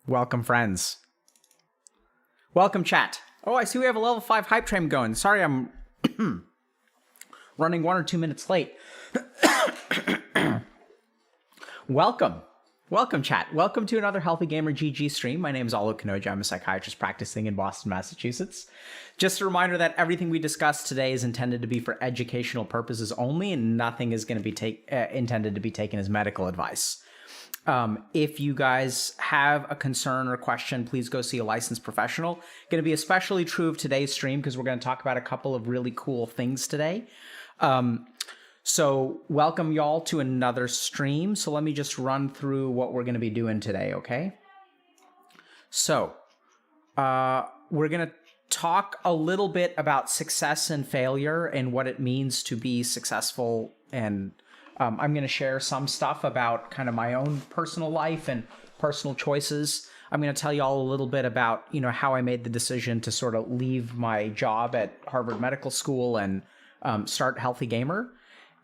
Welcome, friends. Welcome, chat. Oh, I see we have a level 5 hype train going. Sorry, I'm running 1 or 2 minutes late. Welcome. Welcome, chat. Welcome to another Healthy Gamer GG stream. My name is Alo Kanoja. I'm a psychiatrist practicing in Boston, Massachusetts. Just a reminder that everything we discuss today is intended to be for educational purposes only, and nothing is going to be intended to be taken as medical advice. If you guys have a concern or question, please go see a licensed professional. Going to be especially true of today's stream because we're going to talk about a couple of really cool things today. So welcome y'all to another stream. So let me just run through what we're going to be doing today, okay? So we're going to talk a little bit about success and failure and what it means to be successful, and I'm going to share some stuff about kind of my own personal life and personal choices. I'm going to tell you all a little bit about, how I made the decision to sort of leave my job at Harvard Medical School and start Healthy Gamer.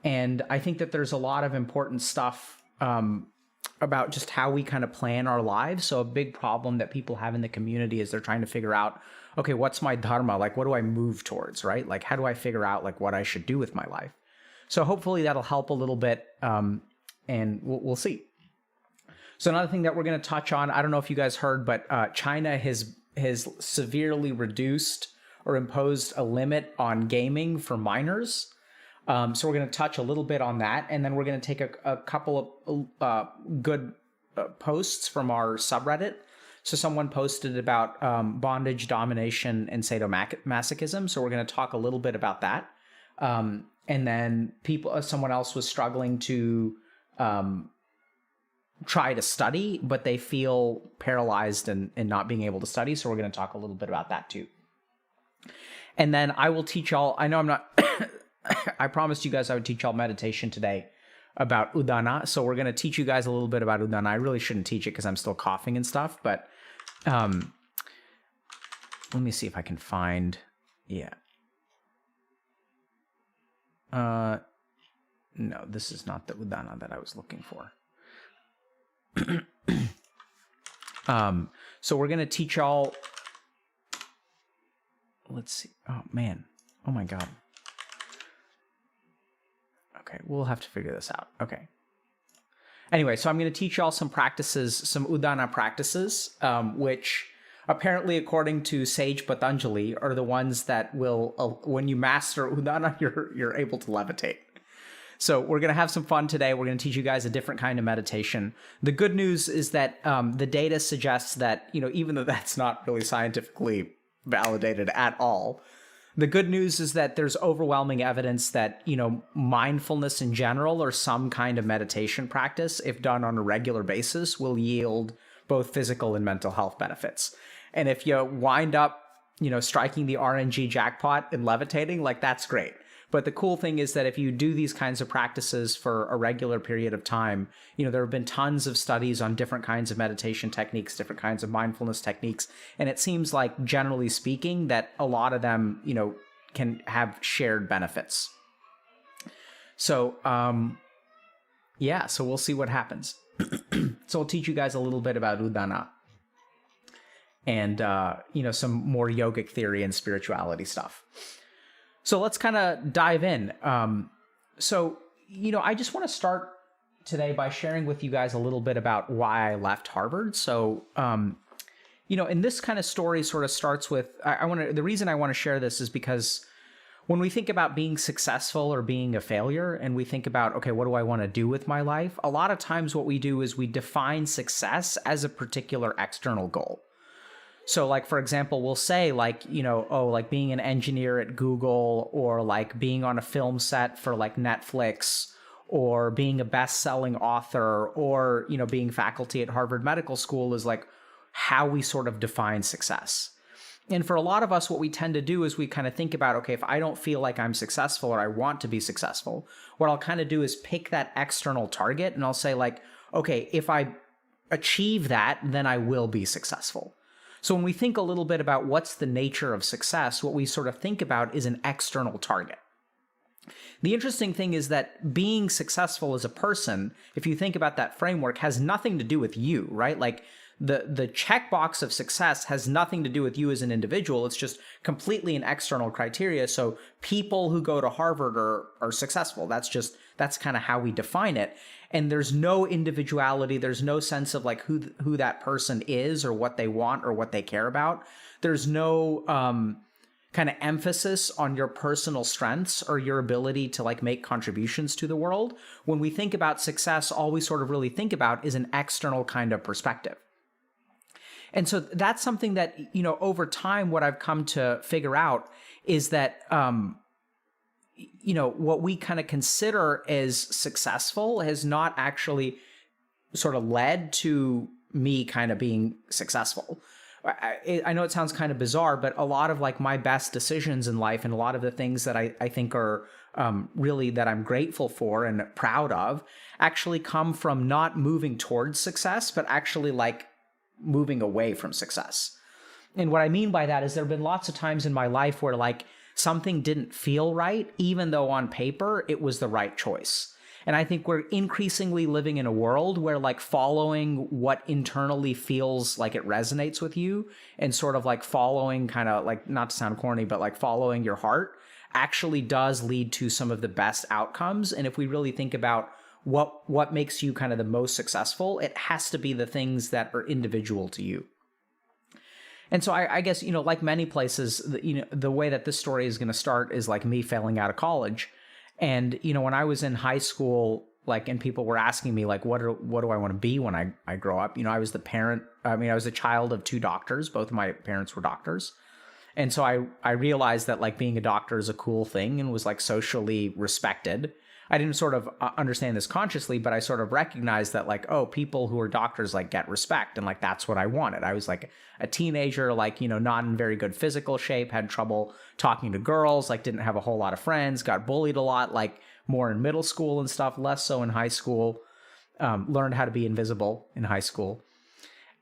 And I think that there's a lot of important stuff about just how we kind of plan our lives. So a big problem that people have in the community is they're trying to figure out, okay, what's my dharma? Like, what do I move towards, right? Like, how do I figure out like what I should do with my life? So hopefully that'll help a little bit, and we'll see. So another thing that we're going to touch on, I don't know if you guys heard, but China has severely reduced or imposed a limit on gaming for minors. So we're going to touch a little bit on that, and then we're going to take a couple of good posts from our subreddit. So someone posted about bondage, domination, and sadomasochism. So we're going to talk a little bit about that. And then someone else was struggling to try to study, but they feel paralyzed and not being able to study. So we're going to talk a little bit about that too. And then I will teach y'all, I know I'm not, I promised you guys I would teach y'all meditation today about Udana. So we're going to teach you guys a little bit about Udana. I really shouldn't teach it because I'm still coughing and stuff, but let me see if I can find, no, this is not the Udana that I was looking for. So we're going to teach y'all, let's see. Oh man. Oh my God. Okay. We'll have to figure this out. Okay. Anyway, so I'm going to teach y'all some practices, some Udana practices, which apparently, according to Sage Patanjali, are the ones that will, when you master Udana, you're able to levitate. So we're going to have some fun today. We're going to teach you guys a different kind of meditation. The good news is that the data suggests that, even though that's not really scientifically validated at all, the good news is that there's overwhelming evidence that, mindfulness in general or some kind of meditation practice, if done on a regular basis, will yield both physical and mental health benefits. And if you wind up, striking the RNG jackpot and levitating, like that's great. But the cool thing is that if you do these kinds of practices for a regular period of time, there have been tons of studies on different kinds of meditation techniques, different kinds of mindfulness techniques. And it seems like, generally speaking, that a lot of them, can have shared benefits. So, so we'll see what happens. So I'll teach you guys a little bit about Udana and, some more yogic theory and spirituality stuff. So let's kind of dive in. I just want to start today by sharing with you guys a little bit about why I left Harvard. So, and this kind of story sort of starts with, the reason I want to share this is because when we think about being successful or being a failure, and we think about, okay, what do I want to do with my life? A lot of times what we do is we define success as a particular external goal. So like, for example, we'll say like, like being an engineer at Google, or like being on a film set for like Netflix, or being a best-selling author, or, being faculty at Harvard Medical School is like how we sort of define success. And for a lot of us, what we tend to do is we kind of think about, okay, if I don't feel like I'm successful or I want to be successful, what I'll kind of do is pick that external target and I'll say like, okay, if I achieve that, then I will be successful. So when we think a little bit about what's the nature of success, what we sort of think about is an external target. The interesting thing is that being successful as a person, if you think about that framework, has nothing to do with you, right? Like the checkbox of success has nothing to do with you as an individual. It's just completely an external criteria. So people who go to Harvard are successful. That's kind of how we define it. And there's no individuality. There's no sense of like who that person is or what they want or what they care about. There's no kind of emphasis on your personal strengths or your ability to like make contributions to the world. When we think about success, all we sort of really think about is an external kind of perspective. And so that's something that, you know, over time, what I've come to figure out is that, you know, what we kind of consider as successful has not actually sort of led to me kind of being successful. I know it sounds kind of bizarre, but a lot of like my best decisions in life and a lot of the things that I think are really that I'm grateful for and proud of actually come from not moving towards success, but actually like moving away from success. And what I mean by that is there have been lots of times in my life where like something didn't feel right, even though on paper it was the right choice. And I think we're increasingly living in a world where like following what internally feels like it resonates with you and sort of like following kind of like, not to sound corny, but like following your heart actually does lead to some of the best outcomes. And if we really think about what makes you kind of the most successful, it has to be the things that are individual to you. And so I guess, you know, like many places, you know, the way that this story is going to start is like me failing out of college. And, you know, when I was in high school, like, and people were asking me, like, what do I want to be when I grow up? You know, I was the child of two doctors. Both of my parents were doctors. And so I realized that, like, being a doctor is a cool thing and was, like, socially respected. I didn't sort of understand this consciously, but I sort of recognized that, like, oh, people who are doctors, like, get respect. And, like, that's what I wanted. I was, like, a teenager, like, you know, not in very good physical shape, had trouble talking to girls, like, didn't have a whole lot of friends, got bullied a lot, like, more in middle school and stuff, less so in high school, learned how to be invisible in high school.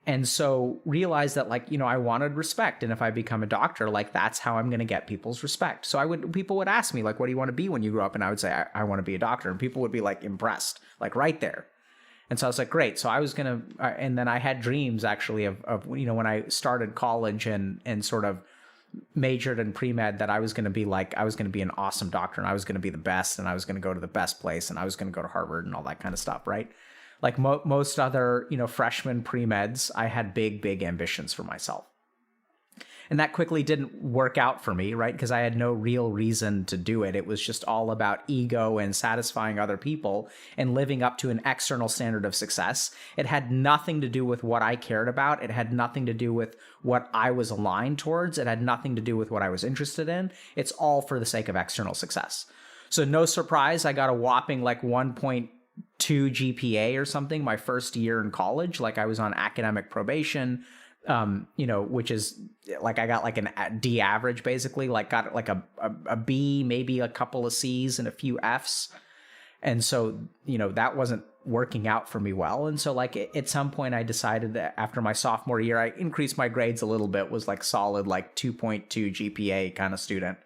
And so realized that, like, you know, I wanted respect. And if I become a doctor, like, that's how I'm going to get people's respect. So people would ask me, like, what do you want to be when you grow up? And I would say, I want to be a doctor. And people would be, like, impressed, like, right there. And so I was like, great. So I was going to, and then I had dreams actually of, you know, when I started college and sort of majored in pre-med, that I was going to be an awesome doctor and I was going to be the best and I was going to go to the best place and I was going to go to Harvard and all that kind of stuff, right? Like most other, you know, freshman pre-meds, I had big ambitions for myself. And that quickly didn't work out for me, right? Because I had no real reason to do it. It was just all about ego and satisfying other people and living up to an external standard of success. It had nothing to do with what I cared about. It had nothing to do with what I was aligned towards. It had nothing to do with what I was interested in. It's all for the sake of external success. So no surprise, I got a whopping like 1.2 GPA or something my first year in college. Like I was on academic probation, you know, which is like I got like a D average basically, like got like a B, maybe a couple of C's and a few F's. And so, you know, that wasn't working out for me well. And so like at some point I decided that after my sophomore year, I increased my grades a little bit, was like solid, like 2.2 GPA kind of student.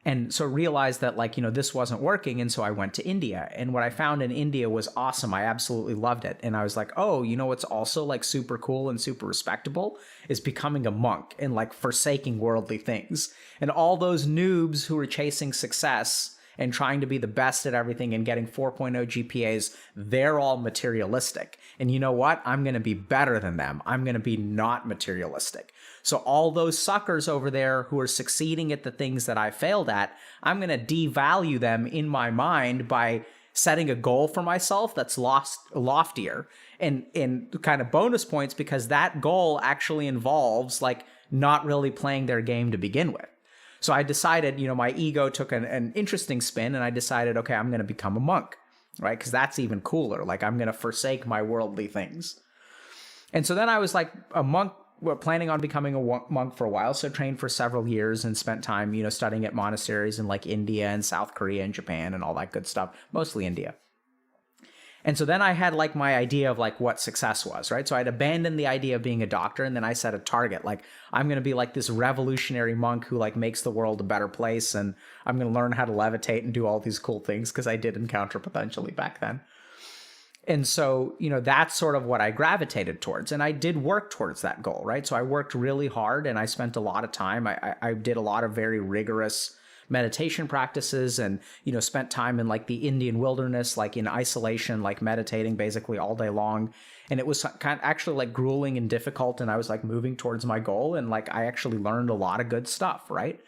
And so realized that, like, you know, this wasn't working. And so I went to India. And what I found in India was awesome. I absolutely loved it. And I was like, oh, you know what's also like super cool and super respectable is becoming a monk and like forsaking worldly things. And all those noobs who were chasing success and trying to be the best at everything and getting 4.0 GPAs, they're all materialistic. And you know what? I'm going to be better than them. I'm going to be not materialistic. So all those suckers over there who are succeeding at the things that I failed at, I'm going to devalue them in my mind by setting a goal for myself that's loftier and kind of bonus points, because that goal actually involves like not really playing their game to begin with. So I decided, you know, my ego took an interesting spin and I decided, okay, I'm going to become a monk, right? Because that's even cooler. Like I'm going to forsake my worldly things. And so then I was like a monk, planning on becoming a monk for a while. So trained for several years and spent time, you know, studying at monasteries in like India and South Korea and Japan and all that good stuff, mostly India. And so then I had like my idea of like what success was, right? So I'd abandoned the idea of being a doctor and then I set a target. Like I'm going to be like this revolutionary monk who like makes the world a better place. And I'm going to learn how to levitate and do all these cool things because I did encounter potentially back then. And so, that's sort of what I gravitated towards. And I did work towards that goal, right? So I worked really hard and I spent a lot of time. I did a lot of very rigorous meditation practices and, spent time in like the Indian wilderness, like in isolation, like meditating basically all day long. And it was kind of actually like grueling and difficult. And I was like moving towards my goal. And like, I actually learned a lot of good stuff, right?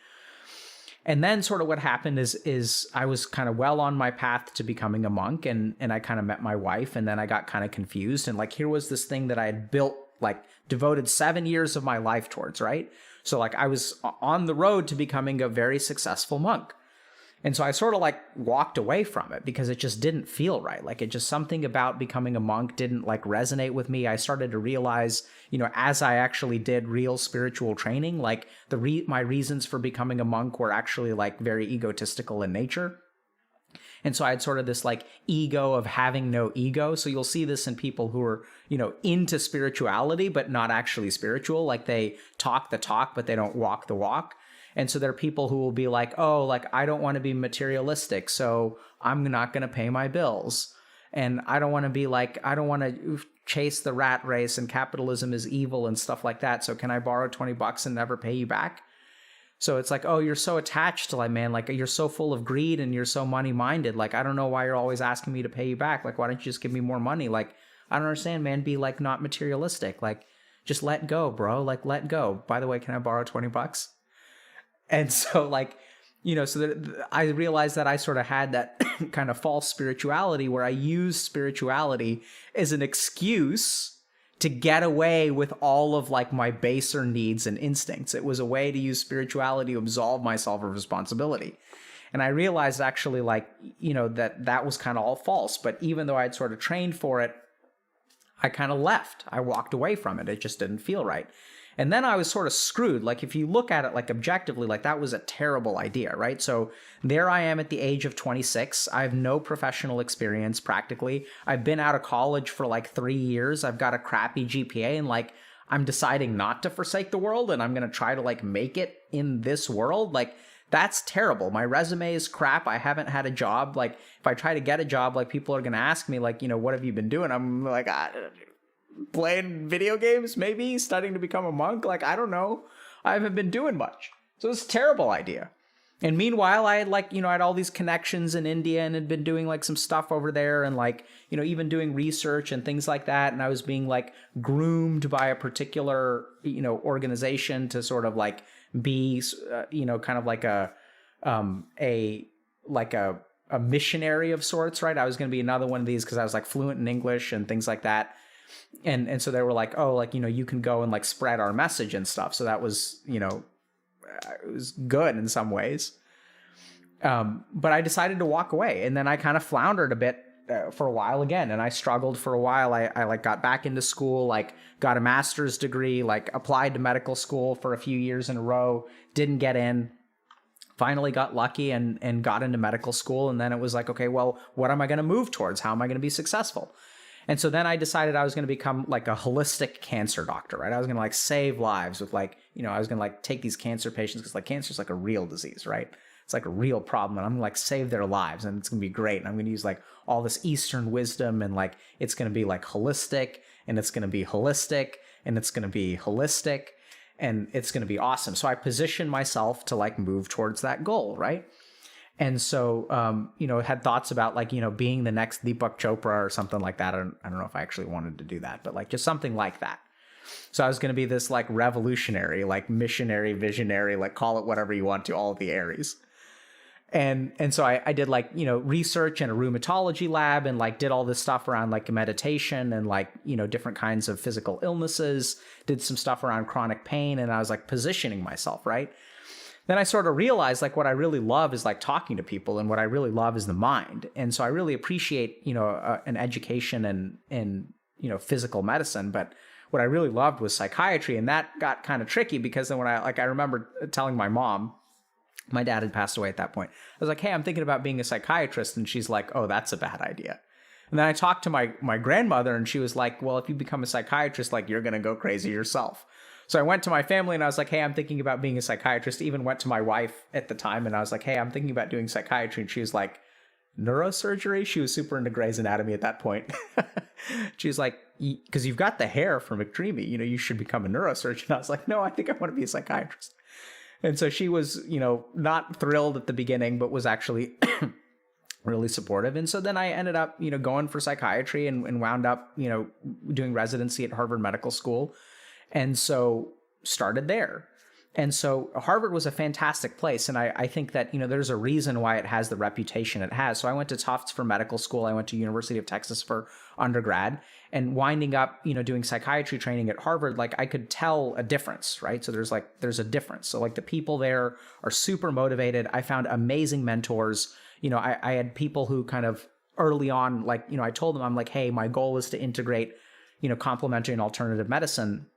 And then sort of what happened is I was kind of well on my path to becoming a monk, and I kind of met my wife, and then I got kind of confused. And like, here was this thing that I had built, like devoted 7 years of my life towards, right? So like I was on the road to becoming a very successful monk. And so I sort of like walked away from it because it just didn't feel right. Like it just something about becoming a monk didn't like resonate with me. I started to realize, as I actually did real spiritual training, like my reasons for becoming a monk were actually like very egotistical in nature. And so I had sort of this like ego of having no ego. So you'll see this in people who are, into spirituality, but not actually spiritual. Like they talk the talk, but they don't walk the walk. And so there are people who will be like, oh, like, I don't want to be materialistic, so I'm not going to pay my bills. And I don't want to be like, I don't want to chase the rat race and capitalism is evil and stuff like that. So can I borrow $20 and never pay you back? So it's like, oh, you're so attached to like, man, like you're so full of greed and you're so money minded. Like, I don't know why you're always asking me to pay you back. Like, why don't you just give me more money? Like, I don't understand, man. Be like not materialistic. Like, just let go, bro. Like, let go. By the way, can I borrow $20? And so like, I realized that I sort of had that kind of false spirituality where I used spirituality as an excuse to get away with all of like my baser needs and instincts. It was a way to use spirituality to absolve myself of responsibility. And I realized actually like, that was kind of all false. But even though I'd sort of trained for it, I kind of left. I walked away from it. It just didn't feel right. And then I was sort of screwed. Like if you look at it like objectively, like that was a terrible idea, right? So there I am at the age of 26. I have no professional experience practically. I've been out of college for like 3 years. I've got a crappy GPA and like I'm deciding not to forsake the world and I'm going to try to like make it in this world. Like that's terrible. My resume is crap. I haven't had a job. Like if I try to get a job, like people are going to ask me like, what have you been doing? I'm like, playing video games, maybe studying to become a monk. Like, I don't know. I haven't been doing much. So it's a terrible idea. And meanwhile, I had like, I had all these connections in India and had been doing like some stuff over there and like, even doing research and things like that. And I was being like groomed by a particular, organization to sort of like be, kind of like a missionary of sorts, right? I was going to be another one of these because I was like fluent in English and things like that. And so they were like, oh, like, you can go and like spread our message and stuff. So that was, it was good in some ways. But I decided to walk away, and then I kind of floundered a bit for a while again. And I struggled for a while. I like got back into school, like got a master's degree, like applied to medical school for a few years in a row, didn't get in. Finally got lucky and got into medical school. And then it was like, okay, well, what am I going to move towards? How am I going to be successful? And so then I decided I was going to become like a holistic cancer doctor, right? I was going to like save lives with like, I was going to like take these cancer patients because like cancer is like a real disease, right? It's like a real problem, and I'm going to like save their lives, and it's going to be great. And I'm going to use like all this Eastern wisdom, and like it's going to be like holistic, and it's going to be holistic, and it's going to be holistic, and it's going to be awesome. So I positioned myself to like move towards that goal, right? And so, had thoughts about like, being the next Deepak Chopra or something like that. I don't know if I actually wanted to do that, but like just something like that. So I was going to be this like revolutionary, like missionary, visionary, like call it whatever you want to, all of the Aries. And so I did like, research in a rheumatology lab and like did all this stuff around like meditation and like, different kinds of physical illnesses, did some stuff around chronic pain. And I was like positioning myself, right? Then I sort of realized like what I really love is like talking to people, and what I really love is the mind. And so I really appreciate, an education and physical medicine. But what I really loved was psychiatry. And that got kind of tricky because then when I remember telling my mom, my dad had passed away at that point. I was like, hey, I'm thinking about being a psychiatrist. And she's like, oh, that's a bad idea. And then I talked to my grandmother, and she was like, well, if you become a psychiatrist, like you're going to go crazy yourself. So I went to my family and I was like, hey, I'm thinking about being a psychiatrist. Even went to my wife at the time and I was like, hey, I'm thinking about doing psychiatry. And she was like, neurosurgery? She was super into Grey's Anatomy at that point. She was like, because you've got the hair from McDreamy, you should become a neurosurgeon. I was like, no, I think I want to be a psychiatrist. And so she was, not thrilled at the beginning, but was actually really supportive. And so then I ended up, going for psychiatry and wound up, doing residency at Harvard Medical School. And so started there. And so Harvard was a fantastic place. And I think that, there's a reason why it has the reputation it has. So I went to Tufts for medical school. I went to University of Texas for undergrad, and winding up, doing psychiatry training at Harvard, like I could tell a difference, right? So there's a difference. So like the people there are super motivated. I found amazing mentors. I had people who kind of early on, like, I told them, I'm like, hey, my goal is to integrate, complementary and alternative medicine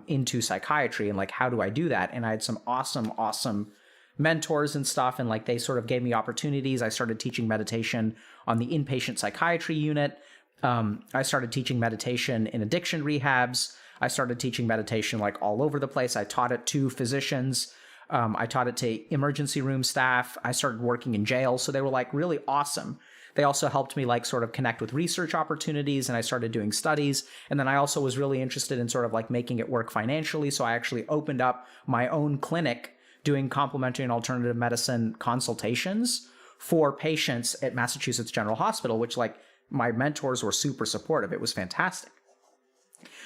into psychiatry, and like, how do I do that? And I had some awesome mentors and stuff, and like they sort of gave me opportunities. I started teaching meditation on the inpatient psychiatry unit. I started teaching meditation in addiction rehabs. I started teaching meditation like all over the place. I taught it to physicians. I taught it to emergency room staff. I started working in jail. So they were like really awesome. They also helped me like sort of connect with research opportunities, and I started doing studies. And then I also was really interested in sort of like making it work financially. So I actually opened up my own clinic doing complementary and alternative medicine consultations for patients at Massachusetts General Hospital, which like my mentors were super supportive. It was fantastic.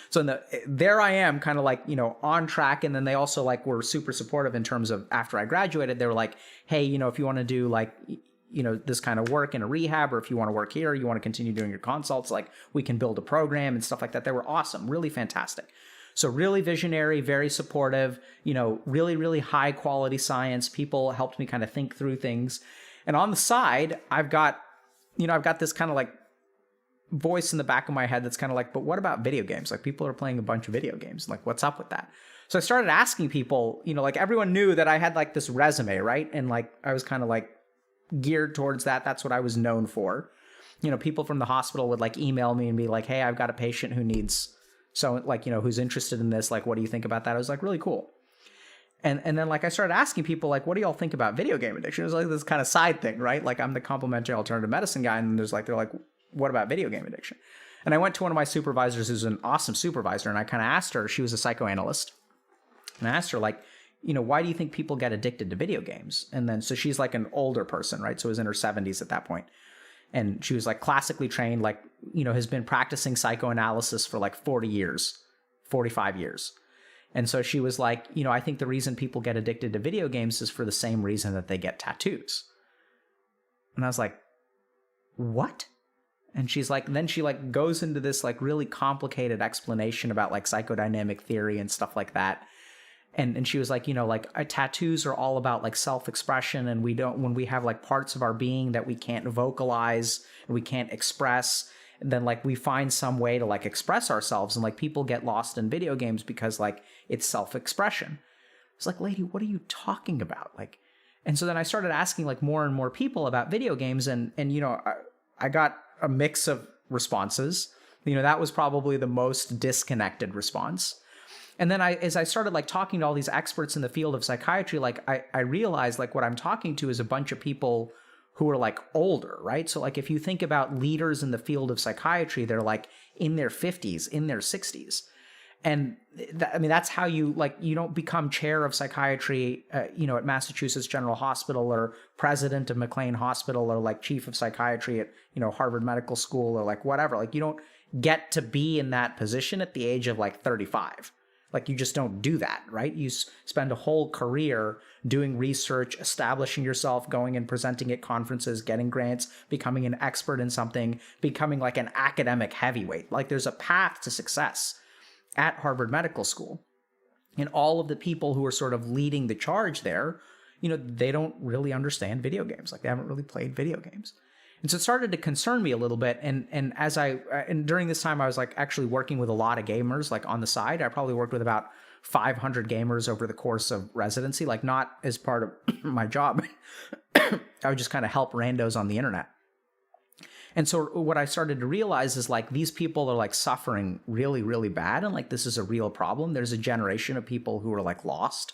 So there I am kind of like, on track. And then they also like were super supportive in terms of after I graduated, they were like, hey, if you want to do like, this kind of work in a rehab, or if you want to work here, you want to continue doing your consults, like we can build a program and stuff like that. They were awesome, really fantastic. So really visionary, very supportive, really, really high quality science. People helped me kind of think through things. And on the side, I've got this kind of like voice in the back of my head that's kind of like, but what about video games? Like people are playing a bunch of video games. Like what's up with that? So I started asking people, like everyone knew that I had like this resume, right? And like I was kind of like geared towards that. That's what I was known for. People from the hospital would like email me and be like, hey, I've got a patient who needs, so like, who's interested in this. Like, what do you think about that? I was like, really cool. And then like I started asking people like, what do y'all think about video game addiction? It was like this kind of side thing, right? Like I'm the complementary alternative medicine guy. And they're like, what about video game addiction? And I went to one of my supervisors who's an awesome supervisor. And I kind of asked her, she was a psychoanalyst. And I asked her like, why do you think people get addicted to video games? And then, so she's like an older person, right? So was in her 70s at that point. And she was like classically trained, like, has been practicing psychoanalysis for like 40 years, 45 years. And so she was like, I think the reason people get addicted to video games is for the same reason that they get tattoos. And I was like, what? And she's like, then she like goes into this like really complicated explanation about like psychodynamic theory and stuff like that. And she was like, tattoos are all about like self-expression, and when we have like parts of our being that we can't vocalize and we can't express, then like we find some way to like express ourselves, and like people get lost in video games because like it's self-expression. It's like, lady, what are you talking about? Like, and so then I started asking like more and more people about video games, and I got a mix of responses. That was probably the most disconnected response. And then as I started like talking to all these experts in the field of psychiatry, like I realized like what I'm talking to is a bunch of people who are like older, right? So like if you think about leaders in the field of psychiatry, they're like in their 50s, in their 60s. And that's how you don't become chair of psychiatry, at Massachusetts General Hospital, or president of McLean Hospital, or like chief of psychiatry at, Harvard Medical School, or like whatever. Like you don't get to be in that position at the age of like 35. Like you just don't do that, right? You spend a whole career doing research, establishing yourself, going and presenting at conferences, getting grants, becoming an expert in something, becoming like an academic heavyweight. Like there's a path to success at Harvard Medical School. And all of the people who are sort of leading the charge there, they don't really understand video games. Like they haven't really played video games. And so it started to concern me a little bit. And during this time, I was like actually working with a lot of gamers, like on the side. I probably worked with about 500 gamers over the course of residency, like not as part of my job. I would just kind of help randos on the internet. And so what I started to realize is like these people are like suffering really, really bad. And like this is a real problem. There's a generation of people who are like lost.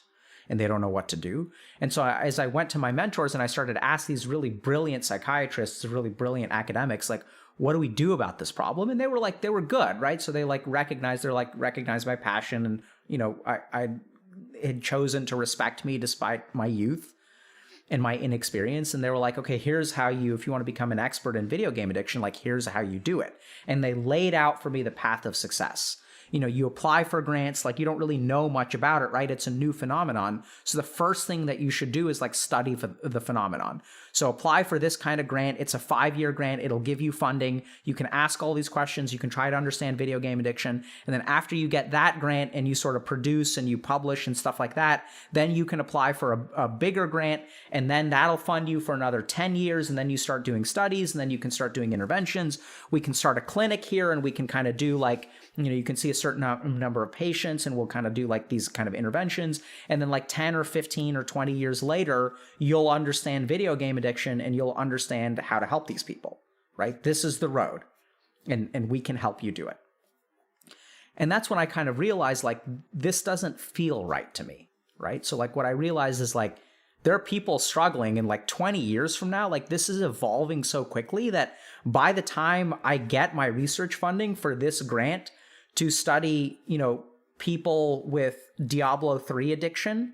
and they don't know what to do. And so as I went to my mentors and I started to ask these really brilliant psychiatrists, really brilliant academics, like, what do we do about this problem? And they were good, right? So they recognized my passion, and, I had chosen to respect me despite my youth and my inexperience. And they were like, okay, here's how if you want to become an expert in video game addiction, like, here's how you do it. And they laid out for me the path of success. You apply for grants, like, you don't really know much about it, right? It's a new phenomenon. So the first thing that you should do is study for the phenomenon. So apply for this kind of grant. It's a 5-year grant. It'll give you funding. You can ask all these questions. You can try to understand video game addiction. And then after you get that grant and you sort of produce and you publish and stuff like that, then you can apply for a bigger grant, and then that'll fund you for another 10 years. And then you start doing studies, and then you can start doing interventions. We can start a clinic here, and we can kind of do you can see a certain number of patients, and we'll kind of do these kind of interventions. And then 10 or 15 or 20 years later, you'll understand video game addiction, and you'll understand how to help these people, right? This is the road, and we can help you do it. And that's when I kind of realized, this doesn't feel right to me, right? So what I realized is there are people struggling, and 20 years from now, this is evolving so quickly that by the time I get my research funding for this grant to study, people with Diablo 3 addiction,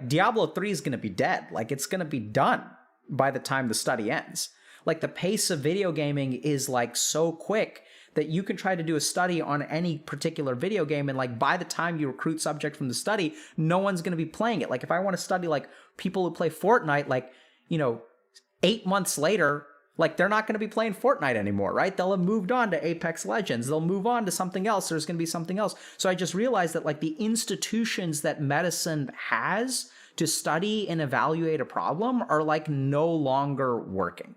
Diablo 3 is going to be dead. It's going to be done by the time the study ends. The pace of video gaming is so quick that you can try to do a study on any particular video game, and by the time you recruit subject from the study, no one's going to be playing it. If I want to study people who play Fortnite, 8 months later, they're not going to be playing Fortnite anymore, right? They'll have moved on to Apex Legends. They'll move on to something else. There's going to be something else. So I just realized that the institutions that medicine has to study and evaluate a problem are no longer working.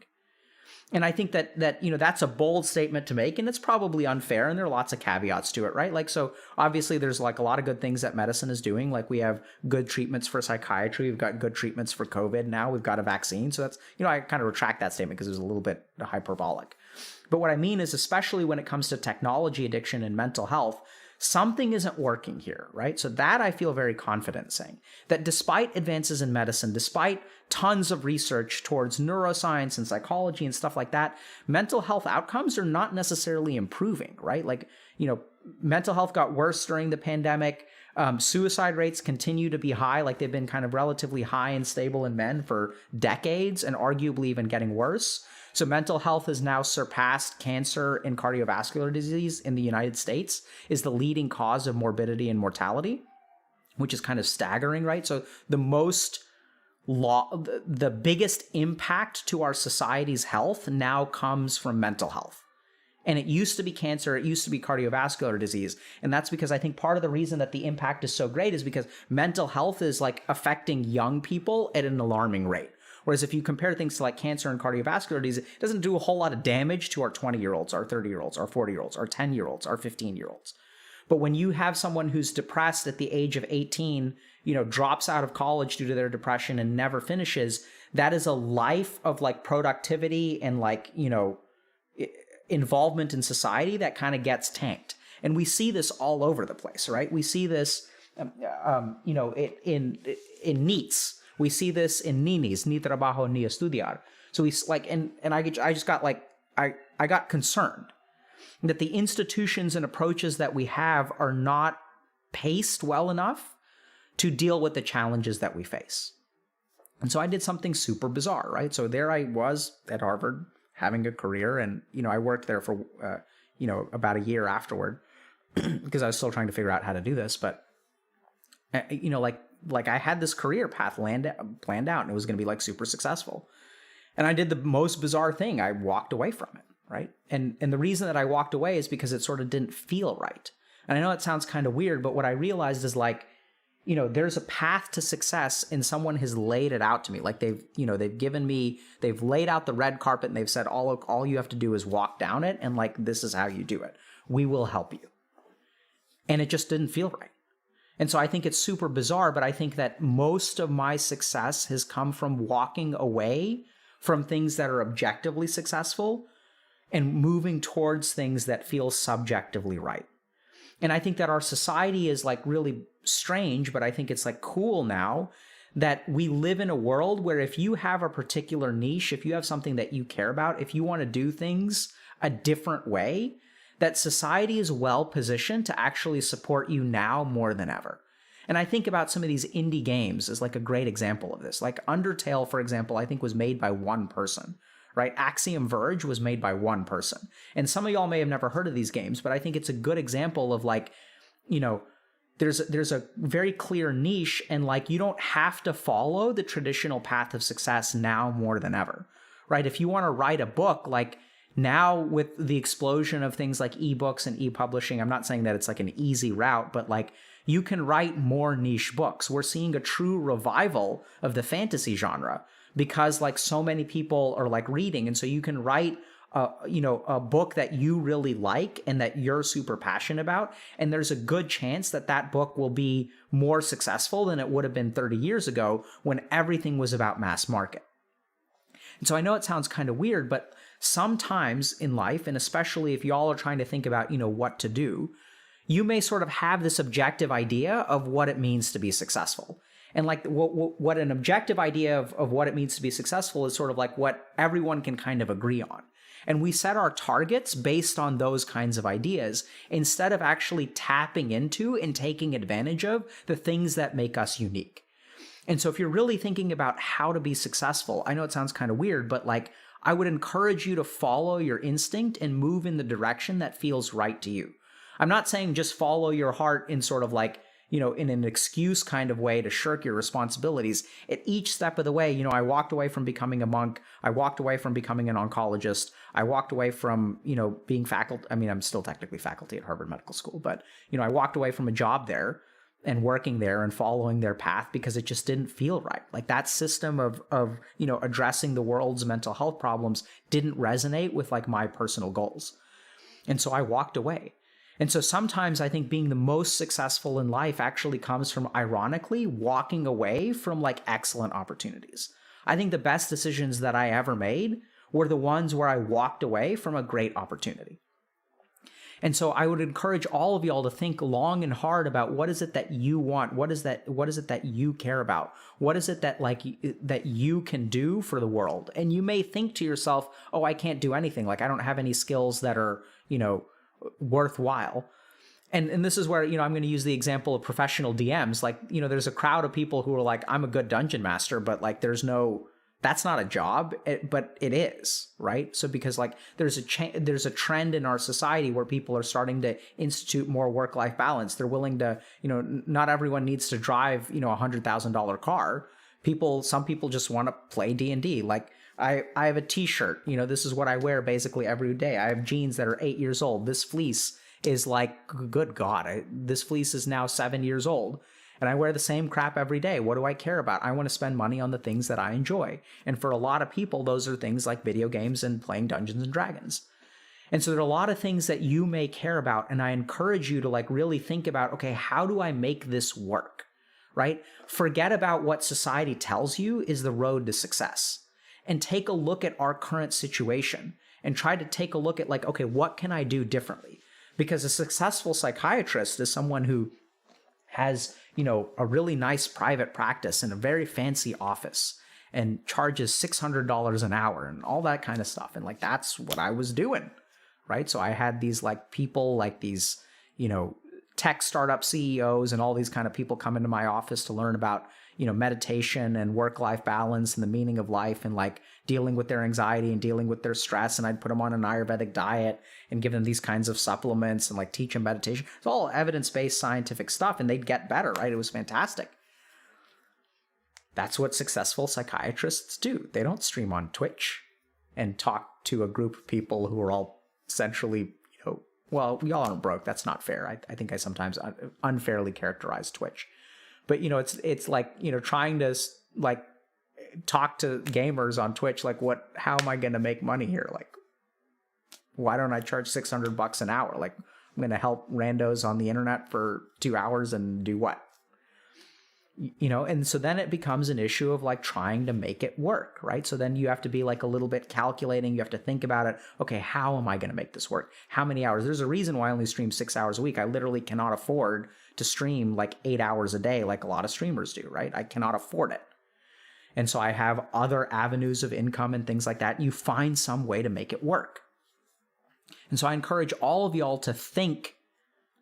And I think that that's a bold statement to make, and it's probably unfair, and there are lots of caveats to it, right? So obviously there's a lot of good things that medicine is doing. We have good treatments for psychiatry. We've got good treatments for COVID now. We've got a vaccine. So that's, I kind of retract that statement because it was a little bit hyperbolic. But what I mean is, especially when it comes to technology addiction and mental health, something isn't working here, right? So that I feel very confident saying that despite advances in medicine, despite tons of research towards neuroscience and psychology and stuff like that, mental health outcomes are not necessarily improving, right? Mental health got worse during the pandemic. Suicide rates continue to be high. They've been kind of relatively high and stable in men for decades, and arguably even getting worse. So mental health has now surpassed cancer and cardiovascular disease in the United States, is the leading cause of morbidity and mortality, which is kind of staggering, right? So the biggest impact to our society's health now comes from mental health. And it used to be cancer, it used to be cardiovascular disease. And that's because I think part of the reason that the impact is so great is because mental health is affecting young people at an alarming rate. Whereas if you compare things to cancer and cardiovascular disease, it doesn't do a whole lot of damage to our 20-year-olds, our 30-year-olds, our 40-year-olds, our 10-year-olds, our 15-year-olds. But when you have someone who's depressed at the age of 18, drops out of college due to their depression and never finishes, that is a life of productivity and involvement in society that kind of gets tanked. And we see this all over the place, right? We see this, in NEETs. We see this in ninis, ni trabajo ni estudiar. So we I just got I got concerned that the institutions and approaches that we have are not paced well enough to deal with the challenges that we face. And so I did something super bizarre, right? So there I was at Harvard having a career, and I worked there for about a year afterward because I was still trying to figure out how to do this, but I had this career path planned out, and it was going to be super successful. And I did the most bizarre thing. I walked away from it, right? And the reason that I walked away is because it sort of didn't feel right. And I know it sounds kind of weird, but what I realized is there's a path to success, and someone has laid it out to me. They've laid out the red carpet, and they've said, all you have to do is walk down it, and this is how you do it. We will help you. And it just didn't feel right. And so I think it's super bizarre, but I think that most of my success has come from walking away from things that are objectively successful and moving towards things that feel subjectively right. And I think that our society is really strange, but I think it's like cool now that we live in a world where if you have a particular niche, if you have something that you care about, if you want to do things a different way, that society is well positioned to actually support you now more than ever. And I think about some of these indie games as like a great example of this. Like Undertale, for example, I think was made by one person, right? Axiom Verge was made by one person. And some of y'all may have never heard of these games, but I think it's a good example of like, you know, there's a very clear niche, and like you don't have to follow the traditional path of success now more than ever, right? If you want to write a book, like now with the explosion of things like ebooks and e-publishing, I'm not saying that it's like an easy route, but like you can write more niche books. We're seeing a true revival of the fantasy genre because like so many people are like reading, and so you can write a book that you really like and that you're super passionate about, and there's a good chance that that book will be more successful than it would have been 30 years ago when everything was about mass market. And so I know it sounds kind of weird, but sometimes in life, and especially if y'all are trying to think about, what to do, you may sort of have this objective idea of what it means to be successful. And like what an objective idea of what it means to be successful is sort of like what everyone can kind of agree on. And we set our targets based on those kinds of ideas instead of actually tapping into and taking advantage of the things that make us unique. And so if you're really thinking about how to be successful, I know it sounds kind of weird, but like I would encourage you to follow your instinct and move in the direction that feels right to you. I'm not saying just follow your heart in sort of like, in an excuse kind of way to shirk your responsibilities. At each step of the way, I walked away from becoming a monk. I walked away from becoming an oncologist. I walked away from, being faculty. I mean, I'm still technically faculty at Harvard Medical School, but, I walked away from a job there and working there and following their path because it just didn't feel right. Like that system of addressing the world's mental health problems didn't resonate with like my personal goals. And so I walked away. And so sometimes I think being the most successful in life actually comes from, ironically, walking away from like excellent opportunities. I think the best decisions that I ever made were the ones where I walked away from a great opportunity. And so I would encourage all of y'all to think long and hard about what is it that you want? What is it that you care about? What is it that that you can do for the world? And you may think to yourself, oh, I can't do anything. Like I don't have any skills that are, worthwhile. And this is where, I'm going to use the example of professional DMs. Like, there's a crowd of people who are like, I'm a good dungeon master, but like, that's not a job, but it is, right? So because like there's a trend in our society where people are starting to institute more work-life balance. They're willing to, not everyone needs to drive, a $100,000 car. Some people just want to play D&D. Like I have a t-shirt, this is what I wear basically every day. I have jeans that are 8 years old. This fleece is like, good God, this fleece is now 7 years old. And I wear the same crap every day. What do I care about? I want to spend money on the things that I enjoy. And for a lot of people, those are things like video games and playing Dungeons and Dragons. And so there are a lot of things that you may care about. And I encourage you to like really think about, okay, how do I make this work? Right? Forget about what society tells you is the road to success. And take a look at our current situation and try to take a look at like, okay, what can I do differently? Because a successful psychiatrist is someone who has, a really nice private practice in a very fancy office and charges $600 an hour and all that kind of stuff. And like, that's what I was doing, right? So I had these like people like these, tech startup CEOs and all these kind of people come into my office to learn about, meditation and work-life balance and the meaning of life and like dealing with their anxiety and dealing with their stress. And I'd put them on an Ayurvedic diet and give them these kinds of supplements and like teach them meditation. It's all evidence-based scientific stuff and they'd get better, right? It was fantastic. That's what successful psychiatrists do. They don't stream on Twitch and talk to a group of people who are all essentially, well, we all aren't broke. That's not fair. I think I sometimes unfairly characterize Twitch. But, it's like, trying to like talk to gamers on Twitch, like how am I going to make money here? Like, why don't I charge $600 an hour? Like, I'm going to help randos on the internet for 2 hours and do what? And so then it becomes an issue of like trying to make it work, right? So then you have to be like a little bit calculating. You have to think about it. Okay, how am I going to make this work? How many hours? There's a reason why I only stream 6 hours a week. I literally cannot afford to stream like 8 hours a day like a lot of streamers do, right? I cannot afford it. And so I have other avenues of income and things like that. You find some way to make it work. And so I encourage all of y'all to think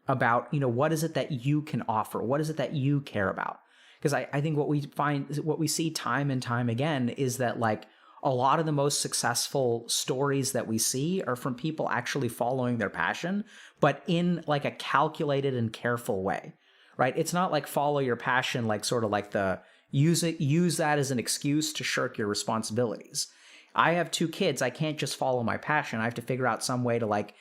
about, what is it that you can offer? What is it that you care about? Because I think what we see time and time again is that like a lot of the most successful stories that we see are from people actually following their passion, but in like a calculated and careful way, right? It's not like follow your passion, like sort of like use that as an excuse to shirk your responsibilities. I have 2 kids. I can't just follow my passion. I have to figure out some way to like,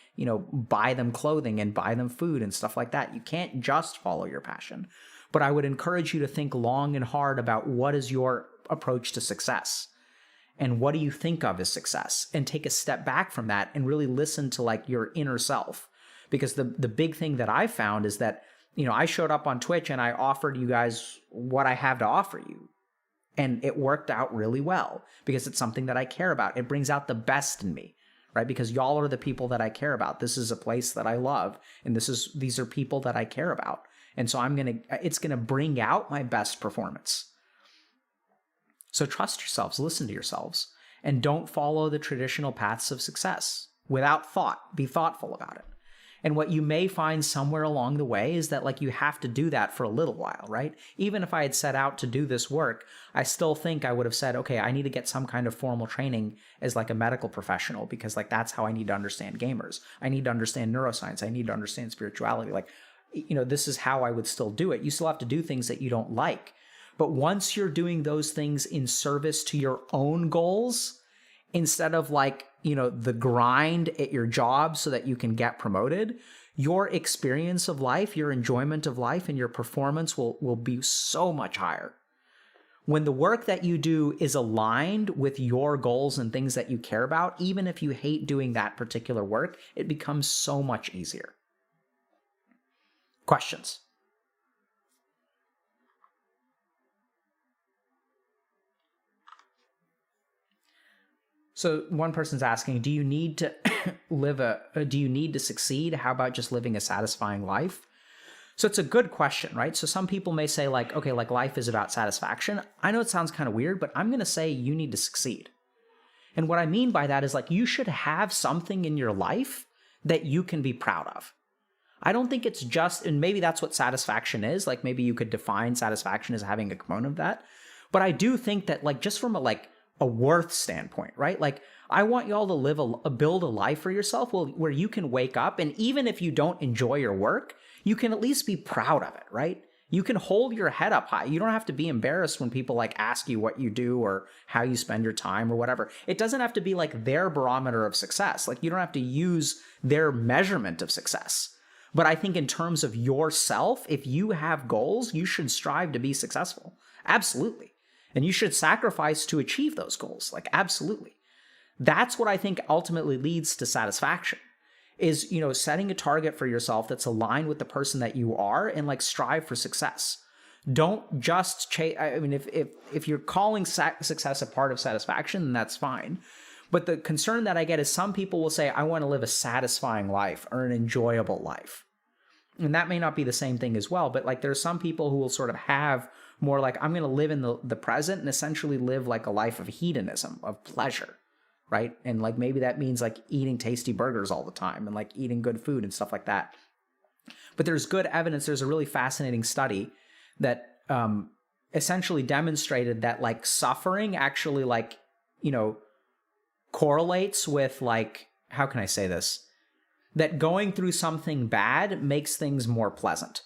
buy them clothing and buy them food and stuff like that. You can't just follow your passion. But I would encourage you to think long and hard about what is your approach to success and what do you think of as success, and take a step back from that and really listen to like your inner self. Because the big thing that I found is that, I showed up on Twitch and I offered you guys what I have to offer you. And it worked out really well because it's something that I care about. It brings out the best in me, right? Because y'all are the people that I care about. This is a place that I love, and these are people that I care about. And so it's going to bring out my best performance. So trust yourselves, listen to yourselves, and don't follow the traditional paths of success without thought. Be thoughtful about it. And what you may find somewhere along the way is that like you have to do that for a little while, right? Even if I had set out to do this work, I still think I would have said, okay, I need to get some kind of formal training as like a medical professional, because like that's how I need to understand gamers. I need to understand neuroscience. I need to understand spirituality. Like, this is how I would still do it. You still have to do things that you don't like. But once you're doing those things in service to your own goals, instead of like, the grind at your job so that you can get promoted, your experience of life, your enjoyment of life, and your performance will be so much higher. When the work that you do is aligned with your goals and things that you care about, even if you hate doing that particular work, it becomes so much easier. Questions? So one person's asking, do you need to do you need to succeed? How about just living a satisfying life? So it's a good question, right? So some people may say like, okay, like life is about satisfaction. I know it sounds kind of weird, but I'm going to say you need to succeed. And what I mean by that is like, you should have something in your life that you can be proud of. I don't think it's just, and maybe that's what satisfaction is. Like maybe you could define satisfaction as having a component of that. But I do think that like, just from a worth standpoint, right? Like I want y'all to build a life for yourself where you can wake up, and even if you don't enjoy your work, you can at least be proud of it, right? You can hold your head up high. You don't have to be embarrassed when people like ask you what you do or how you spend your time or whatever. It doesn't have to be like their barometer of success. Like you don't have to use their measurement of success. But I think in terms of yourself, if you have goals, you should strive to be successful. Absolutely. And you should sacrifice to achieve those goals. Like, absolutely. That's what I think ultimately leads to satisfaction is, setting a target for yourself that's aligned with the person that you are and like strive for success. Don't just chase. I mean, if you're calling success a part of satisfaction, then that's fine. But the concern that I get is some people will say, I want to live a satisfying life or an enjoyable life. And that may not be the same thing as well. But like there's some people who will sort of have more like, I'm going to live in the present and essentially live like a life of hedonism, of pleasure, right? And like maybe that means like eating tasty burgers all the time and like eating good food and stuff like that. But there's good evidence. There's a really fascinating study that essentially demonstrated that like suffering actually like, correlates with like, how can I say this? That going through something bad makes things more pleasant.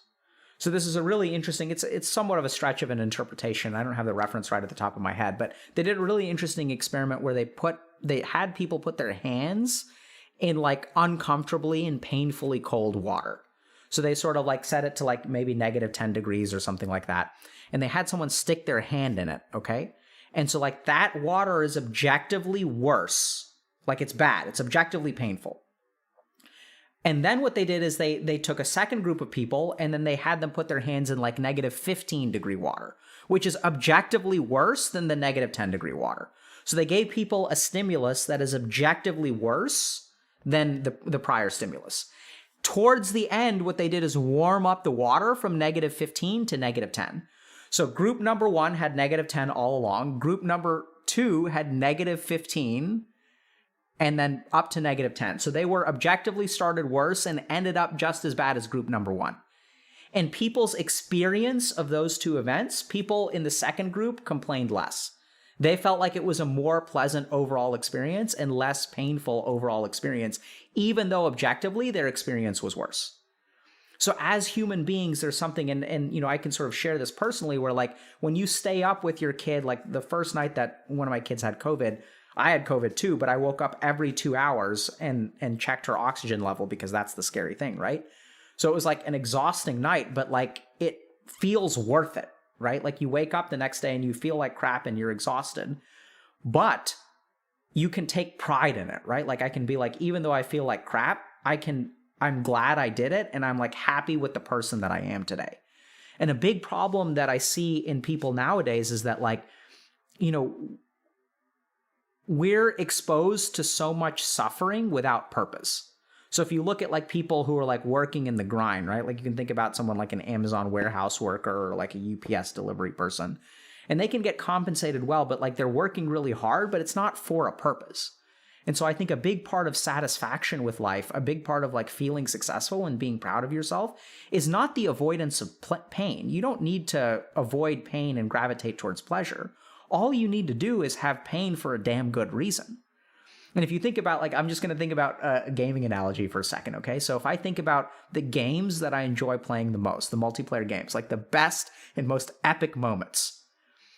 So this is a really interesting, it's somewhat of a stretch of an interpretation. I don't have the reference right at the top of my head, but they did a really interesting experiment where they had people put their hands in like uncomfortably and painfully cold water. So they sort of like set it to like maybe -10 degrees or something like that. And they had someone stick their hand in it, okay? And so like that water is objectively worse. Like it's bad. It's objectively painful. And then what they did is they took a second group of people and then they had them put their hands in like negative 15 degree water, which is objectively worse than the negative 10 degree water. So they gave people a stimulus that is objectively worse than the prior stimulus. Towards the end, what they did is warm up the water from negative 15 to negative 10. So group number 1 had negative 10 all along. Group number 2 had negative 15 and then up to negative 10. So they were objectively started worse and ended up just as bad as group number 1. And people's experience of those two events, people in the second group complained less. They felt like it was a more pleasant overall experience and less painful overall experience, even though objectively their experience was worse. So as human beings, there's something, and you know, I can sort of share this personally, where like when you stay up with your kid, like the first night that one of my kids had COVID, I had COVID too, but I woke up every 2 hours and checked her oxygen level because that's the scary thing, right? So it was like an exhausting night, but like it feels worth it, right? Like you wake up the next day and you feel like crap and you're exhausted, but you can take pride in it, right? Like I can be like, even though I feel like crap, I'm glad I did it and I'm like happy with the person that I am today. And a big problem that I see in people nowadays is that like, you know, we're exposed to so much suffering without purpose. So if you look at like people who are like working in the grind, right? Like you can think about someone like an Amazon warehouse worker or like a UPS delivery person, and they can get compensated well, but like they're working really hard, but it's not for a purpose. And so I think a big part of satisfaction with life, a big part of like feeling successful and being proud of yourself is not the avoidance of pain. You don't need to avoid pain and gravitate towards pleasure. All you need to do is have pain for a damn good reason. And if you think about, like, I'm just going to think about a gaming analogy for a second, okay? So if I think about the games that I enjoy playing the most, the multiplayer games, like the best and most epic moments.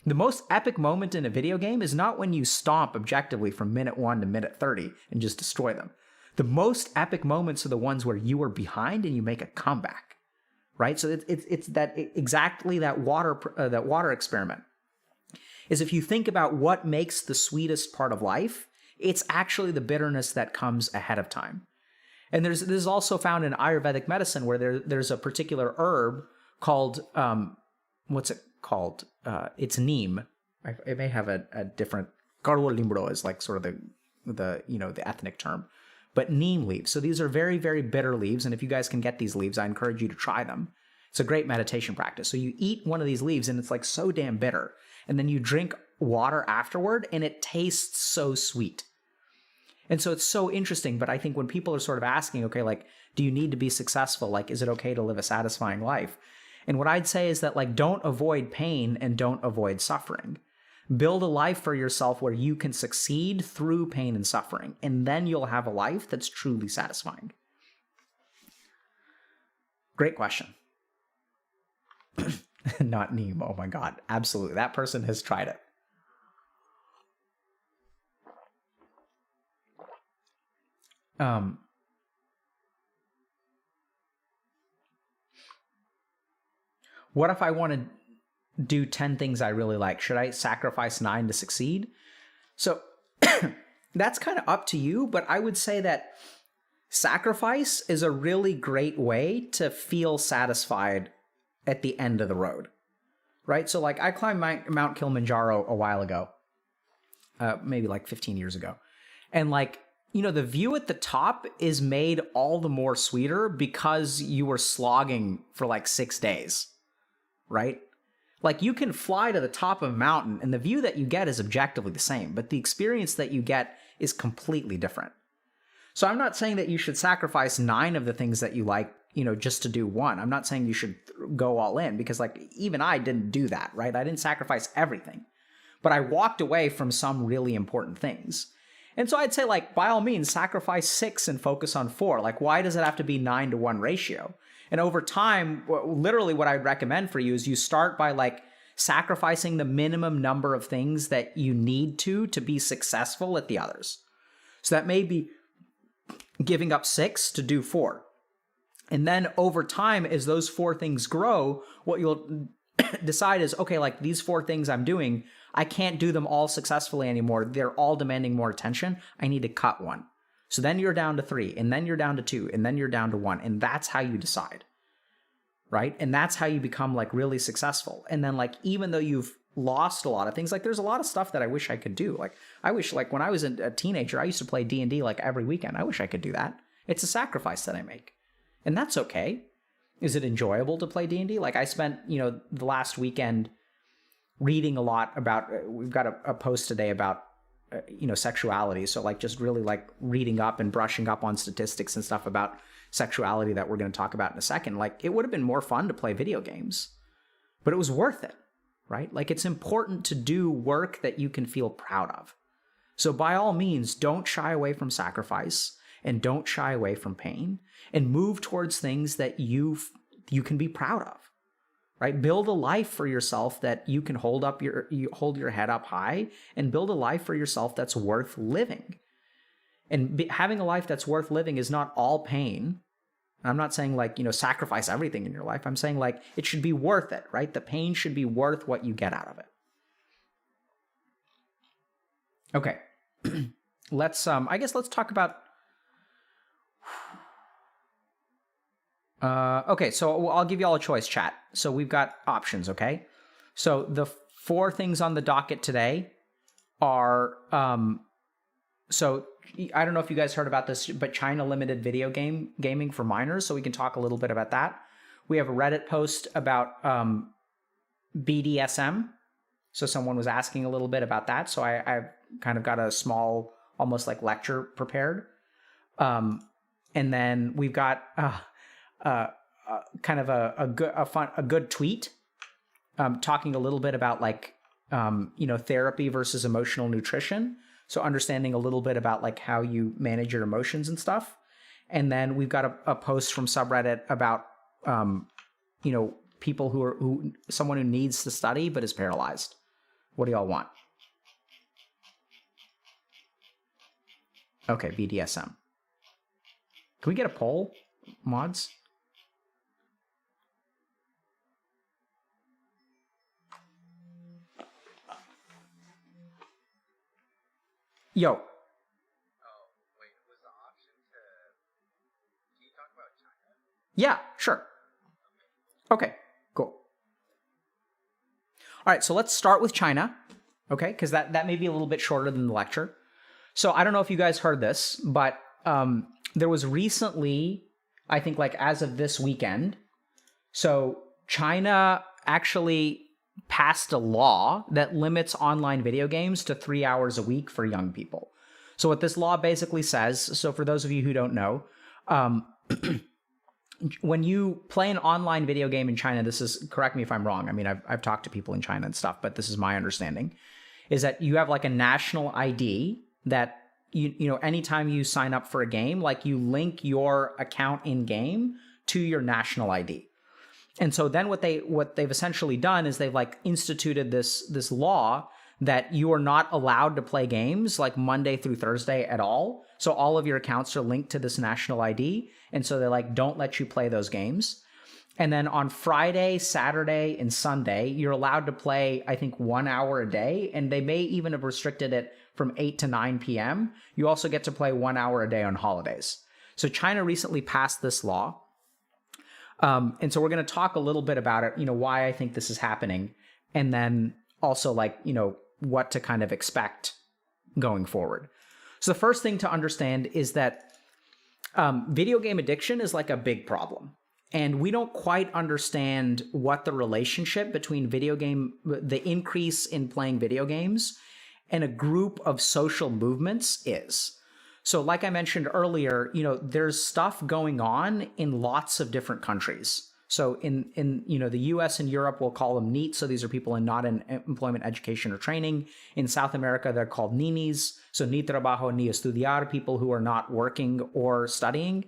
The most epic moment in a video game is not when you stomp objectively from minute 1 to minute 30 and just destroy them. The most epic moments are the ones where you are behind and you make a comeback, right? So it's that exactly that water experiment. Is if you think about what makes the sweetest part of life, it's actually the bitterness that comes ahead of time. And this is also found in Ayurvedic medicine, where there's a particular herb called, what's it called? It's neem. It may have a different, Karwa limbro is like sort of the ethnic term, but neem leaves. So these are very, very bitter leaves. And if you guys can get these leaves, I encourage you to try them. It's a great meditation practice. So you eat one of these leaves and it's like so damn bitter. And then you drink water afterward and it tastes so sweet. And so it's so interesting. But I think when people are sort of asking, okay, like, do you need to be successful? Like, is it okay to live a satisfying life? And what I'd say is that, like, don't avoid pain and don't avoid suffering. Build a life for yourself where you can succeed through pain and suffering. And then you'll have a life that's truly satisfying. Great question. Not neem. Oh my God. Absolutely. That person has tried it. What if I want to do 10 things I really like? Should I sacrifice 9 to succeed? So that's kind of up to you, but I would say that sacrifice is a really great way to feel satisfied at the end of the road, right? So like I climbed Mount Kilimanjaro a while ago, maybe like 15 years ago. And like, you know, the view at the top is made all the more sweeter because you were slogging for like 6 days, right? Like you can fly to the top of a mountain and the view that you get is objectively the same, but the experience that you get is completely different. So I'm not saying that you should sacrifice 9 of the things that you like, you know, just to do 1. I'm not saying you should go all in because like even I didn't do that, right? I didn't sacrifice everything, but I walked away from some really important things. And so I'd say like, by all means, sacrifice 6 and focus on 4. Like, why does it have to be 9-to-1 ratio? And over time, literally what I'd recommend for you is you start by like sacrificing the minimum number of things that you need to be successful at the others. So that may be giving up 6 to do 4. And then over time, as those 4 things grow, what you'll decide is, okay, like these 4 things I'm doing, I can't do them all successfully anymore. They're all demanding more attention. I need to cut one. So then you're down to 3, and then you're down to 2, and then you're down to 1. And that's how you decide, right? And that's how you become like really successful. And then like, even though you've lost a lot of things, like there's a lot of stuff that I wish I could do. Like I wish, like when I was a teenager, I used to play D&D like every weekend. I wish I could do that. It's a sacrifice that I make, and that's okay. Is it enjoyable to play D&D? Like I spent, the last weekend reading a lot about, we've got a post today about, sexuality. So like just really like reading up and brushing up on statistics and stuff about sexuality that we're going to talk about in a second. Like it would have been more fun to play video games, but it was worth it, right? Like it's important to do work that you can feel proud of. So by all means, don't shy away from sacrifice and don't shy away from pain, and move towards things that you can be proud of, right? Build a life for yourself that you can hold your head up high, and build a life for yourself that's worth living. And having a life that's worth living is not all pain. I'm not saying like, sacrifice everything in your life. I'm saying like it should be worth it, right? The pain should be worth what you get out of it. Okay. let's talk about okay, so I'll give you all a choice, chat. So we've got options, okay? So the 4 things on the docket today are, so I don't know if you guys heard about this, but China limited video gaming for minors, so we can talk a little bit about that. We have a Reddit post about BDSM. So someone was asking a little bit about that, so I've kind of got a small, almost like lecture prepared. And then we've got kind of a good tweet talking a little bit about like therapy versus emotional nutrition. So understanding a little bit about like how you manage your emotions and stuff. And then we've got a post from subreddit about people someone who needs to study but is paralyzed. What do y'all want? Okay, BDSM. Can we get a poll, mods? Yo. Oh, wait, was the option can you talk about China? Yeah, sure. Okay, cool. All right, so let's start with China, okay? Because that may be a little bit shorter than the lecture. So I don't know if you guys heard this, but there was recently, I think like as of this weekend, so China actually passed a law that limits online video games to 3 hours a week for young people. So what this law basically says, so for those of you who don't know, when you play an online video game in China, this is, correct me if I'm wrong, I mean, I've talked to people in China and stuff, but this is my understanding, is that you have like a national ID that anytime you sign up for a game, like you link your account in game to your national ID. And so then what they've essentially done is they've like instituted this law that you are not allowed to play games like Monday through Thursday at all. So all of your accounts are linked to this national ID. And so they like don't let you play those games. And then on Friday, Saturday, and Sunday, you're allowed to play, I think, 1 hour a day. And they may even have restricted it from 8 to 9 p.m. You also get to play 1 hour a day on holidays. So China recently passed this law. And so we're going to talk a little bit about it, why I think this is happening. And then also like, what to kind of expect going forward. So the first thing to understand is that video game addiction is like a big problem. And we don't quite understand what the relationship between the increase in playing video games and a group of social movements is. So like I mentioned earlier, there's stuff going on in lots of different countries. So in the US and Europe, we'll call them NEET. So these are people not in employment, education, or training. In South America, they're called NINIs. So ni trabajo ni estudiar, people who are not working or studying.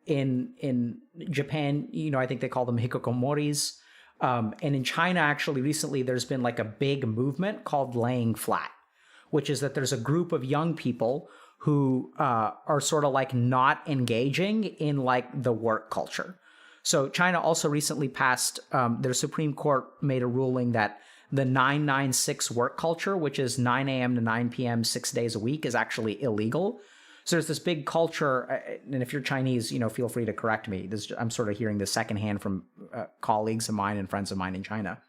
In Japan, I think they call them hikikomoris. And in China, actually, recently, there's been like a big movement called laying flat, which is that there's a group of young people who are sort of like not engaging in like the work culture. So China also recently passed, their Supreme Court made a ruling that the 996 work culture, which is 9 a.m. to 9 p.m. 6 days a week, is actually illegal. So there's this big culture, and if you're Chinese, feel free to correct me. I'm sort of hearing this secondhand from colleagues of mine and friends of mine in China.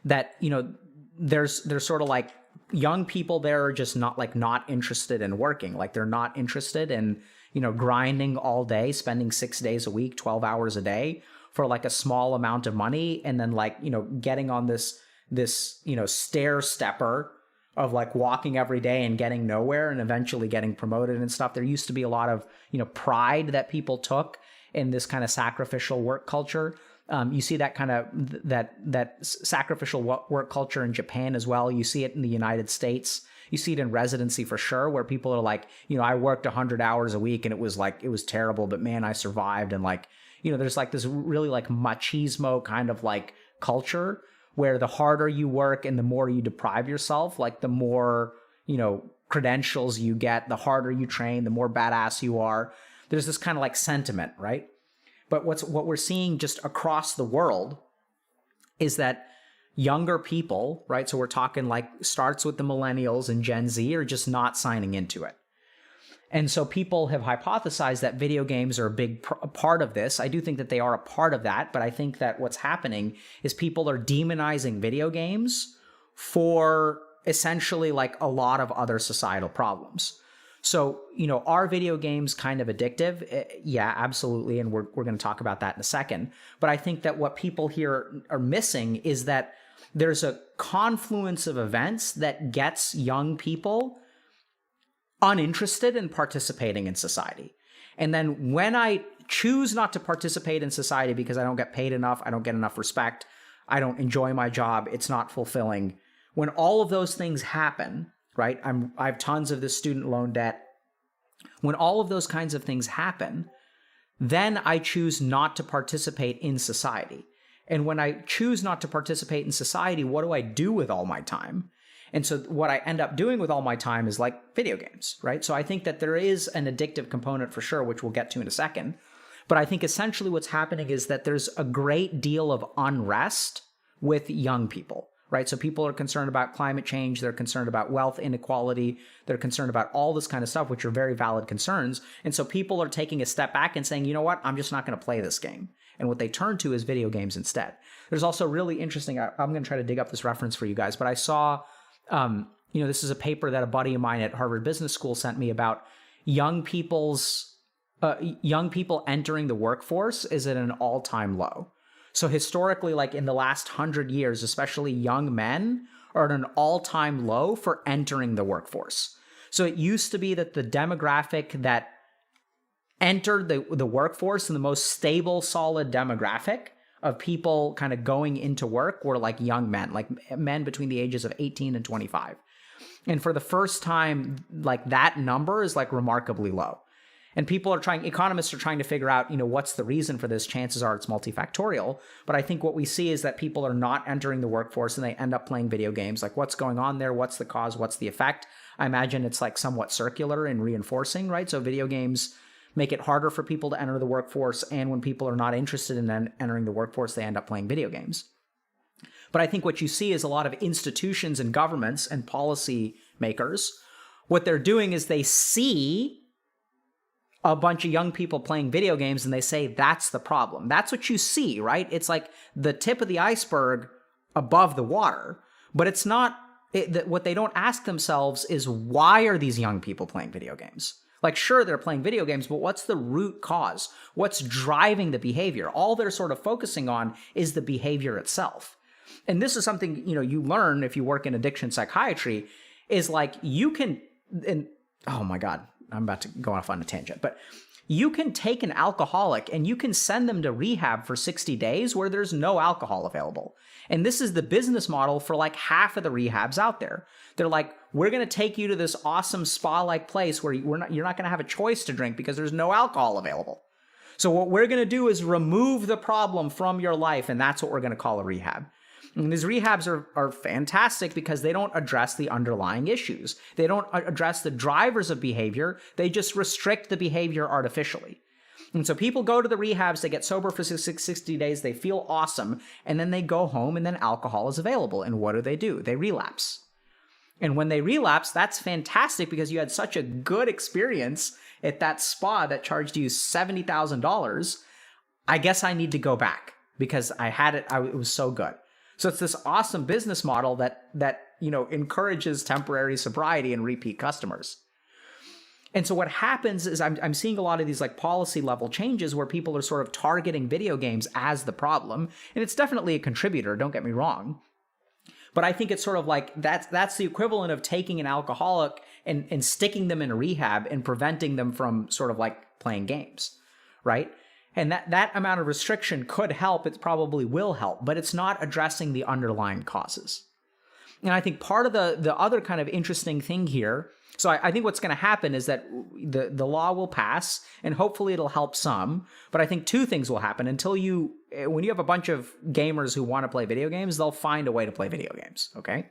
That there's sort of like young people there are just not interested in working. Like they're not interested in grinding all day, spending 6 days a week, 12 hours a day for like a small amount of money, and then getting on this stair stepper of like walking every day and getting nowhere and eventually getting promoted and stuff. There used to be a lot of, pride that people took in this kind of sacrificial work culture. You see that kind of, that sacrificial work culture in Japan as well. You see it in the United States. You see it in residency for sure, where people are like, I worked 100 hours a week and it was terrible, but man, I survived. And there's like this really like machismo kind of like culture where the harder you work and the more you deprive yourself, like the more, credentials you get, the harder you train, the more badass you are. There's this kind of like sentiment, right? But what we're seeing just across the world is that younger people, right? So we're talking like starts with the millennials and Gen Z are just not signing into it. And so people have hypothesized that video games are a big part of this. I do think that they are a part of that, but I think that what's happening is people are demonizing video games for essentially like a lot of other societal problems. So, are video games kind of addictive? Yeah, absolutely. And we're going to talk about that in a second. But I think that what people here are missing is that there's a confluence of events that gets young people uninterested in participating in society. And then when I choose not to participate in society because I don't get paid enough, I don't get enough respect, I don't enjoy my job, it's not fulfilling. When all of those things happen, right? I have tons of this student loan debt. When all of those kinds of things happen, then I choose not to participate in society. And when I choose not to participate in society, what do I do with all my time? And so what I end up doing with all my time is like video games, right? So I think that there is an addictive component for sure, which we'll get to in a second. But I think essentially what's happening is that there's a great deal of unrest with young people, right? So people are concerned about climate change. They're concerned about wealth inequality. They're concerned about all this kind of stuff, which are very valid concerns. And so people are taking a step back and saying, you know what? I'm just not going to play this game. And what they turn to is video games instead. There's also really interesting, I'm going to try to dig up this reference for you guys, but I saw this is a paper that a buddy of mine at Harvard Business School sent me about young people entering the workforce is at an all-time low. So historically, like in the last 100 years, especially young men are at an all-time low for entering the workforce. So it used to be that the demographic that entered the workforce and the most stable, solid demographic of people kind of going into work were like young men, like men between the ages of 18 and 25. And for the first time, like that number is like remarkably low. And economists are trying to figure out, what's the reason for this? Chances are it's multifactorial. But I think what we see is that people are not entering the workforce and they end up playing video games. Like what's going on there? What's the cause? What's the effect? I imagine it's like somewhat circular and reinforcing, right? So video games make it harder for people to enter the workforce. And when people are not interested in entering the workforce, they end up playing video games. But I think what you see is a lot of institutions and governments and policy makers, what they're doing is they see a bunch of young people playing video games and they say, that's the problem. That's what you see, right? It's like the tip of the iceberg above the water, but it's not, what they don't ask themselves is, why are these young people playing video games? Like, sure, they're playing video games, but what's the root cause? What's driving the behavior? All they're sort of focusing on is the behavior itself. And this is something, you learn if you work in addiction psychiatry, is like oh my God, I'm about to go off on a tangent, but you can take an alcoholic and you can send them to rehab for 60 days where there's no alcohol available. And this is the business model for like half of the rehabs out there. They're like, we're going to take you to this awesome spa-like place where you're not going to have a choice to drink because there's no alcohol available. So what we're going to do is remove the problem from your life, and that's what we're going to call a rehab. And these rehabs are fantastic because they don't address the underlying issues. They don't address the drivers of behavior. They just restrict the behavior artificially. And so people go to the rehabs, they get sober for 60 days, they feel awesome, and then they go home and then alcohol is available. And what do? They relapse. And when they relapse, that's fantastic because you had such a good experience at that spa that charged you $70,000. I guess I need to go back because I had it. It was so good. So it's this awesome business model that encourages temporary sobriety and repeat customers. And so what happens is I'm seeing a lot of these like policy level changes where people are sort of targeting video games as the problem. And it's definitely a contributor, don't get me wrong. But I think it's sort of like that's the equivalent of taking an alcoholic and sticking them in a rehab and preventing them from sort of like playing games, right? And that amount of restriction could help. It probably will help, but it's not addressing the underlying causes. And I think part of the other kind of interesting thing here, so I think what's going to happen is that the law will pass and hopefully it'll help some. But I think two things will happen when you have a bunch of gamers who want to play video games, they'll find a way to play video games. Okay.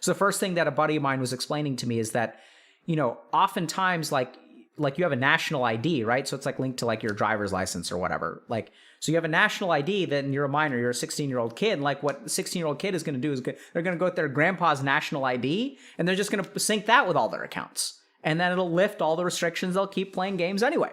So the first thing that a buddy of mine was explaining to me is that, oftentimes like you have a national ID, right? So it's like linked to like your driver's license or whatever. Like, so you have a national ID, then you're a minor, you're a 16-year-old kid. And like what the 16-year-old kid is going to do is they're going to go with their grandpa's national ID and they're just going to sync that with all their accounts. And then it'll lift all the restrictions. They'll keep playing games anyway.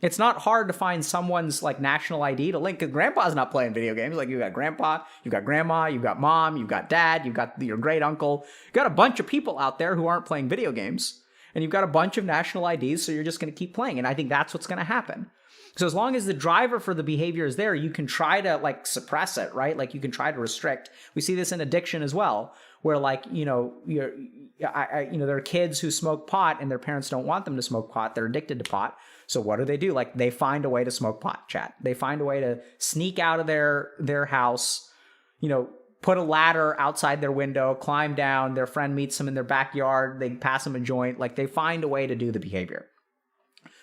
It's not hard to find someone's like national ID to link because grandpa's not playing video games. Like you got grandpa, you got grandma, you got mom, you got dad, you got your great uncle. You got a bunch of people out there who aren't playing video games. And you've got a bunch of national IDs, so you're just going to keep playing. And I think that's what's going to happen. So as long as the driver for the behavior is there, you can try to like suppress it, right? Like you can try to restrict. We see this in addiction as well, where like, there are kids who smoke pot and their parents don't want them to smoke pot. They're addicted to pot. So what do? Like they find a way to smoke pot, chat. They find a way to sneak out of their house, put a ladder outside their window, climb down, their friend meets them in their backyard, they pass them a joint, like they find a way to do the behavior.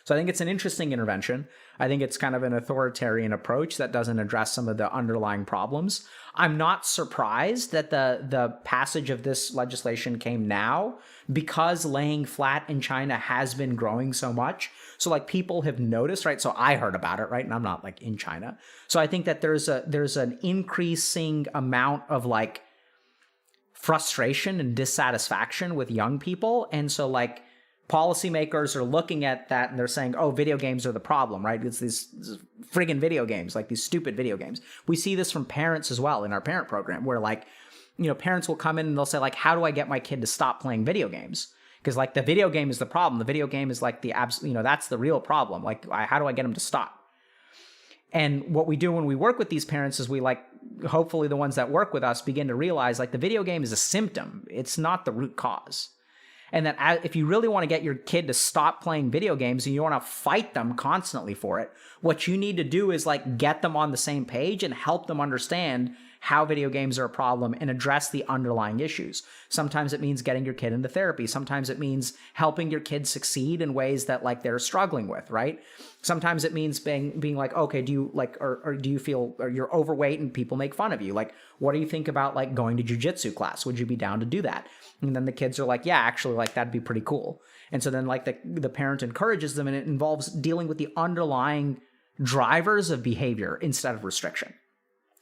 So I think it's an interesting intervention. I think it's kind of an authoritarian approach that doesn't address some of the underlying problems. I'm not surprised that the passage of this legislation came now because laying flat in China has been growing so much. So like people have noticed, right? So I heard about it, right? And I'm not like in China. So I think that there's an increasing amount of like frustration and dissatisfaction with young people. And so like policymakers are looking at that and they're saying, oh, video games are the problem, right? It's these friggin' video games, like these stupid video games. We see this from parents as well in our parent program where like, parents will come in and they'll say like, how do I get my kid to stop playing video games? Because like the video game is the problem. The video game is like the absolute, that's the real problem. Like, how do I get them to stop? And what we do when we work with these parents is we like, hopefully the ones that work with us begin to realize like the video game is a symptom. It's not the root cause. And that if you really want to get your kid to stop playing video games and you want to fight them constantly for it, what you need to do is like get them on the same page and help them understand how video games are a problem and address the underlying issues. Sometimes it means getting your kid into therapy. Sometimes it means helping your kid succeed in ways that like they're struggling with, right? Sometimes it means being like, okay, do you like, or do you feel or you're overweight and people make fun of you? Like, what do you think about like going to jujitsu class? Would you be down to do that? And then the kids are like, yeah, actually, like that'd be pretty cool. And so then like the parent encourages them and it involves dealing with the underlying drivers of behavior instead of restriction.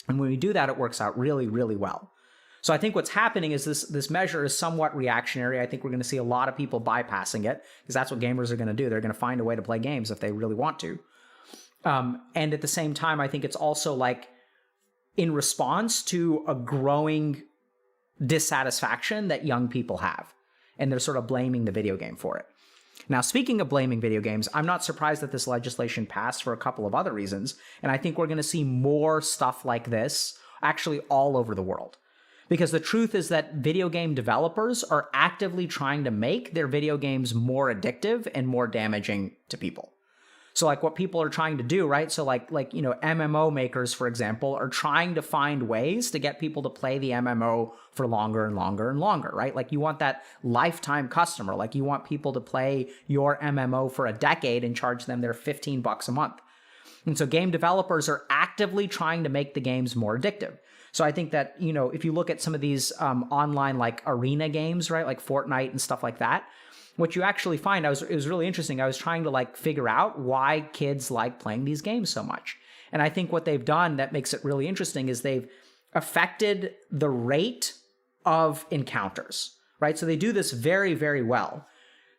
And when we do that, it works out really, really well. So I think what's happening is this measure is somewhat reactionary. I think we're going to see a lot of people bypassing it because that's what gamers are going to do. They're going to find a way to play games if they really want to. And at the same time, I think it's also like in response to a growing dissatisfaction that young people have. And they're sort of blaming the video game for it. Now, speaking of blaming video games, I'm not surprised that this legislation passed for a couple of other reasons. And I think we're going to see more stuff like this actually all over the world. Because the truth is that video game developers are actively trying to make their video games more addictive and more damaging to people. So like what people are trying to do, right? So like MMO makers, for example, are trying to find ways to get people to play the MMO for longer and longer and longer, right? Like you want that lifetime customer. Like you want people to play your MMO for a decade and charge them their $15 a month. And so game developers are actively trying to make the games more addictive. So I think that, if you look at some of these online like arena games, right? Like Fortnite and stuff like that, what you actually find, it was really interesting. I was trying to like figure out why kids like playing these games so much. And I think what they've done that makes it really interesting is they've affected the rate of encounters. right? So they do this very, very well.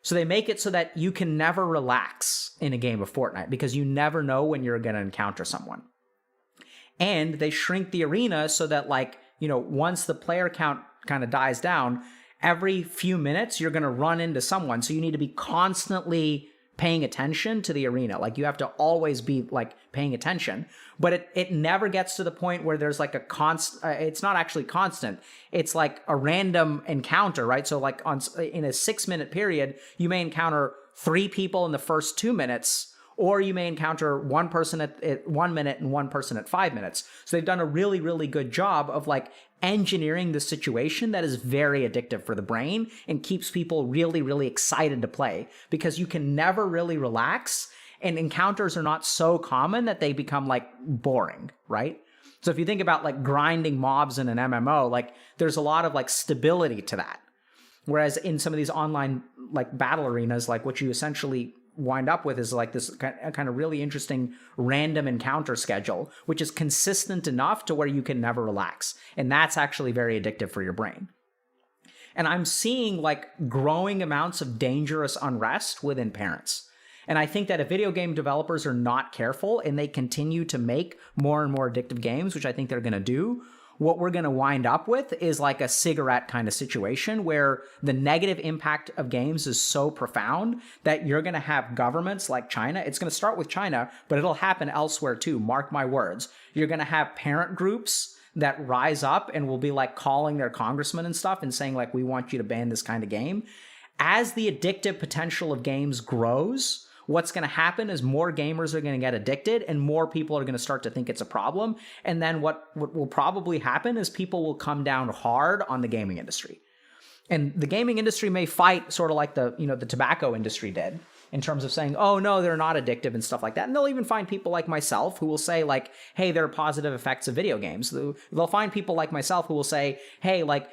So they make it so that you can never relax in a game of Fortnite because you never know when you're going to encounter someone. And they shrink the arena so that, like, you know, once the player count kind of dies down, every few minutes you're going to run into someone. So you need to be constantly paying attention to the arena. Like, you have to always be like paying attention, but it never gets to the point where there's like a it's not actually constant. It's like a random encounter, right? So like in a 6-minute period, you may encounter 3 people in the first 2 minutes, or you may encounter one person at 1 minute and one person at 5 minutes. So they've done a really, really good job of like engineering the situation that is very addictive for the brain and keeps people really, really excited to play, because you can never really relax, and encounters are not so common that they become like boring, right? So if you think about like grinding mobs in an MMO, like there's a lot of like stability to that. Whereas in some of these online like battle arenas, like what you essentially wind up with is like this kind of really interesting random encounter schedule, which is consistent enough to where you can never relax. And that's actually very addictive for your brain. And I'm seeing like growing amounts of dangerous unrest within parents. And I think that if video game developers are not careful and they continue to make more and more addictive games, which I think they're going to do, what we're going to wind up with is like a cigarette kind of situation where the negative impact of games is so profound that you're going to have governments like China. It's going to start with China, but it'll happen elsewhere too. Mark my words. You're going to have parent groups that rise up and will be like calling their congressmen and stuff and saying like, we want you to ban this kind of game. As the addictive potential of games grows, what's going to happen is more gamers are going to get addicted and more people are going to start to think it's a problem. And then what will probably happen is people will come down hard on the gaming industry. And the gaming industry may fight sort of like the tobacco industry did, in terms of saying, oh no, they're not addictive and stuff like that. And they'll even find people like myself who will say like, hey, there are positive effects of video games. They'll find people like myself who will say, hey, like,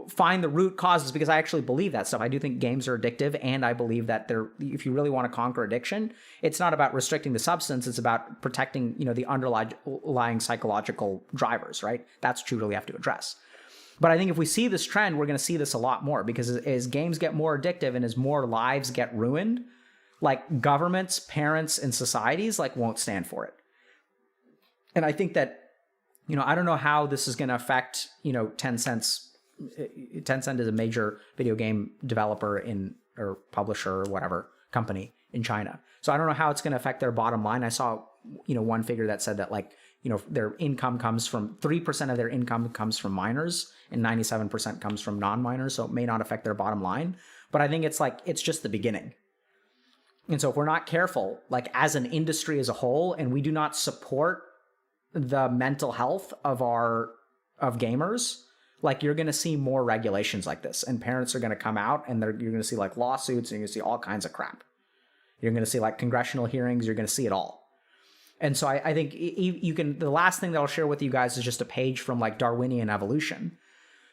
find the root causes, because I actually believe that stuff. I do think games are addictive, and I believe that if you really want to conquer addiction, it's not about restricting the substance, it's about protecting, the underlying psychological drivers, right? That's what you really have to address. But I think if we see this trend, we're going to see this a lot more, because as games get more addictive and as more lives get ruined, like governments, parents, and societies like won't stand for it. And I think that, I don't know how this is going to affect, Tencent is a major video game developer or publisher or whatever company in China. So I don't know how it's going to affect their bottom line. I saw, one figure that said that like, their income comes from 3% of their income comes from miners and 97% comes from non-miners. So it may not affect their bottom line, but I think it's just the beginning. And so if we're not careful, like as an industry as a whole, and we do not support the mental health of gamers, like you're going to see more regulations like this, and parents are going to come out and you're going to see like lawsuits, and you're going to see all kinds of crap. You're going to see like congressional hearings. You're going to see it all. And so I think the last thing that I'll share with you guys is just a page from like Darwinian evolution.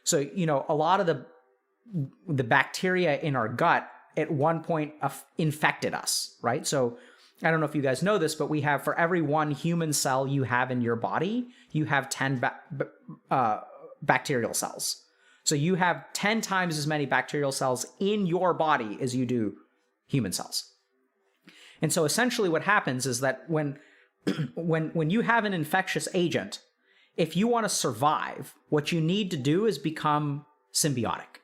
So, a lot of the bacteria in our gut at one point infected us, right? So I don't know if you guys know this, but we have, for every one human cell you have in your body, you have 10 bacterial cells. So you have 10 times as many bacterial cells in your body as you do human cells. And so essentially what happens is that when you have an infectious agent, if you want to survive, what you need to do is become symbiotic.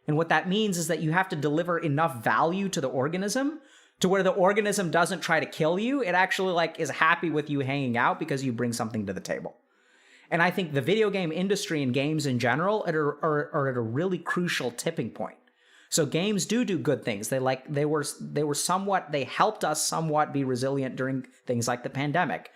And what that means is that you have to deliver enough value to the organism to where the organism doesn't try to kill you. It actually like is happy with you hanging out because you bring something to the table. And I think the video game industry and games in general are at a really crucial tipping point. So games do good things. They helped us somewhat be resilient during things like the pandemic.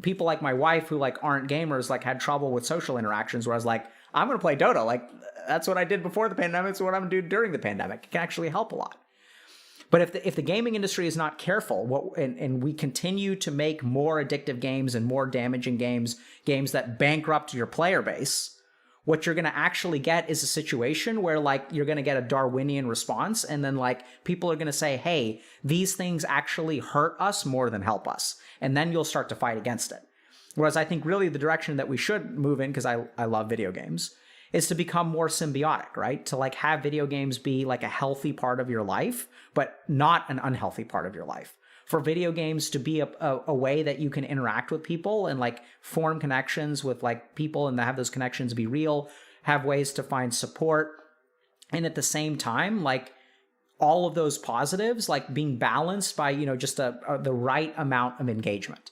People like my wife who like aren't gamers like had trouble with social interactions, where I was like, I'm going to play Dota. Like that's what I did before the pandemic. It's what I'm going to do during the pandemic. It can actually help a lot. But if the gaming industry is not careful, and we continue to make more addictive games and more damaging games that bankrupt your player base, what you're going to actually get is a situation where like you're going to get a Darwinian response, and then like people are going to say, hey, these things actually hurt us more than help us. And then you'll start to fight against it. Whereas I think really the direction that we should move in, because I love video games, is to become more symbiotic, right? To like have video games be like a healthy part of your life, but not an unhealthy part of your life. For video games to be a way that you can interact with people and like form connections with like people and have those connections be real, have ways to find support. And at the same time, like all of those positives, like being balanced by, just the right amount of engagement.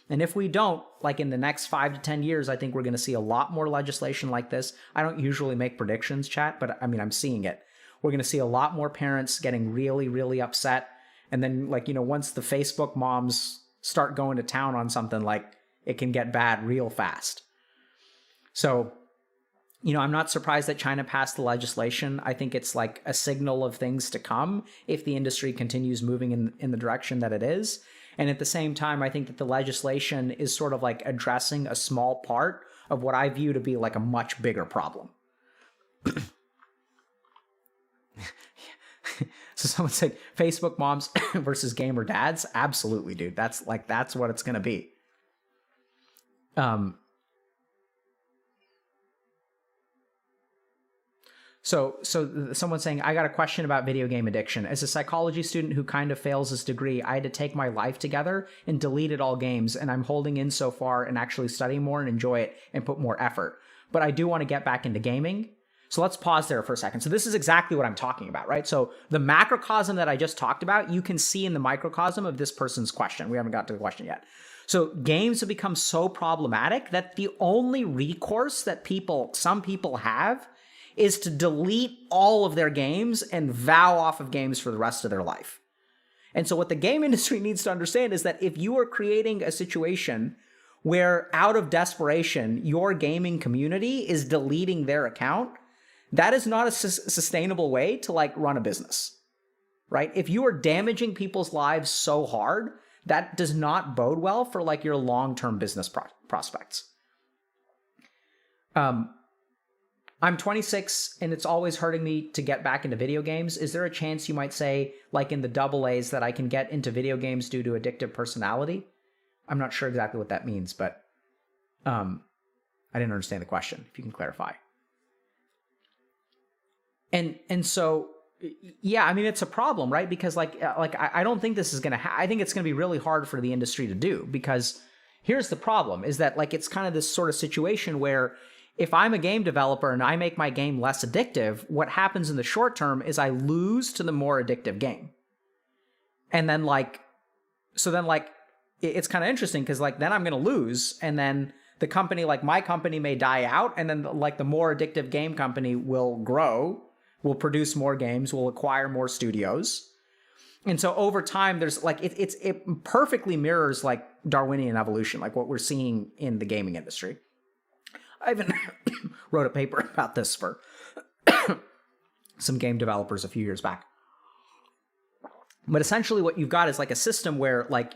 And if we don't, like in the next 5 to 10 years, I think we're going to see a lot more legislation like this. I don't usually make predictions, chat, but I mean, I'm seeing it. We're going to see a lot more parents getting really, really upset. And then like, once the Facebook moms start going to town on something, like it can get bad real fast. So, I'm not surprised that China passed the legislation. I think it's like a signal of things to come if the industry continues moving in the direction that it is. And at the same time, I think that the legislation is sort of like addressing a small part of what I view to be like a much bigger problem. So someone's saying Facebook moms versus gamer dads. Absolutely, dude. That's what it's going to be. So someone's saying, I got a question about video game addiction. As a psychology student who kind of fails his degree, I had to take my life together and deleted all games, and I'm holding in so far and actually study more and enjoy it and put more effort. But I do want to get back into gaming. So let's pause there for a second. So this is exactly what I'm talking about, right? So the macrocosm that I just talked about, you can see in the microcosm of this person's question. We haven't got to the question yet. So games have become so problematic that the only recourse that some people have is to delete all of their games and vow off of games for the rest of their life. And so what the game industry needs to understand is that if you are creating a situation where out of desperation, your gaming community is deleting their account, that is not a sustainable way to like run a business, right? If you are damaging people's lives so hard, that does not bode well for like your long-term business prospects. I'm 26 and it's always hurting me to get back into video games. Is there a chance you might say, like in the double A's, that I can get into video games due to addictive personality? I'm not sure exactly what that means, but I didn't understand the question. If you can clarify. And so, yeah, I mean, it's a problem, right? Because I don't think this is going to I think it's going to be really hard for the industry to do, because here's the problem is that like, it's kind of this sort of situation where if I'm a game developer and I make my game less addictive, what happens in the short term is I lose to the more addictive game. And then it's kind of interesting because like, then I'm going to lose. And then the company, like my company may die out. And then like the more addictive game company will grow, will produce more games, will acquire more studios. And so over time, there's like, it perfectly mirrors like Darwinian evolution, like what we're seeing in the gaming industry. I even wrote a paper about this for some game developers a few years back. But essentially what you've got is like a system where like,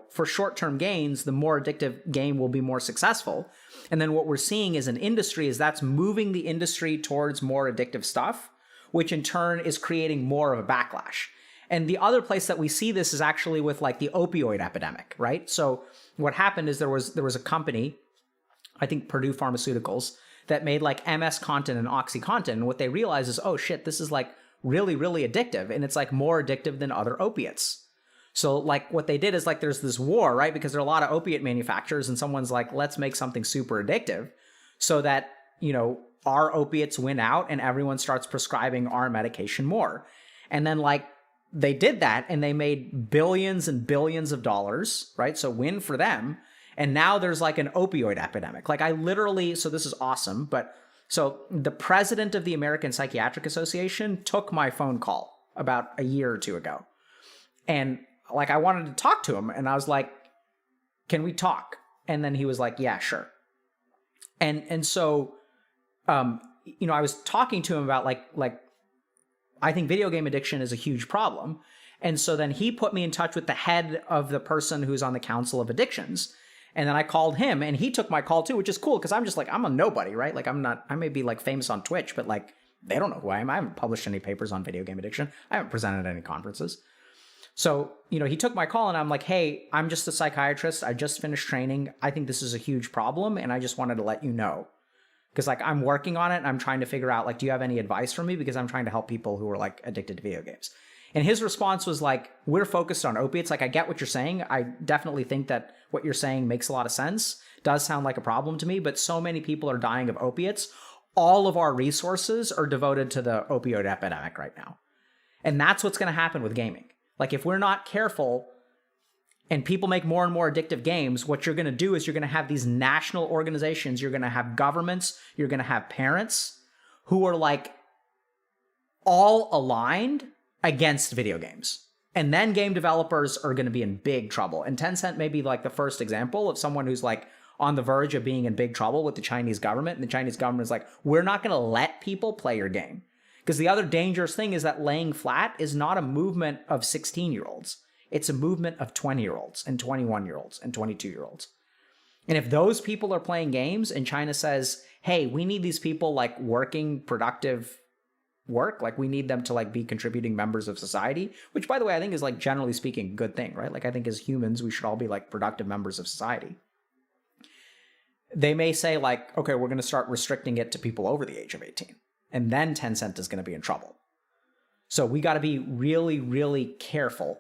for short-term gains, the more addictive game will be more successful. And then what we're seeing as an industry is that's moving the industry towards more addictive stuff, which in turn is creating more of a backlash. And the other place that we see this is actually with like the opioid epidemic, right? So what happened is there was a company, I think Purdue Pharmaceuticals, that made like MS Contin and OxyContin. And what they realized is, oh shit, this is like really, really addictive. And it's like more addictive than other opiates. So like what they did is like, there's this war, right? Because there are a lot of opiate manufacturers and someone's like, let's make something super addictive so that, our opiates win out and everyone starts prescribing our medication more. And then like they did that and they made billions and billions of dollars, right? So win for them. And now there's like an opioid epidemic. Like so this is awesome. But so the president of the American Psychiatric Association took my phone call about a year or two ago. And like, I wanted to talk to him and I was like, can we talk? And then he was like, yeah, sure. And so, I was talking to him about like, I think video game addiction is a huge problem. And so then he put me in touch with the head of the person who's on the Council of Addictions. And then I called him and he took my call too, which is cool because I'm just like, I'm a nobody, right? Like I may be like famous on Twitch, but like they don't know who I am. I haven't published any papers on video game addiction. I haven't presented at any conferences. So, he took my call and I'm like, hey, I'm just a psychiatrist. I just finished training. I think this is a huge problem. And I just wanted to let you know. Because like I'm working on it and I'm trying to figure out like, do you have any advice for me? Because I'm trying to help people who are like addicted to video games. And his response was like, we're focused on opiates. Like, I get what you're saying. I definitely think that what you're saying makes a lot of sense. Does sound like a problem to me, but so many people are dying of opiates. All of our resources are devoted to the opioid epidemic right now. And that's what's going to happen with gaming. Like, if we're not careful and people make more and more addictive games, what you're going to do is you're going to have these national organizations, you're going to have governments, you're going to have parents who are like all aligned against video games. And then game developers are going to be in big trouble. And Tencent may be like the first example of someone who's like on the verge of being in big trouble with the Chinese government. And the Chinese government is like, we're not going to let people play your game. Because the other dangerous thing is that laying flat is not a movement of 16-year-olds. It's a movement of 20-year-olds and 21-year-olds and 22-year-olds. And if those people are playing games and China says, hey, we need these people like working productive work, like we need them to like be contributing members of society, which by the way, I think is like generally speaking a good thing, right? Like I think as humans, we should all be like productive members of society. They may say like, okay, we're going to start restricting it to people over the age of 18. And then Tencent is going to be in trouble. So we got to be really, really careful,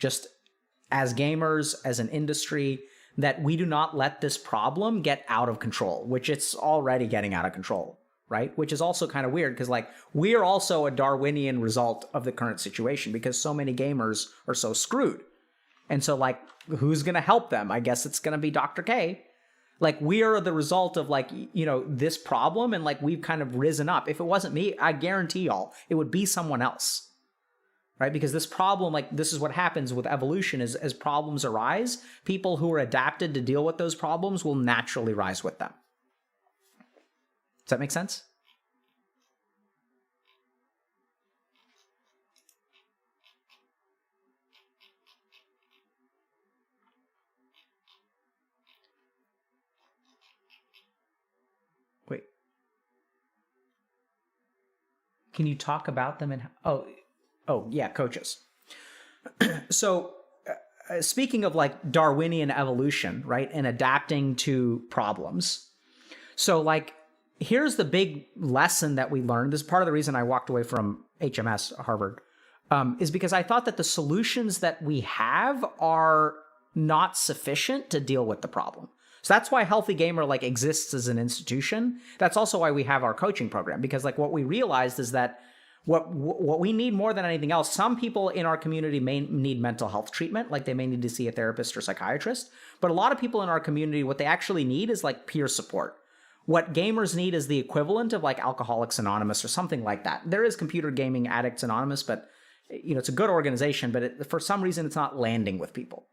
just as gamers, as an industry, that we do not let this problem get out of control, which it's already getting out of control, right? Which is also kind of weird because like we're also a Darwinian result of the current situation because so many gamers are so screwed. And so like, who's going to help them? I guess it's going to be Dr. K. Like we are the result of like, you know, this problem and like we've kind of risen up. If it wasn't me, I guarantee y'all it would be someone else, right? Because this problem, like this is what happens with evolution is as problems arise, people who are adapted to deal with those problems will naturally rise with them. Does that make sense? Wait. Can you talk about them and oh yeah, coaches. So speaking of like Darwinian evolution, right? And adapting to problems. So like here's the big lesson that we learned. This is part of the reason I walked away from HMS, Harvard, is because I thought that the solutions that we have are not sufficient to deal with the problem. So that's why Healthy Gamer like exists as an institution. That's also why we have our coaching program, because like what we realized is that what we need more than anything else, some people in our community may need mental health treatment, like they may need to see a therapist or psychiatrist. But a lot of people in our community, what they actually need is like peer support. What gamers need is the equivalent of like Alcoholics Anonymous or something like that. There is Computer Gaming Addicts Anonymous, but you know it's a good organization, but for some reason it's not landing with people.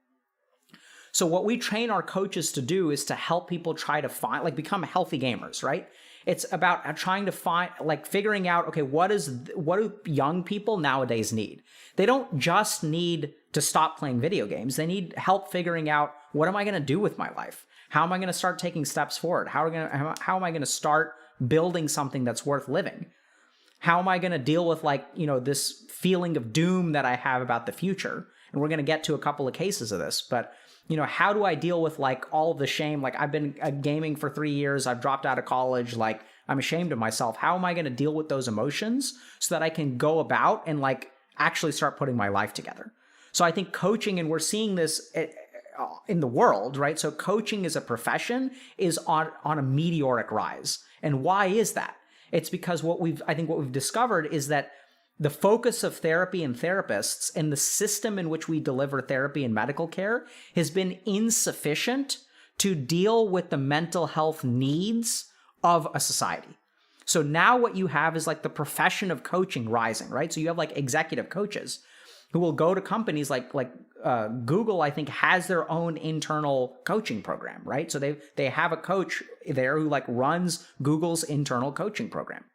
So what we train our coaches to do is to help people try to find, like become healthy gamers, right? It's about trying to find, like figuring out, okay, what do young people nowadays need? They don't just need to stop playing video games. They need help figuring out, what am I going to do with my life? How am I going to start taking steps forward? How am I going to start building something that's worth living? How am I going to deal with like, you know, this feeling of doom that I have about the future? And we're going to get to a couple of cases of this, but you know, how do I deal with like all of the shame? Like I've been gaming for 3 years. I've dropped out of college. Like I'm ashamed of myself. How am I going to deal with those emotions so that I can go about and like actually start putting my life together? So I think coaching, and we're seeing this in the world, right? So coaching as a profession is on a meteoric rise. And why is that? It's because what we've discovered is that the focus of therapy and therapists and the system in which we deliver therapy and medical care has been insufficient to deal with the mental health needs of a society. So now what you have is like the profession of coaching rising, right? So you have like executive coaches who will go to companies like Google, I think, has their own internal coaching program, right? So they have a coach there who like runs Google's internal coaching program.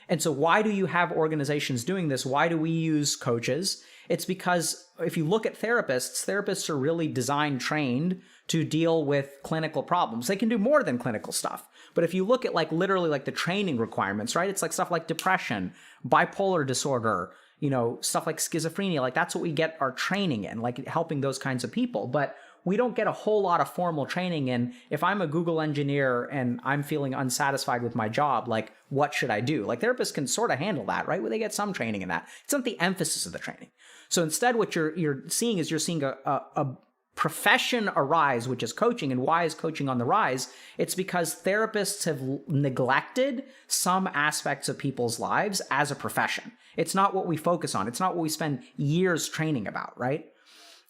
And so why do you have organizations doing this? Why do we use coaches? It's because if you look at therapists are really trained to deal with clinical problems. They can do more than clinical stuff. But if you look at like literally like the training requirements, right? It's like stuff like depression, bipolar disorder, you know, stuff like schizophrenia. Like that's what we get our training in, like helping those kinds of people. But we don't get a whole lot of formal training in, if I'm a Google engineer and I'm feeling unsatisfied with my job, like, what should I do? Like, therapists can sort of handle that, right? Well, they get some training in that. It's not the emphasis of the training. So instead, what you're seeing is a profession arise, which is coaching. And why is coaching on the rise? It's because therapists have neglected some aspects of people's lives as a profession. It's not what we focus on. It's not what we spend years training about, right?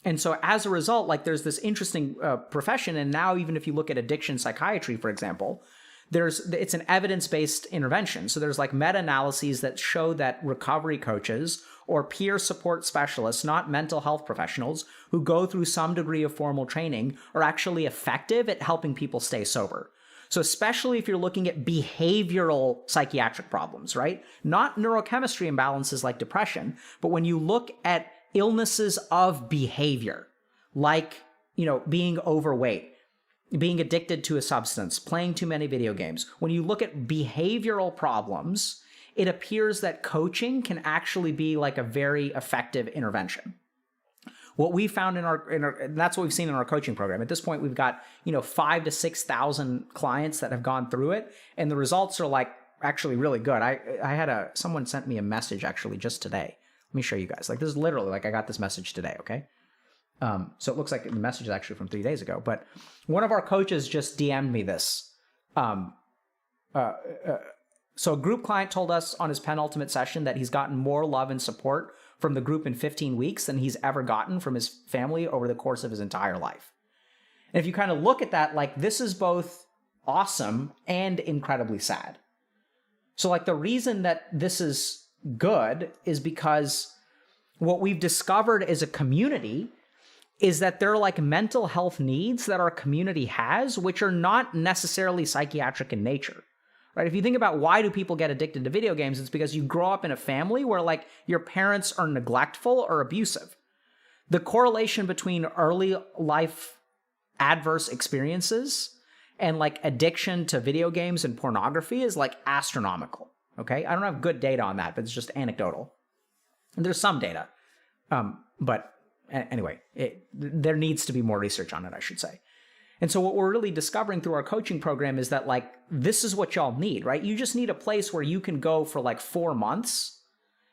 And so as a result, like, there's this interesting profession. And now, even if you look at addiction psychiatry, for example, it's an evidence-based intervention. So there's like meta-analyses that show that recovery coaches or peer support specialists, not mental health professionals, who go through some degree of formal training, are actually effective at helping people stay sober. So especially if you're looking at behavioral psychiatric problems, right? Not neurochemistry imbalances like depression, but when you look at illnesses of behavior, like, being overweight, being addicted to a substance, playing too many video games. When you look at behavioral problems, it appears that coaching can actually be like a very effective intervention. What we found and that's what we've seen in our coaching program. At this point, we've got, 5,000 to 6,000 clients that have gone through it. And the results are like actually really good. I had someone sent me a message actually just today. Let me show you guys. Like, this is literally like, I got this message today. Okay. So it looks like the message is actually from 3 days ago, but one of our coaches just DM'd me this. So a group client told us on his penultimate session that he's gotten more love and support from the group in 15 weeks than he's ever gotten from his family over the course of his entire life. And if you kind of look at that, like, this is both awesome and incredibly sad. So like, the reason that this is good is because what we've discovered as a community is that there are like mental health needs that our community has, which are not necessarily psychiatric in nature, right? If you think about why do people get addicted to video games, it's because you grow up in a family where like your parents are neglectful or abusive. The correlation between early life adverse experiences and like addiction to video games and pornography is like astronomical, okay? I don't have good data on that, but it's just anecdotal. And there's some data, but anyway, there needs to be more research on it, I should say. And so what we're really discovering through our coaching program is that like, this is what y'all need, right? You just need a place where you can go for like 4 months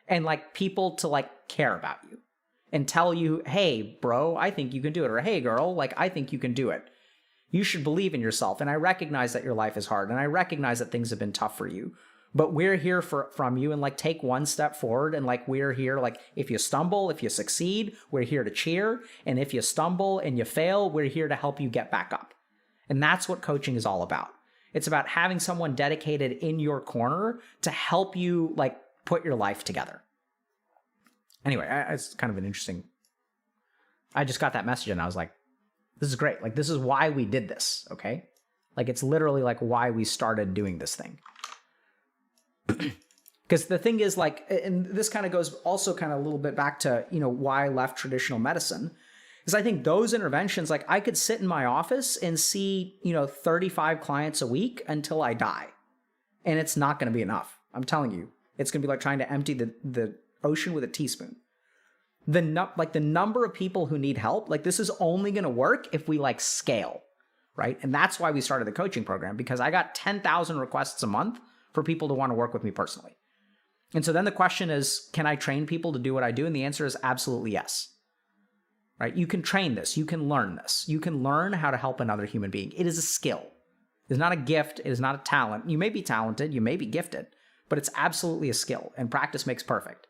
and like people to like care about you and tell you, hey, bro, I think you can do it. Or hey, girl, like, I think you can do it. You should believe in yourself. And I recognize that your life is hard. And I recognize that things have been tough for you. But we're here from you, and like, take one step forward. And like, we're here, like, if you stumble, if you succeed, we're here to cheer. And if you stumble and you fail, we're here to help you get back up. And that's what coaching is all about. It's about having someone dedicated in your corner to help you like put your life together. Anyway, it's kind of an interesting, I just got that message and I was like, this is great. Like, this is why we did this. Okay. Like, it's literally like why we started doing this thing. Because the thing is, like, and this kind of goes also kind of a little bit back to, why I left traditional medicine, is I think those interventions, like, I could sit in my office and see, 35 clients a week until I die. And it's not going to be enough. I'm telling you, it's going to be like trying to empty the ocean with a teaspoon. The number of people who need help, like, this is only going to work if we like scale, right? And that's why we started the coaching program, because I got 10,000 requests a month for people to want to work with me personally. And so then the question is, can I train people to do what I do? And the answer is absolutely yes. Right? You can train this. You can learn this. You can learn how to help another human being. It is a skill. It is not a gift. It is not a talent. You may be talented. You may be gifted, but it's absolutely a skill, and practice makes perfect.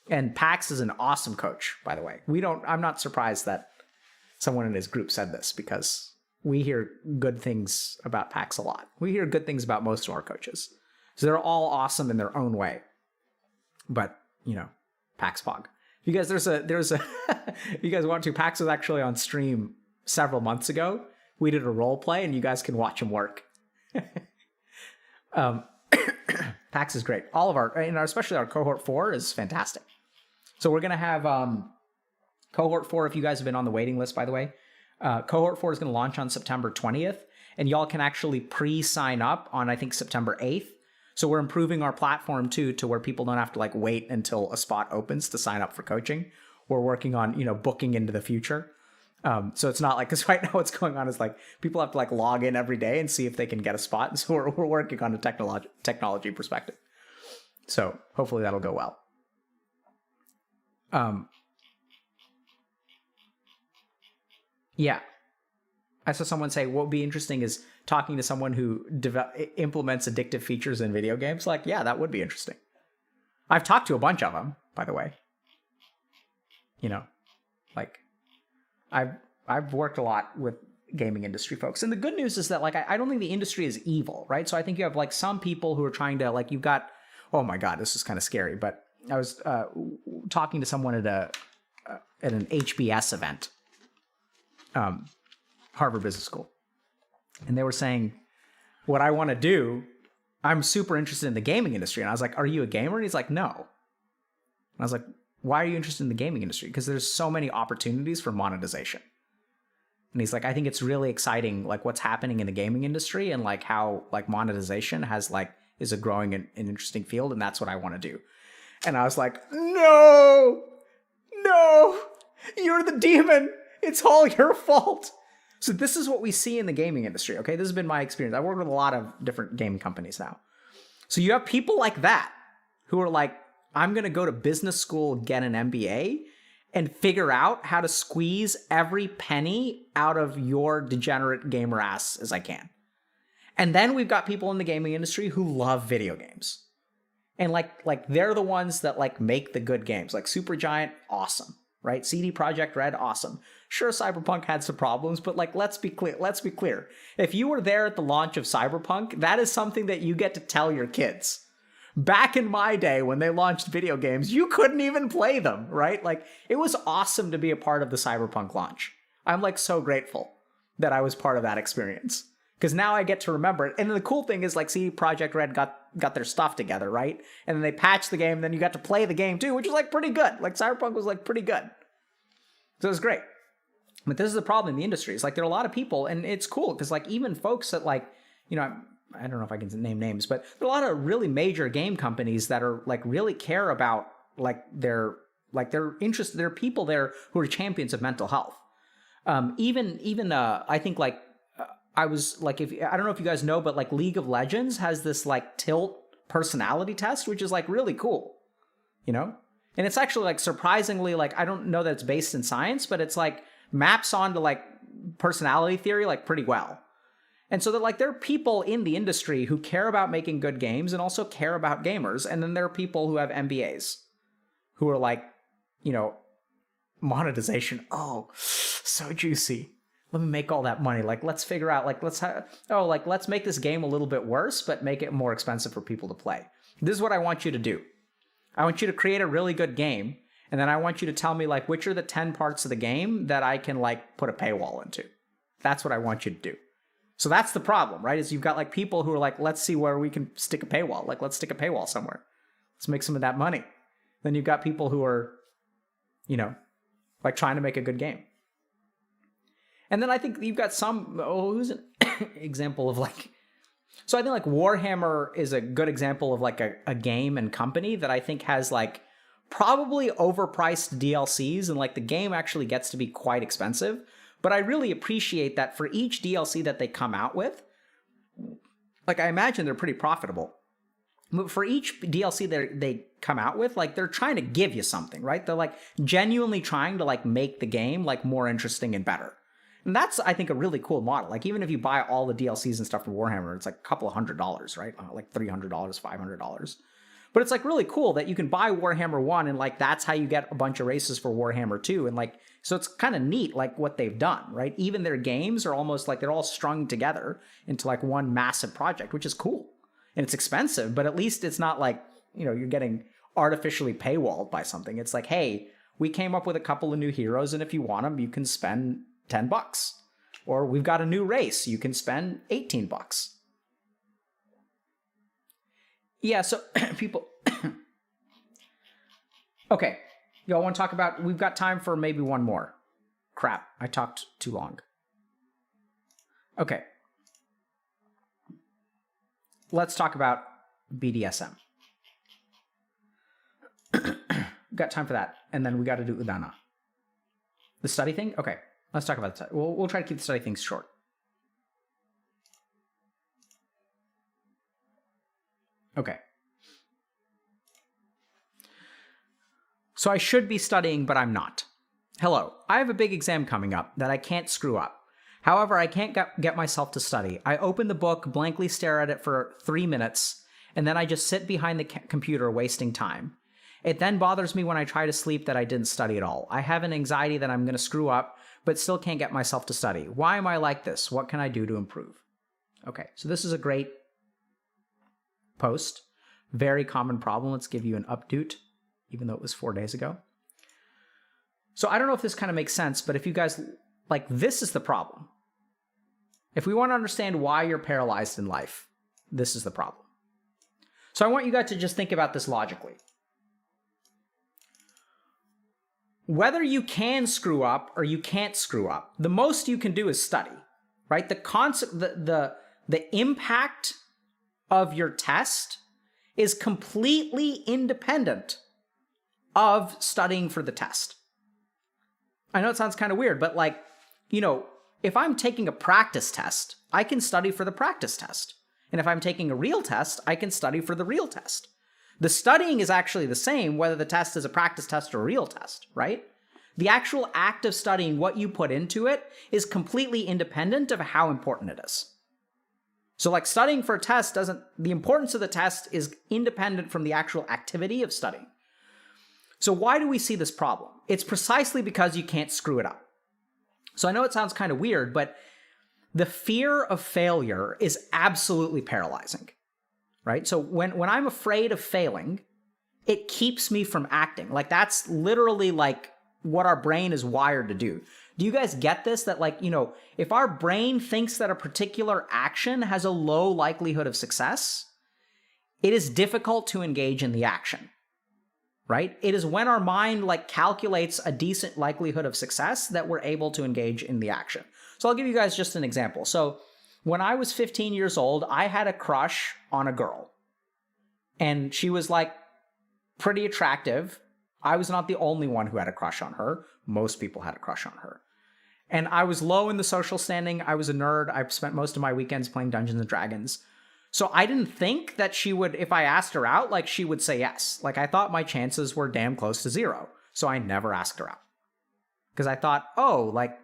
And Pax is an awesome coach, by the way. I'm not surprised that someone in his group said this, because we hear good things about Pax a lot. We hear good things about most of our coaches. So they're all awesome in their own way. But, Pax Pog. If you guys, there's a, if you guys want to, Pax was actually on stream several months ago. We did a role play, and you guys can watch him work. Pax is great. All of especially our cohort 4 is fantastic. So we're going to have cohort 4, if you guys have been on the waiting list, by the way. Cohort 4 is going to launch on September 20th, and y'all can actually pre-sign up on, I think, September 8th. So we're improving our platform too, to where people don't have to like wait until a spot opens to sign up for coaching. We're working on, booking into the future. So it's not like, because right now what's going on is like people have to like log in every day and see if they can get a spot. And so we're working on a technology perspective. So hopefully that'll go well. Yeah. I saw someone say what would be interesting is talking to someone who implements addictive features in video games. Like, yeah, that would be interesting. I've talked to a bunch of them, by the way. You know, like I've worked a lot with gaming industry folks. And the good news is that like I don't think the industry is evil, right? So I think you have like some people who are trying to like, you've got, oh my God, this is kind of scary, but I was talking to someone at an HBS event, Harvard Business School. And they were saying, what I want to do, I'm super interested in the gaming industry. And I was like, are you a gamer? And he's like, no. And I was like, why are you interested in the gaming industry? Because there's so many opportunities for monetization. And he's like, I think it's really exciting, like what's happening in the gaming industry and like how like monetization has like is a growing and interesting field. And that's what I want to do. And I was like, no, you're the demon. It's all your fault. So this is what we see in the gaming industry. Okay. This has been my experience. I work with a lot of different game companies now. So you have people like that who are like, I'm going to go to business school, get an MBA, and figure out how to squeeze every penny out of your degenerate gamer ass as I can. And then we've got people in the gaming industry who love video games. And like they're the ones that like make the good games. Like Supergiant, awesome, right? CD Projekt Red, awesome. Sure, Cyberpunk had some problems, but like let's be clear. If you were there at the launch of Cyberpunk, that is something that you get to tell your kids. Back in my day when they launched video games, you couldn't even play them, right? Like it was awesome to be a part of the Cyberpunk launch. I'm like so grateful that I was part of that experience because now I get to remember it. And then the cool thing is like CD Projekt Red got their stuff together, right? And then they patched the game, and then you got to play the game too, which was like pretty good. Like Cyberpunk was like pretty good. So it was great. But this is the problem in the industry. It's like there are a lot of people, and it's cool because like even folks that like, you know, I don't know if I can name names, but there are a lot of really major game companies that are like really care about like their interest. There are people there who are champions of mental health. Even I think like I was like, I don't know if you guys know, but like League of Legends has this like tilt personality test, which is like really cool, you know? And it's actually like surprisingly, like, I don't know that it's based in science, but it's like maps onto like personality theory, like pretty well. And so that like there are people in the industry who care about making good games and also care about gamers. And then there are people who have MBAs who are like, you know, monetization. Oh, so juicy. Let me make all that money. Like, let's figure out, like, let's make this game a little bit worse, but make it more expensive for people to play. This is what I want you to do. I want you to create a really good game. And then I want you to tell me, like, which are the 10 parts of the game that I can, like, put a paywall into. That's what I want you to do. So that's the problem, right? Is you've got, like, people who are like, let's see where we can stick a paywall. Like, let's stick a paywall somewhere. Let's make some of that money. Then you've got people who are, you know, like, trying to make a good game. And then I think you've got some, who's an example of, like, so I think, like, Warhammer is a good example of, like, a game and company that I think has, like, probably overpriced DLCs, and like the game actually gets to be quite expensive. But I really appreciate that for each DLC that they come out with, like I imagine they're pretty profitable. But for each DLC they come out with, like they're trying to give you something, right? They're like genuinely trying to like make the game like more interesting and better. And that's, I think, a really cool model. Like even if you buy all the DLCs and stuff for Warhammer, it's like a couple of $100, right? Like $300, $500. But it's like really cool that you can buy Warhammer 1 and like that's how you get a bunch of races for Warhammer 2. And like, so it's kind of neat like what they've done, right? Even their games are almost like they're all strung together into like one massive project, which is cool. And it's expensive, but at least it's not like, you know, you're getting artificially paywalled by something. It's like, hey, we came up with a couple of new heroes, and if you want them, you can spend $10. Or we've got a new race, you can spend $18. Yeah, so people... Okay, y'all want to talk about... We've got time for maybe one more. Crap, I talked too long. Okay. Let's talk about BDSM. Got time for that. And then we got to do Udana. The study thing? Okay. Let's talk about the we'll try to keep the study things short. Okay. So I should be studying, but I'm not. Hello, I have a big exam coming up that I can't screw up. However, I can't get myself to study. I open the book, blankly stare at it for 3 minutes, and then I just sit behind the computer wasting time. It then bothers me when I try to sleep that I didn't study at all. I have an anxiety that I'm going to screw up, but still can't get myself to study. Why am I like this? What can I do to improve? Okay, so this is a great post. Very common problem. Let's give you an update, even though it was 4 days ago. So I don't know if this kind of makes sense, but if you guys, like, this is the problem. If we want to understand why you're paralyzed in life, this is the problem. So I want you guys to just think about this logically. Whether you can screw up or you can't screw up, the most you can do is study, right? The impact of your test is completely independent of studying for the test. I know it sounds kind of weird, but like, you know, if I'm taking a practice test, I can study for the practice test. And if I'm taking a real test, I can study for the real test. The studying is actually the same whether the test is a practice test or a real test, right? The actual act of studying, what you put into it, is completely independent of how important it is. So like studying for a test the importance of the test is independent from the actual activity of studying. So why do we see this problem? It's precisely because you can't screw it up. So I know it sounds kind of weird, but the fear of failure is absolutely paralyzing, right? So when I'm afraid of failing, it keeps me from acting. Like that's literally like what our brain is wired to do. Do you guys get this? That like, you know, if our brain thinks that a particular action has a low likelihood of success, it is difficult to engage in the action. Right? It is when our mind like calculates a decent likelihood of success that we're able to engage in the action. So I'll give you guys just an example. So when I was 15 years old, I had a crush on a girl. And she was like pretty attractive. I was not the only one who had a crush on her. Most people had a crush on her. And I was low in the social standing. I was a nerd. I spent most of my weekends playing Dungeons and Dragons. So I didn't think that she would, if I asked her out, like she would say yes. Like I thought my chances were damn close to 0. So I never asked her out. Because I thought, oh, like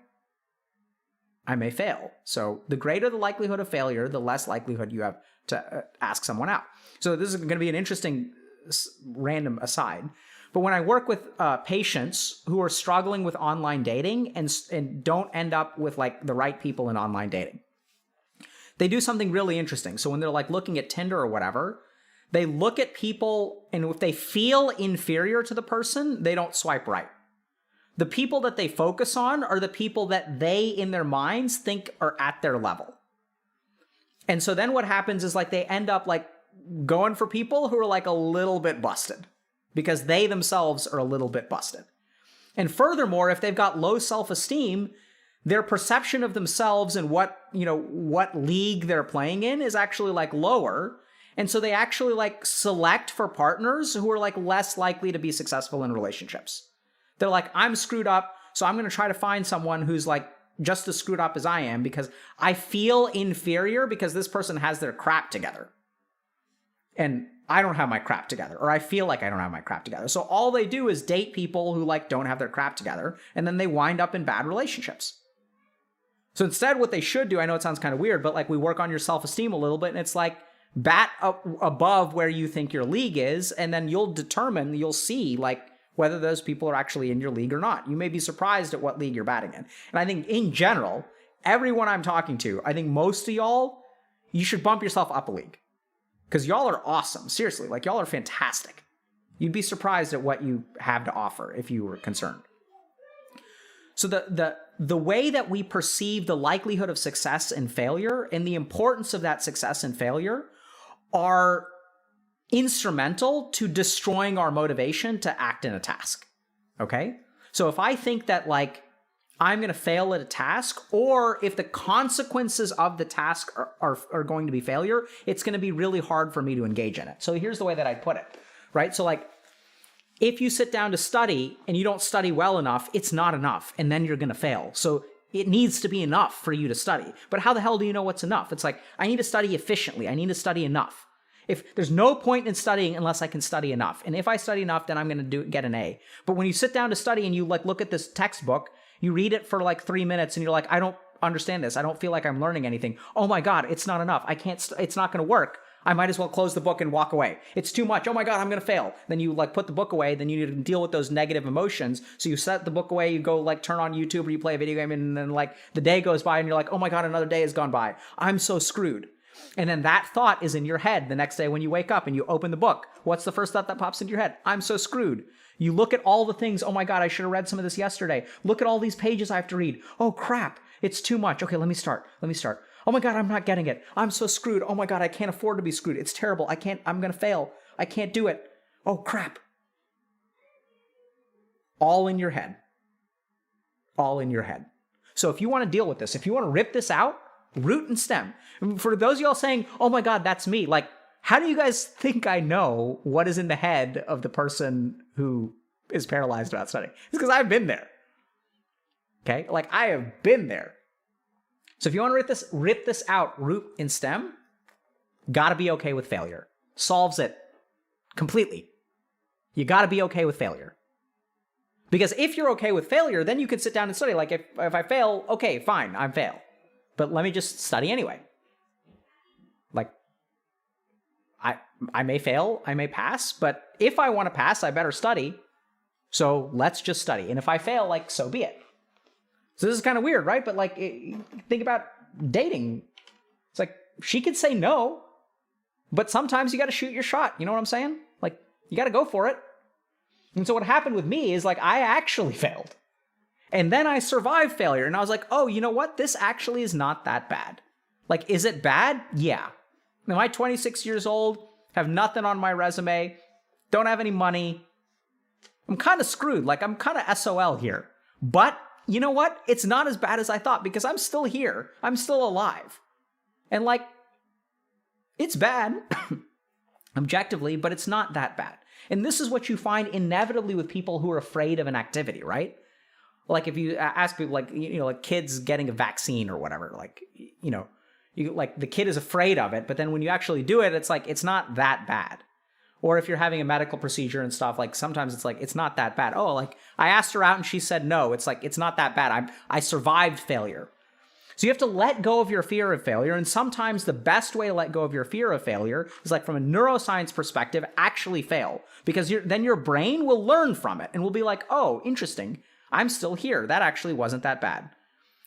I may fail. So the greater the likelihood of failure, the less likelihood you have to ask someone out. So this is going to be an interesting random aside. But when I work with patients who are struggling with online dating and don't end up with like the right people in online dating, they do something really interesting. So when they're like looking at Tinder or whatever, they look at people, and if they feel inferior to the person, they don't swipe right. The people that they focus on are the people that they, in their minds, think are at their level. And so then what happens is like they end up like going for people who are like a little bit busted because they themselves are a little bit busted. And furthermore, if they've got low self-esteem, their perception of themselves and what league they're playing in is actually like lower. And so they actually like select for partners who are like less likely to be successful in relationships. They're like, I'm screwed up, so I'm going to try to find someone who's like just as screwed up as I am because I feel inferior because this person has their crap together. And I don't have my crap together, or I feel like I don't have my crap together. So all they do is date people who like don't have their crap together, and then they wind up in bad relationships. So instead, what they should do, I know it sounds kind of weird, but like we work on your self-esteem a little bit, and it's like bat up above where you think your league is, and then you'll see like whether those people are actually in your league or not. You may be surprised at what league you're batting in. And I think in general, everyone I'm talking to, I think most of y'all, you should bump yourself up a league. Because y'all are awesome. Seriously, like y'all are fantastic. You'd be surprised at what you have to offer if you were concerned. So the way that we perceive the likelihood of success and failure and the importance of that success and failure are instrumental to destroying our motivation to act in a task. Okay? So if I think that like I'm going to fail at a task, or if the consequences of the task are going to be failure, it's going to be really hard for me to engage in it. So here's the way that I put it, right? So like, if you sit down to study and you don't study well enough, it's not enough, and then you're going to fail. So it needs to be enough for you to study. But how the hell do you know what's enough? It's like, I need to study efficiently. I need to study enough. If there's no point in studying unless I can study enough. And if I study enough, then I'm going to get an A. But when you sit down to study and you like look at this textbook, you read it for like 3 minutes and you're like, I don't understand this. I don't feel like I'm learning anything. Oh my God, it's not enough. I can't, it's not going to work. I might as well close the book and walk away. It's too much. Oh my God, I'm going to fail. Then you like put the book away. Then you need to deal with those negative emotions. So you set the book away, you go like turn on YouTube or you play a video game, and then like the day goes by and you're like, oh my God, another day has gone by. I'm so screwed. And then that thought is in your head the next day when you wake up and you open the book. What's the first thought that pops into your head? I'm so screwed. You look at all the things. Oh my God, I should have read some of this yesterday. Look at all these pages I have to read. Oh crap, it's too much. Okay, let me start. Oh my God, I'm not getting it. I'm so screwed. Oh my God, I can't afford to be screwed. It's terrible. I'm going to fail. I can't do it. Oh crap. All in your head. All in your head. So if you want to deal with this, if you want to rip this out, root and stem. For those of y'all saying, oh my God, that's me. Like, how do you guys think I know what is in the head of the person who is paralyzed about studying? It's because I've been there. Okay? Like, I have been there. So if you want to rip this out, root and stem, gotta be okay with failure. Solves it completely. You gotta be okay with failure. Because if you're okay with failure, then you can sit down and study. Like, if I fail, okay, fine, I fail. But let me just study anyway. Like, I may fail, I may pass, but if I want to pass, I better study. So let's just study. And if I fail, like, so be it. So this is kind of weird, right? But like, think about dating. It's like, she could say no, but sometimes you got to shoot your shot. You know what I'm saying? Like, you got to go for it. And so what happened with me is like, I actually failed. And then I survived failure. And I was like, oh, you know what? This actually is not that bad. Like, is it bad? Yeah. Now, I'm 26 years old, have nothing on my resume, don't have any money. I'm kind of screwed. Like, I'm kind of SOL here. But you know what? It's not as bad as I thought because I'm still here. I'm still alive. And like, it's bad objectively, but it's not that bad. And this is what you find inevitably with people who are afraid of an activity, right? Like if you ask people like, you know, like kids getting a vaccine or whatever, like, you know, like the kid is afraid of it, but then when you actually do it, it's like, it's not that bad. Or if you're having a medical procedure and stuff, like sometimes it's like, it's not that bad. Oh, like I asked her out and she said no. It's like, it's not that bad. I survived failure. So you have to let go of your fear of failure. And sometimes the best way to let go of your fear of failure is like from a neuroscience perspective, actually fail. Because then your brain will learn from it and will be like, oh, interesting. I'm still here. That actually wasn't that bad.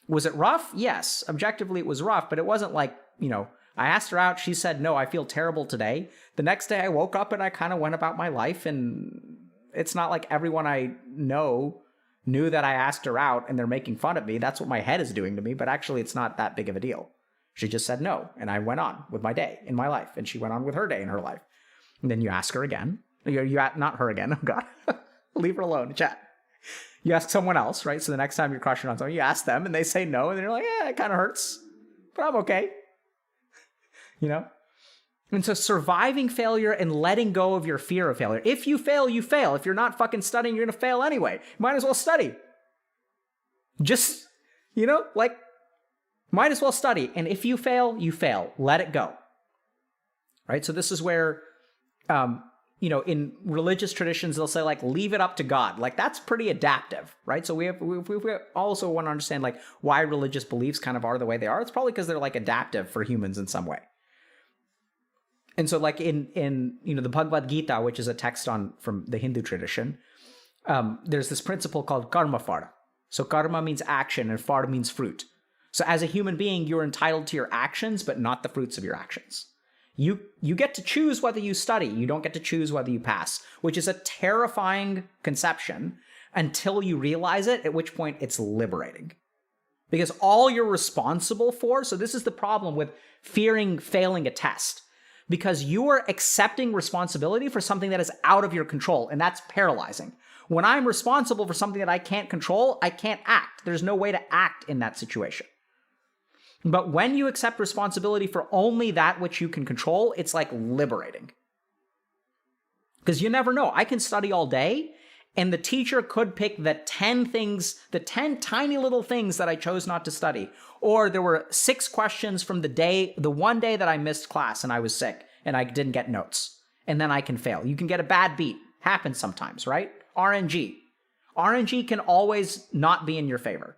Was it rough? Yes. Objectively, it was rough, but it wasn't like, you know, I asked her out. She said, no, I feel terrible today. The next day I woke up and I kind of went about my life. And it's not like everyone I know knew that I asked her out and they're making fun of me. That's what my head is doing to me. But actually, it's not that big of a deal. She just said no. And I went on with my day in my life. And she went on with her day in her life. And then you ask her again. Not her again. Oh, God. Leave her alone. Chat. You ask someone else, right? So the next time you're crushing on someone, you ask them and they say no. And they're like, yeah, it kind of hurts. But I'm okay. You know? And so surviving failure and letting go of your fear of failure. If you fail, you fail. If you're not fucking studying, you're going to fail anyway. You might as well study. Just, you know, like, might as well study. And if you fail, you fail. Let it go. Right? So this is where, you know, in religious traditions, they'll say, like, leave it up to God. Like, that's pretty adaptive, right? So we also want to understand, like, why religious beliefs kind of are the way they are. It's probably because they're, like, adaptive for humans in some way. And so, like, in you know, the Bhagavad Gita, which is a text from the Hindu tradition, there's this principle called karma phara. So karma means action and phara means fruit. So as a human being, you're entitled to your actions, but not the fruits of your actions. You get to choose whether you study. You don't get to choose whether you pass, which is a terrifying conception until you realize it, at which point it's liberating. Because all you're responsible for, so this is the problem with fearing failing a test, because you are accepting responsibility for something that is out of your control, and that's paralyzing. When I'm responsible for something that I can't control, I can't act. There's no way to act in that situation. But when you accept responsibility for only that which you can control, it's like liberating. Because you never know. I can study all day, And the teacher could pick the 10 things, the 10 tiny little things that I chose not to study. Or there were 6 questions from the one day that I missed class and I was sick and I didn't get notes. And then I can fail. You can get a bad beat. Happens sometimes, right? RNG. RNG can always not be in your favor.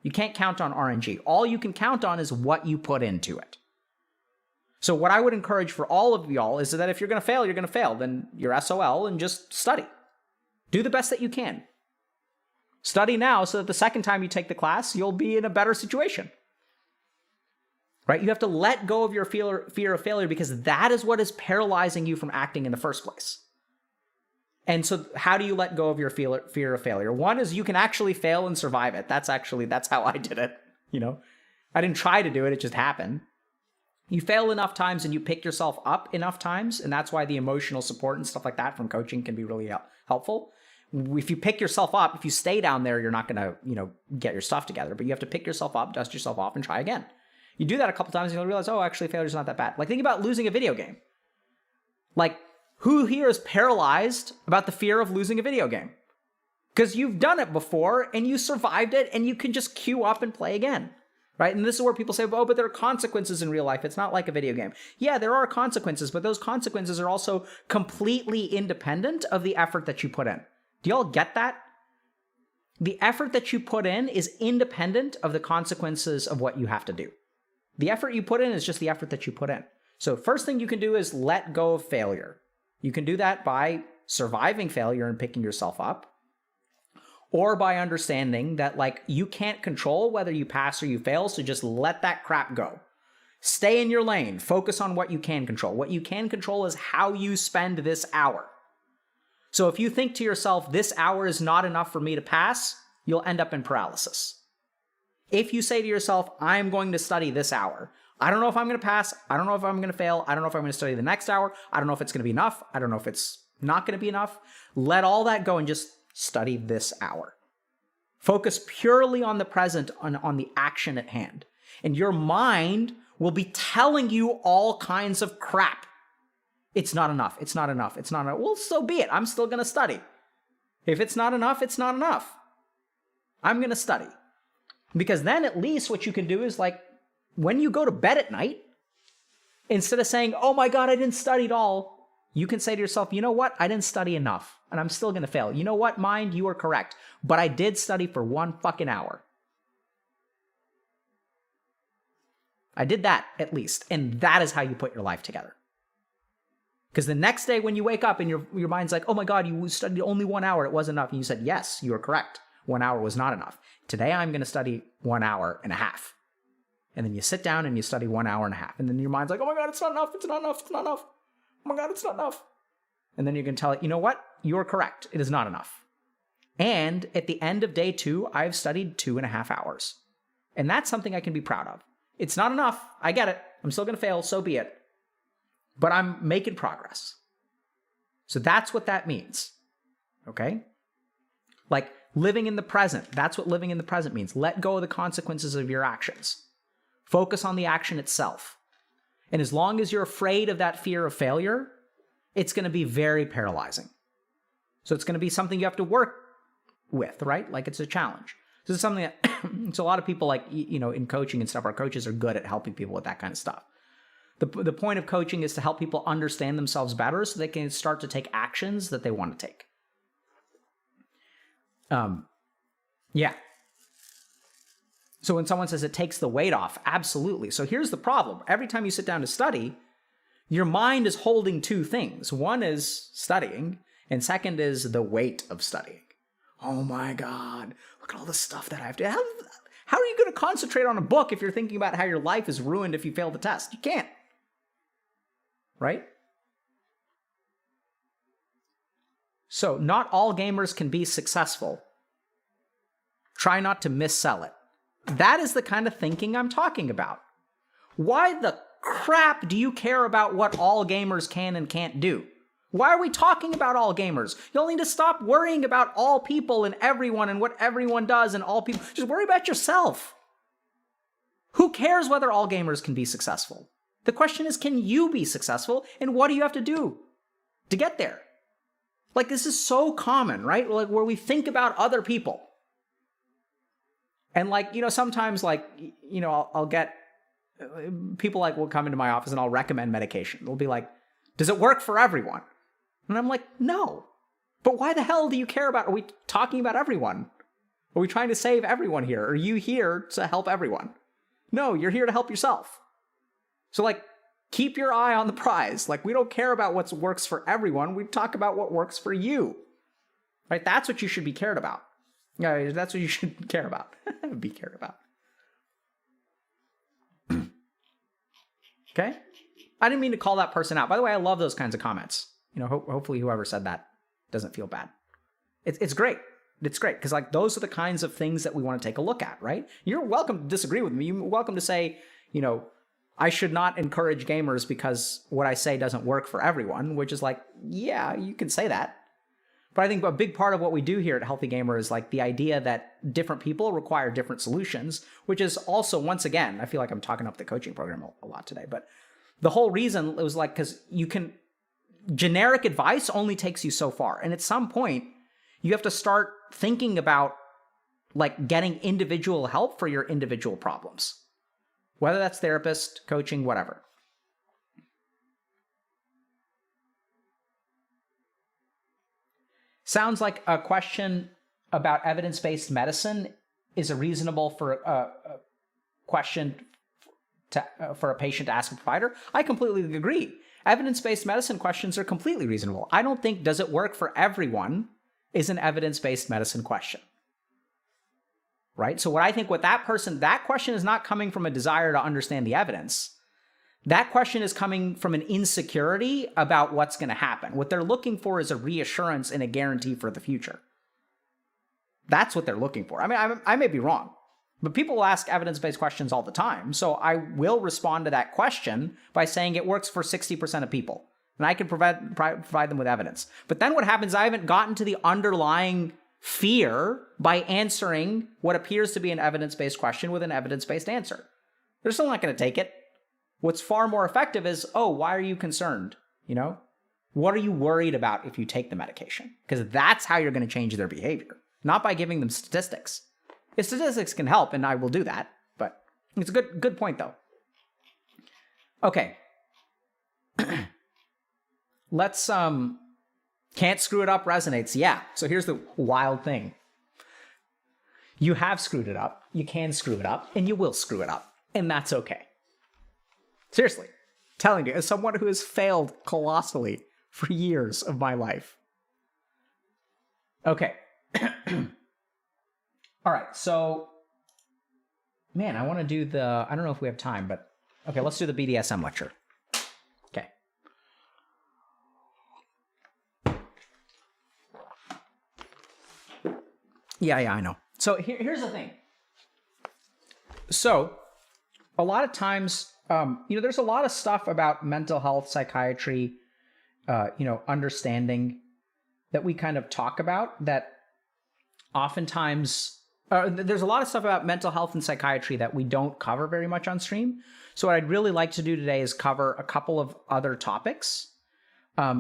You can't count on RNG. All you can count on is what you put into it. So what I would encourage for all of y'all is that if you're going to fail, you're going to fail. Then you're SOL and just study. Do the best that you can. Study now so that the second time you take the class, you'll be in a better situation. Right? You have to let go of your fear of failure because that is what is paralyzing you from acting in the first place. And so how do you let go of your fear of failure? One is you can actually fail and survive it. That's how I did it. I didn't try to do it. It just happened. You fail enough times and you pick yourself up enough times. And that's why the emotional support and stuff like that from coaching can be really helpful. If you pick yourself up, if you stay down there, you're not going to, get your stuff together, but you have to pick yourself up, dust yourself off and try again. You do that a couple times and you'll realize, oh, actually failure's not that bad. Like think about losing a video game. Like who here is paralyzed about the fear of losing a video game? Because you've done it before and you survived it and you can just queue up and play again. Right? And this is where people say, oh, but there are consequences in real life. It's not like a video game. Yeah, there are consequences, but those consequences are also completely independent of the effort that you put in. Do y'all get that? The effort that you put in is independent of the consequences of what you have to do. The effort you put in is just the effort that you put in. So first thing you can do is let go of failure. You can do that by surviving failure and picking yourself up, or by understanding that you can't control whether you pass or you fail, so just let that crap go. Stay in your lane. Focus on what you can control. What you can control is how you spend this hour. So if you think to yourself, this hour is not enough for me to pass, you'll end up in paralysis. If you say to yourself, I'm going to study this hour, I don't know if I'm going to pass, I don't know if I'm going to fail, I don't know if I'm going to study the next hour, I don't know if it's going to be enough, I don't know if it's not going to be enough, let all that go and just study this hour. Focus purely on the present, on the action at hand. And your mind will be telling you all kinds of crap. It's not enough. It's not enough. It's not enough. Well, so be it. I'm still going to study. If it's not enough, it's not enough. I'm going to study. Because then at least what you can do is when you go to bed at night, instead of saying, oh my God, I didn't study at all, you can say to yourself, you know what? I didn't study enough and I'm still going to fail. You know what, mind? You are correct. But I did study for 1 fucking hour. I did that at least. And that is how you put your life together. Because the next day when you wake up and your mind's like, oh my God, you studied only 1 hour. It wasn't enough. And you said, yes, you are correct. 1 hour was not enough. Today I'm going to study 1 hour and a half. And then you sit down and you study 1 hour and a half. And then your mind's like, oh my God, it's not enough. It's not enough. It's not enough. Oh my God, it's not enough. And then you can tell it, you know what? You're correct. It is not enough. And at the end of day 2, I've studied 2.5 hours. And that's something I can be proud of. It's not enough. I get it. I'm still going to fail. So be it. But I'm making progress. So that's what that means. Okay? Living in the present. That's what living in the present means. Let go of the consequences of your actions. Focus on the action itself. And as long as you're afraid of that fear of failure, it's going to be very paralyzing. So it's going to be something you have to work with, right? It's a challenge. This is something that, so a lot of people in coaching and stuff, our coaches are good at helping people with that kind of stuff. The point of coaching is to help people understand themselves better so they can start to take actions that they want to take. Yeah. So when someone says it takes the weight off, absolutely. So here's the problem. Every time you sit down to study, your mind is holding 2 things. One is studying, and second is the weight of studying. Oh my God, look at all the stuff that I have to... How are you going to concentrate on a book if you're thinking about how your life is ruined if you fail the test? You can't. Right? So not all gamers can be successful. Try not to missell it. That is the kind of thinking I'm talking about. Why the crap do you care about what all gamers can and can't do? Why are we talking about all gamers? You'll need to stop worrying about all people and everyone and what everyone does and all people. Just worry about yourself. Who cares whether all gamers can be successful? The question is, can you be successful? And what do you have to do to get there? Like, this is so common, right? Like, where we think about other people. And like, sometimes like, I'll get people like will come into my office and I'll recommend medication. They'll be like, does it work for everyone? And I'm like, no. But why the hell do you care about, are we talking about everyone? Are we trying to save everyone here? Are you here to help everyone? No, you're here to help yourself. So like, keep your eye on the prize. Like, we don't care about what works for everyone. We talk about what works for you. Right? That's what you should be cared about. Yeah, that's what you should care about. Be cared about. Okay? I didn't mean to call that person out. By the way, I love those kinds of comments. Hopefully whoever said that doesn't feel bad. It's great. It's great because like those are the kinds of things that we want to take a look at, right? You're welcome to disagree with me. You're welcome to say, I should not encourage gamers because what I say doesn't work for everyone, which is like, yeah, you can say that. But I think a big part of what we do here at Healthy Gamer is like the idea that different people require different solutions, which is also, once again, I feel like I'm talking up the coaching program a lot today, but the whole reason it was like, because generic advice only takes you so far. And at some point, you have to start thinking about like getting individual help for your individual problems, whether that's therapist, coaching, whatever. Sounds like a question about evidence-based medicine is a reasonable for a question for a patient to ask a provider. I completely agree. Evidence-based medicine questions are completely reasonable. I don't think does it work for everyone is an evidence-based medicine question. Right? So that question is not coming from a desire to understand the evidence. That question is coming from an insecurity about what's going to happen. What they're looking for is a reassurance and a guarantee for the future. That's what they're looking for. I mean, I may be wrong, but people ask evidence-based questions all the time. So I will respond to that question by saying it works for 60% of people. And I can provide them with evidence. But then what happens, I haven't gotten to the underlying fear by answering what appears to be an evidence-based question with an evidence-based answer. They're still not going to take it. What's far more effective is, why are you concerned? What are you worried about if you take the medication? Because that's how you're going to change their behavior, not by giving them statistics. If statistics can help, and I will do that, but it's a good point, though. Okay. Let's, can't screw it up resonates. Yeah, so here's the wild thing. You have screwed it up, you can screw it up, and you will screw it up, and that's okay. Seriously, telling you, as someone who has failed colossally for years of my life. Okay. All right, so, man, I want to do I don't know if we have time, but, okay, let's do the BDSM lecture. Okay. Yeah, I know. So here's the thing. So, a lot of times, there's a lot of stuff about mental health, psychiatry, understanding that we kind of talk about that oftentimes, there's a lot of stuff about mental health and psychiatry that we don't cover very much on stream. So what I'd really like to do today is cover a couple of other topics.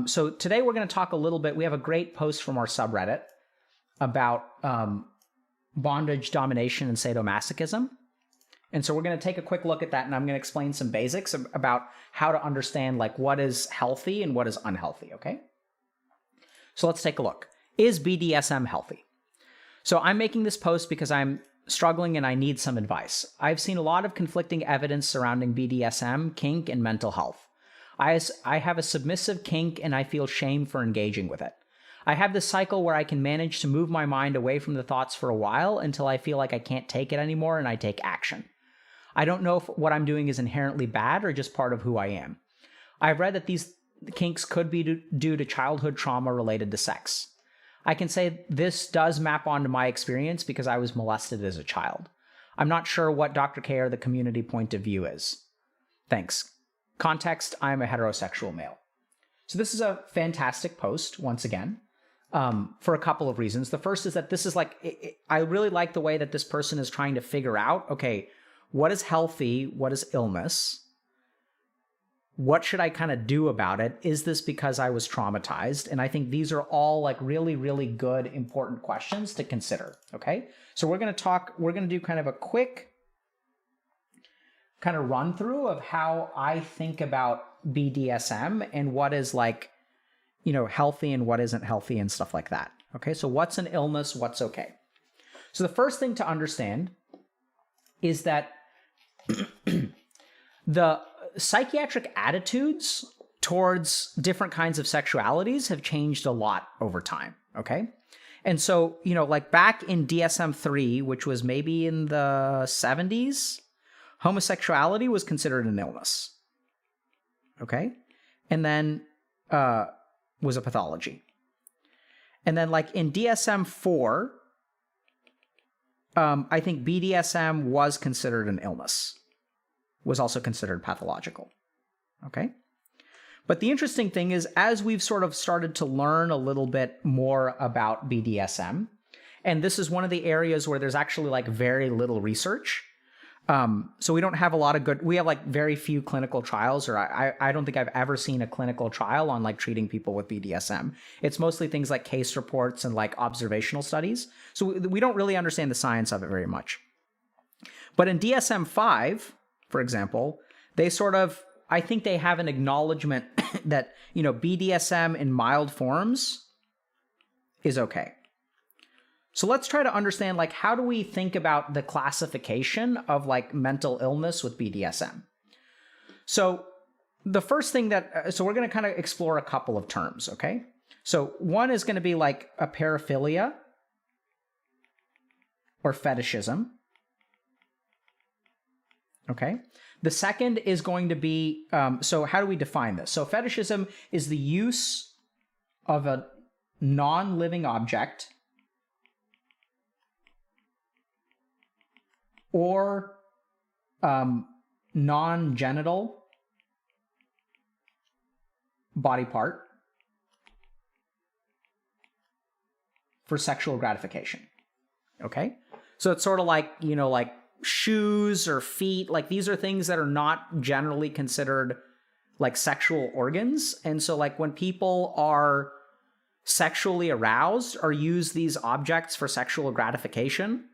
So today we're going to talk a little bit, we have a great post from our subreddit about bondage, domination, and sadomasochism. And so we're going to take a quick look at that, and I'm going to explain some basics about how to understand like what is healthy and what is unhealthy, okay? So let's take a look. Is BDSM healthy? So I'm making this post because I'm struggling and I need some advice. I've seen a lot of conflicting evidence surrounding BDSM, kink, and mental health. I have a submissive kink and I feel shame for engaging with it. I have this cycle where I can manage to move my mind away from the thoughts for a while until I feel like I can't take it anymore and I take action. I don't know if what I'm doing is inherently bad or just part of who I am. I've read that these kinks could be due to childhood trauma related to sex. I can say this does map onto my experience because I was molested as a child. I'm not sure what Dr. K or the community point of view is. Thanks. Context, I'm a heterosexual male. So this is a fantastic post, once again, for a couple of reasons. The first is that this is like, I really like the way that this person is trying to figure out, okay, what is healthy? What is illness? what should I kind of do about it? Is this because I was traumatized? And I think these are all like really, really good, important questions to consider. Okay. So we're going to do kind of a quick kind of run through of how I think about BDSM and what is like, healthy and what isn't healthy and stuff like that. Okay. So what's an illness? What's okay? So the first thing to understand is that the psychiatric attitudes towards different kinds of sexualities have changed a lot over time, okay? And so, like back in DSM-3, which was maybe in the 70s, homosexuality was considered an illness, okay? And then was a pathology. And then like in DSM-4, I think BDSM was considered an illness. Was also considered pathological. Okay? But the interesting thing is, as we've sort of started to learn a little bit more about BDSM, and this is one of the areas where there's actually like very little research. So we don't have a lot of we have like very few clinical trials, or I don't think I've ever seen a clinical trial on like treating people with BDSM. It's mostly things like case reports and like observational studies. So we don't really understand the science of it very much. But in DSM-5, for example, they sort of, I think they have an acknowledgement that, BDSM in mild forms is okay. So let's try to understand, like, how do we think about the classification of like mental illness with BDSM? So the first thing so we're going to kind of explore a couple of terms, okay? So one is going to be like a paraphilia or fetishism. Okay. The second is going to be, so how do we define this? So fetishism is the use of a non-living object or non-genital body part for sexual gratification. Okay? So it's sort of like, like shoes or feet, like these are things that are not generally considered like sexual organs. And so like when people are sexually aroused or use these objects for sexual gratification,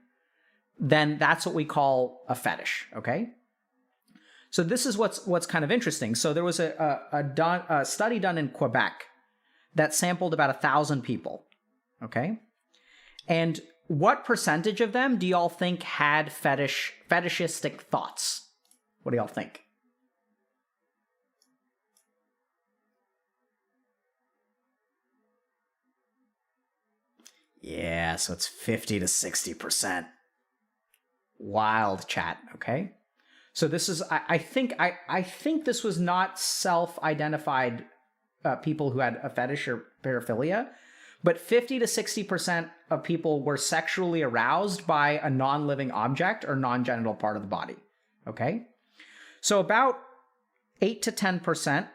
then that's what we call a fetish, okay? So this is what's kind of interesting. So there was a study done in Quebec that sampled about 1,000 people, okay? And what percentage of them do y'all think had fetishistic thoughts? What do y'all think? Yeah, so it's 50 to 60%. Wild chat, okay? So this is, I think this was not self-identified people who had a fetish or paraphilia, but 50 to 60% of people were sexually aroused by a non-living object or non-genital part of the body, okay? So about 8 to 10%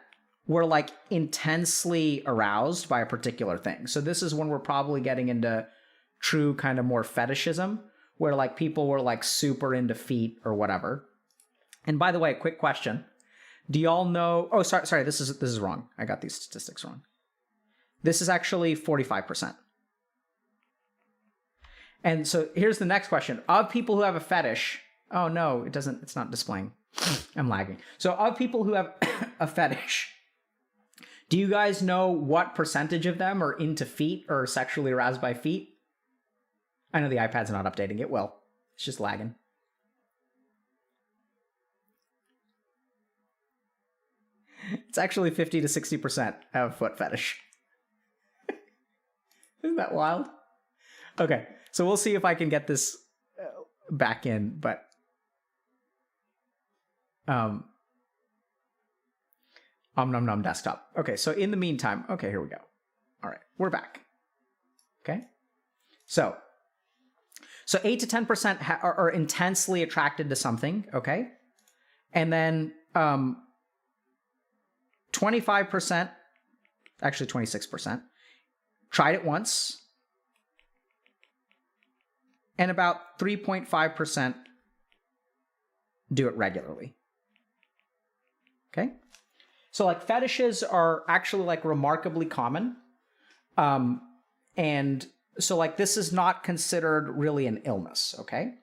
were like intensely aroused by a particular thing. So this is when we're probably getting into true kind of more fetishism, where like people were like super into feet or whatever. And by the way, quick question. Do y'all know, oh, sorry, this is wrong. I got these statistics wrong. This is actually 45%. And so here's the next question. Of people who have a fetish, oh no, it's not displaying. I'm lagging. So of people who have a fetish, do you guys know what percentage of them are into feet or sexually aroused by feet? I know the iPad's not updating. It will. It's just lagging. It's actually 50 to 60% have foot fetish. Isn't that wild? Okay, so we'll see if I can get this back in, but Nom Nom desktop. Okay, so in the meantime, okay, here we go. All right, we're back. Okay, so 8 to 10% are intensely attracted to something. Okay, and then 25%, actually 26%, tried it once, and about 3.5% do it regularly. Okay? So like fetishes are actually like remarkably common. And so like this is not considered really an illness, okay?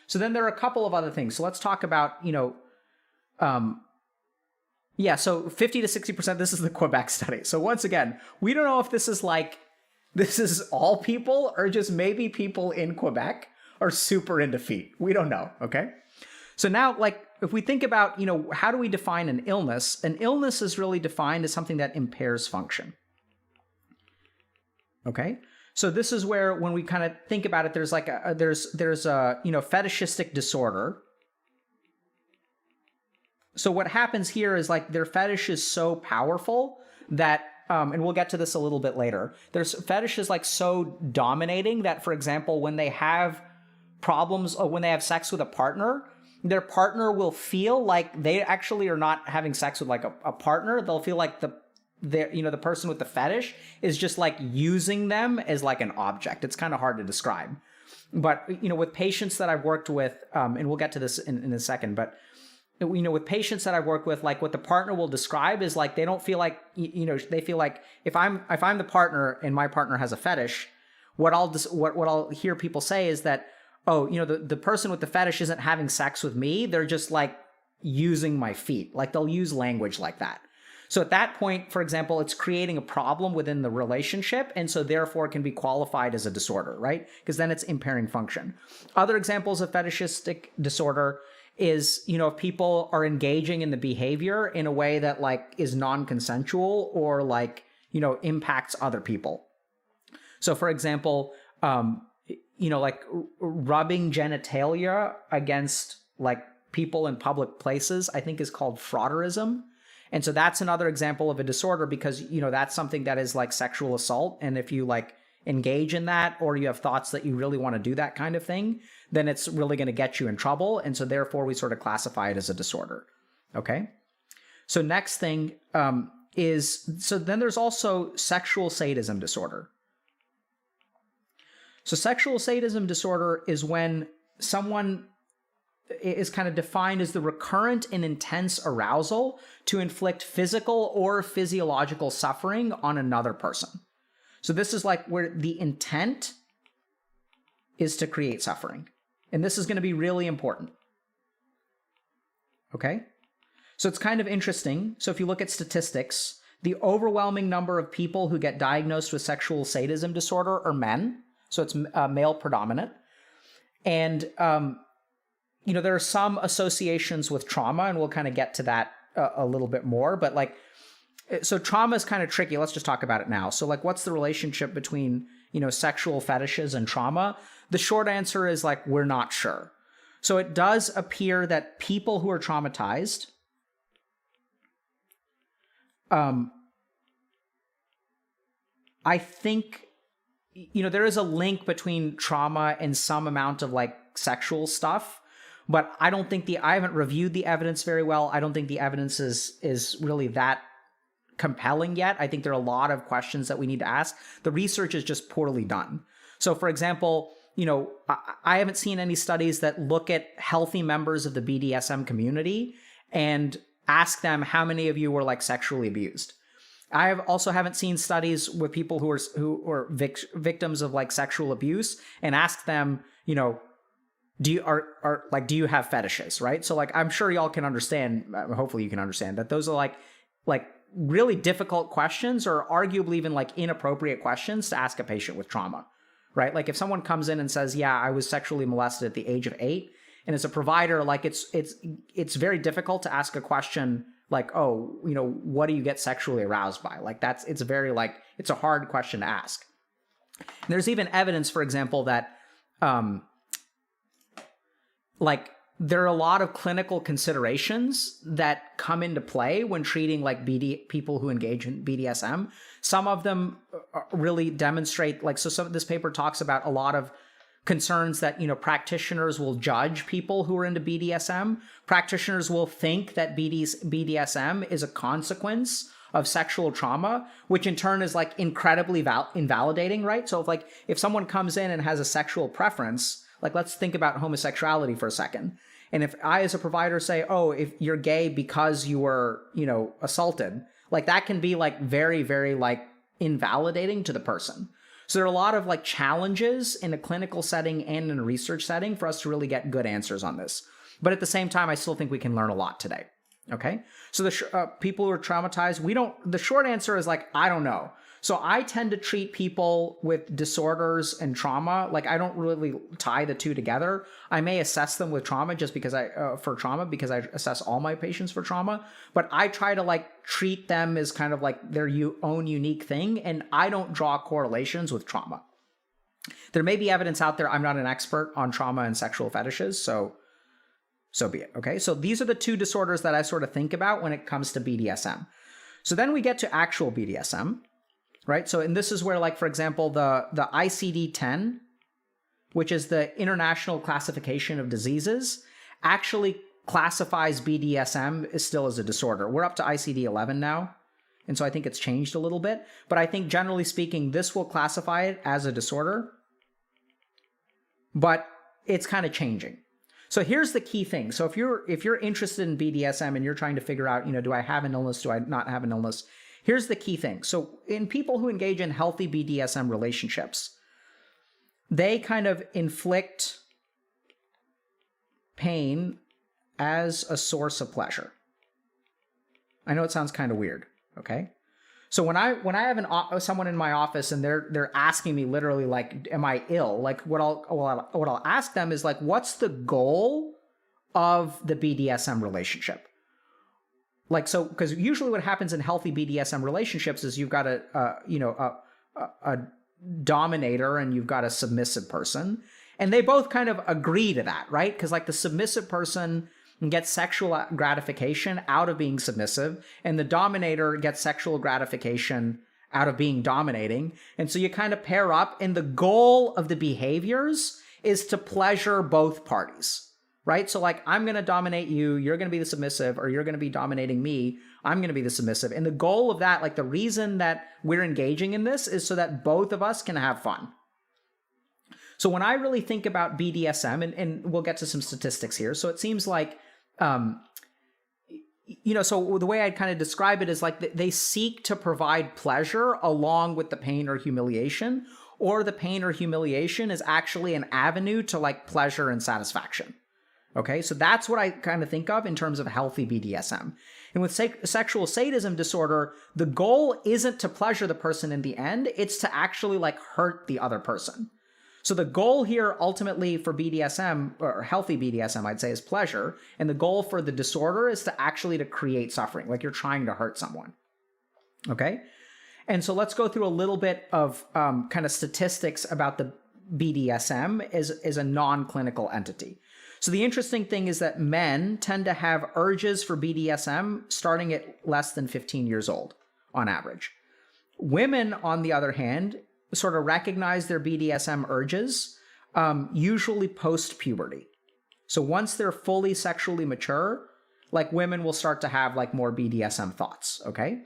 So then there are a couple of other things. So let's talk about, so 50 to 60%, this is the Quebec study. So once again, we don't know if this is all people or just maybe people in Quebec are super into feet. We don't know, okay? So now, like, if we think about, how do we define an illness? An illness is really defined as something that impairs function. Okay? So this is where, when we kind of think about it, there's like there's a fetishistic disorder. So what happens here is like their fetish is so powerful that, and we'll get to this a little bit later, their fetish is like so dominating that, for example, when they have problems or when they have sex with a partner, their partner will feel like they actually are not having sex with like a partner. They'll feel like the person with the fetish is just like using them as like an object. It's kind of hard to describe. But, with patients that I've worked with, and we'll get to this in a second, but, with patients that I've worked with, like what the partner will describe is like, they don't feel like, they feel like if I'm the partner and my partner has a fetish, what I'll hear people say is that, oh, the person with the fetish isn't having sex with me. They're just like using my feet. Like they'll use language like that. So at that point, for example, it's creating a problem within the relationship, and so therefore it can be qualified as a disorder, right? Because then it's impairing function. Other examples of fetishistic disorder is, if people are engaging in the behavior in a way that like is non-consensual or like, impacts other people. So for example, like rubbing genitalia against like people in public places, I think is called frauderism. And so that's another example of a disorder because, that's something that is like sexual assault. And if you like engage in that, or you have thoughts that you really want to do that kind of thing, then it's really going to get you in trouble. And so therefore we sort of classify it as a disorder. Okay. So next thing so then there's also sexual sadism disorder. So sexual sadism disorder is when someone is kind of defined as the recurrent and intense arousal to inflict physical or physiological suffering on another person. So this is like where the intent is to create suffering. And this is going to be really important. Okay? So it's kind of interesting. So if you look at statistics, the overwhelming number of people who get diagnosed with sexual sadism disorder are men. So it's male predominant. And, there are some associations with trauma, and we'll kind of get to that a little bit more. But like, so trauma is kind of tricky. Let's just talk about it now. So like, what's the relationship between, sexual fetishes and trauma? The short answer is like, we're not sure. So it does appear that people who are traumatized, I think, there is a link between trauma and some amount of like sexual stuff, but I don't think I haven't reviewed the evidence very well. I don't think the evidence is really that compelling yet. I think there are a lot of questions that we need to ask. The research is just poorly done. So for example, I haven't seen any studies that look at healthy members of the BDSM community and ask them how many of you were like sexually abused. I also haven't seen studies with people who are victims of like sexual abuse and ask them, do you have fetishes, right? So like, I'm sure y'all can understand, hopefully you can understand that those are like really difficult questions, or arguably even like inappropriate questions to ask a patient with trauma, right? Like if someone comes in and says, yeah, I was sexually molested at the age of 8, and as a provider, like it's very difficult to ask a question like, oh, what do you get sexually aroused by? Like it's a hard question to ask. And there's even evidence, for example, that there are a lot of clinical considerations that come into play when treating like people who engage in BDSM. Some of them really demonstrate this paper talks about a lot of concerns that, practitioners will judge people who are into BDSM. Practitioners will think that BDSM is a consequence of sexual trauma, which in turn is like incredibly invalidating, right? So if someone comes in and has a sexual preference, like let's think about homosexuality for a second. And if I, as a provider, say, oh, if you're gay because you were, assaulted, like that can be like very, very like invalidating to the person. So there are a lot of like challenges in a clinical setting and in a research setting for us to really get good answers on this. But at the same time, I still think we can learn a lot today. Okay. So the people who are traumatized, the short answer is like, I don't know. So I tend to treat people with disorders and trauma. Like I don't really tie the two together. I may assess them with trauma just because because I assess all my patients for trauma, but I try to like treat them as kind of like their own unique thing. And I don't draw correlations with trauma. There may be evidence out there. I'm not an expert on trauma and sexual fetishes. So be it. Okay. So these are the two disorders that I sort of think about when it comes to BDSM. So then we get to actual BDSM. Right. So, and this is where, like, for example, the ICD-10, which is the International Classification of Diseases, actually classifies BDSM still as a disorder. We're up to ICD-11 now. And so I think it's changed a little bit. But I think generally speaking, this will classify it as a disorder. But it's kind of changing. So here's the key thing. So if you're interested in BDSM and you're trying to figure out, do I have an illness? Do I not have an illness? Here's the key thing. So in people who engage in healthy BDSM relationships, they kind of inflict pain as a source of pleasure. I know it sounds kind of weird, okay? So when I have someone in my office and they're asking me literally like, am I ill? Like what I'll ask them is like, what's the goal of the BDSM relationship? Like, so, because usually what happens in healthy BDSM relationships is you've got a dominator and you've got a submissive person, and they both kind of agree to that, right? Because like the submissive person gets sexual gratification out of being submissive, and the dominator gets sexual gratification out of being dominating. And so you kind of pair up, and the goal of the behaviors is to pleasure both parties. Right? So like, I'm going to dominate you, you're going to be the submissive, or you're going to be dominating me, I'm going to be the submissive. And the goal of that, like the reason that we're engaging in this is so that both of us can have fun. So when I really think about BDSM, and we'll get to some statistics here. So it seems like, so the way I'd kind of describe it is like they seek to provide pleasure along with the pain or humiliation, or the pain or humiliation is actually an avenue to like pleasure and satisfaction. Okay, so that's what I kind of think of in terms of healthy BDSM. And with sexual sadism disorder, the goal isn't to pleasure the person in the end, it's to actually like hurt the other person. So the goal here ultimately for BDSM, or healthy BDSM, I'd say, is pleasure. And the goal for the disorder is to actually to create suffering, like you're trying to hurt someone. Okay? And so let's go through a little bit of kind of statistics about the BDSM as a non-clinical entity. So the interesting thing is that men tend to have urges for BDSM starting at less than 15 years old on average. Women, on the other hand, sort of recognize their BDSM urges usually post-puberty. So once they're fully sexually mature, like women will start to have like more BDSM thoughts, okay?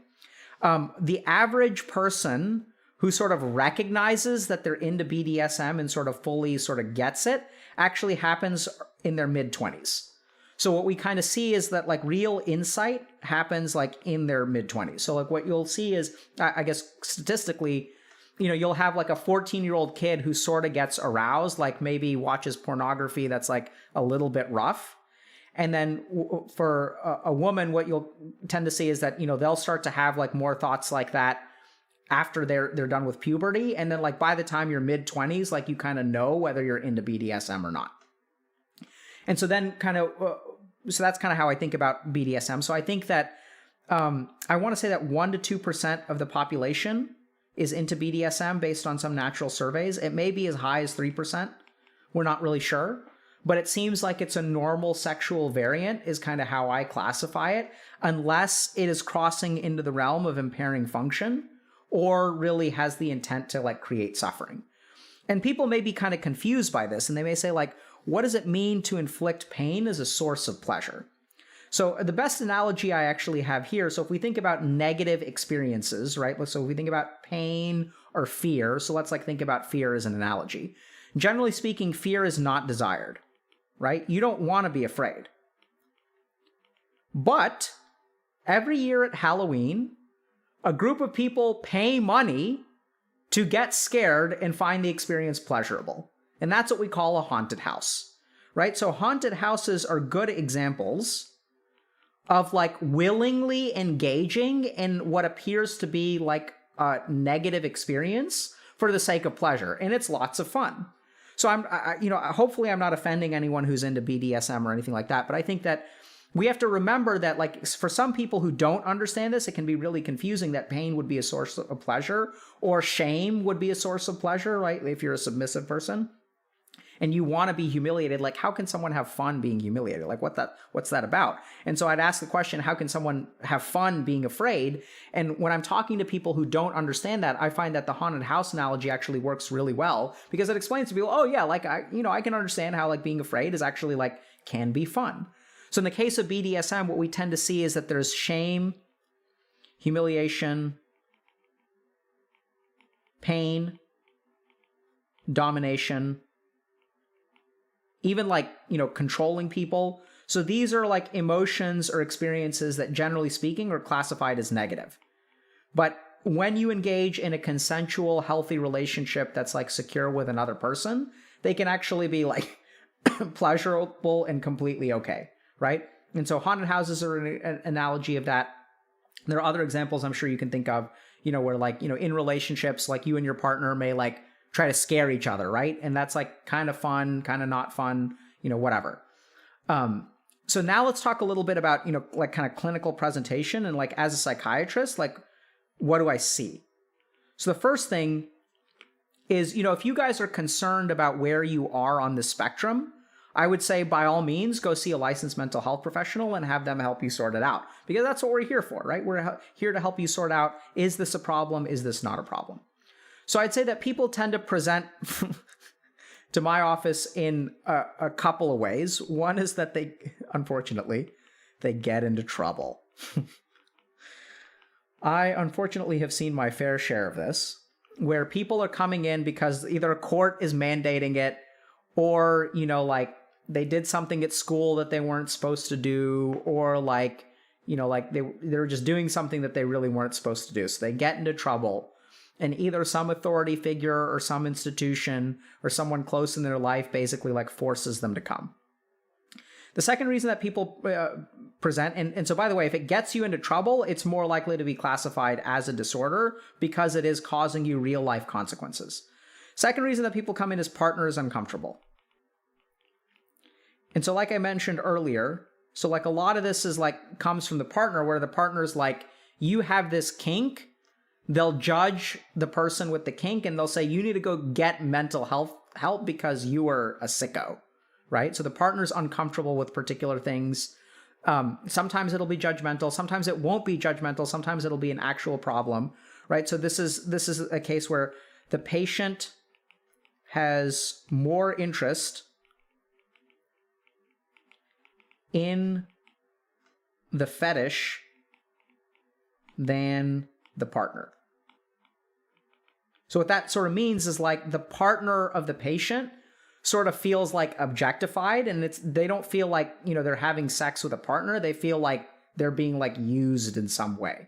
The average person who sort of recognizes that they're into BDSM and sort of fully sort of gets it actually happens in their mid-20s. So what we kind of see is that like real insight happens like in their mid-20s. So like what you'll see is, I guess statistically, you'll have like a 14-year-old kid who sort of gets aroused, like maybe watches pornography that's like a little bit rough. And then for a woman, what you'll tend to see is that, they'll start to have like more thoughts like that after they're done with puberty. And then like by the time you're mid-20s, like you kind of know whether you're into BDSM or not. And so then so that's kind of how I think about BDSM. So I think that I want to say that 1% to 2% of the population is into BDSM based on some natural surveys. It may be as high as 3%. We're not really sure. But it seems like it's a normal sexual variant is kind of how I classify it, unless it is crossing into the realm of impairing function or really has the intent to like create suffering. And people may be kind of confused by this, and they may say like, what does it mean to inflict pain as a source of pleasure? So the best analogy I actually have here, so if we think about negative experiences, right? So if we think about pain or fear, so let's like think about fear as an analogy. Generally speaking, fear is not desired. right? You don't want to be afraid. But every year at Halloween, a group of people pay money to get scared and find the experience pleasurable. And that's what we call a haunted house, right? So haunted houses are good examples of like willingly engaging in what appears to be like a negative experience for the sake of pleasure. And it's lots of fun. So hopefully I'm not offending anyone who's into BDSM or anything like that, but I think that we have to remember that, like, for some people who don't understand this, it can be really confusing that pain would be a source of pleasure or shame would be a source of pleasure, right? If you're a submissive person and you want to be humiliated, like, how can someone have fun being humiliated? Like, what's that about? And so I'd ask the question, how can someone have fun being afraid? And when I'm talking to people who don't understand that, I find that the haunted house analogy actually works really well because it explains to people, oh yeah, like, I can understand how like being afraid is actually like can be fun. So in the case of BDSM, what we tend to see is that there's shame, humiliation, pain, domination, even like, controlling people. So these are like emotions or experiences that, generally speaking, are classified as negative. But when you engage in a consensual, healthy relationship that's like secure with another person, they can actually be like pleasurable and completely okay. Right? And so haunted houses are an analogy of that. There are other examples I'm sure you can think of, where like, in relationships, like you and your partner may like try to scare each other, right? And that's like kind of fun, kind of not fun, whatever. So now let's talk a little bit about, like kind of clinical presentation and like as a psychiatrist, like what do I see? So the first thing is, if you guys are concerned about where you are on the spectrum, I would say by all means, go see a licensed mental health professional and have them help you sort it out. Because that's what we're here for, right? We're here to help you sort out, is this a problem? Is this not a problem? So I'd say that people tend to present to my office in a couple of ways. One is that unfortunately, they get into trouble. I unfortunately have seen my fair share of this, where people are coming in because either a court is mandating it or, like, they did something at school that they weren't supposed to do, or like, like they were just doing something that they really weren't supposed to do. So they get into trouble, and either some authority figure or some institution or someone close in their life basically like forces them to come. The second reason that people present, and so by the way, if it gets you into trouble, it's more likely to be classified as a disorder because it is causing you real life consequences. Second reason that people come in is partner is uncomfortable. And so like I mentioned earlier, so like a lot of this is like comes from the partner, where the partner's like, you have this kink, they'll judge the person with the kink and they'll say, you need to go get mental health help because you are a sicko, right? So the partner's uncomfortable with particular things. Sometimes it'll be judgmental. Sometimes it won't be judgmental. Sometimes it'll be an actual problem, right? So this is a case where the patient has more interest in the fetish than the partner. So what that sort of means is like the partner of the patient sort of feels like objectified, and they don't feel like, they're having sex with a partner. They feel like they're being like used in some way.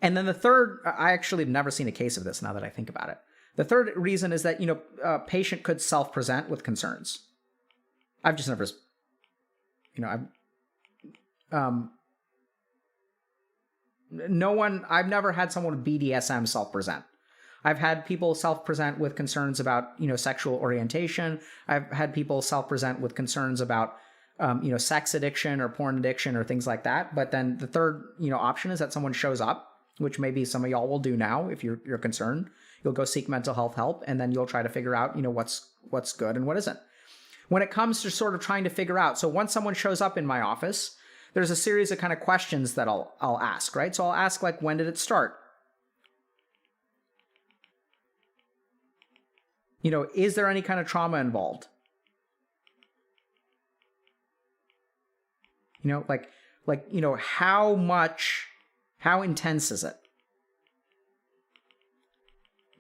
And then the third, I actually have never seen a case of this now that I think about it. The third reason is that, a patient could self-present with concerns. I've just never, I've never had someone with BDSM self-present. I've had people self-present with concerns about, sexual orientation. I've had people self-present with concerns about, sex addiction or porn addiction or things like that. But then the third, option is that someone shows up, which maybe some of y'all will do now if you're concerned. You'll go seek mental health help, and then you'll try to figure out, what's good and what isn't. When it comes to sort of trying to figure out, so once someone shows up in my office, there's a series of kind of questions that I'll ask, right? So I'll ask, like, when did it start? Is there any kind of trauma involved? How intense is it?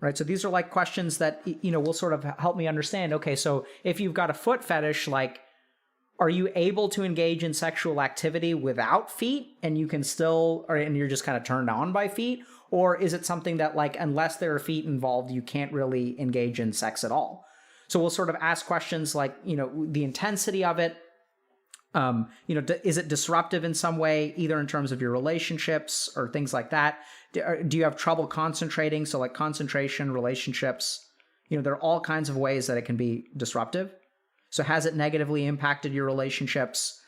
right? So these are like questions that, will sort of help me understand, okay, so if you've got a foot fetish, like, are you able to engage in sexual activity without feet and you can still, and you're just kind of turned on by feet? Or is it something that, like, unless there are feet involved, you can't really engage in sex at all? So we'll sort of ask questions like, the intensity of it. Is it disruptive in some way, either in terms of your relationships or things like that? Do you have trouble concentrating? So like concentration, relationships, there are all kinds of ways that it can be disruptive. So has it negatively impacted your relationships?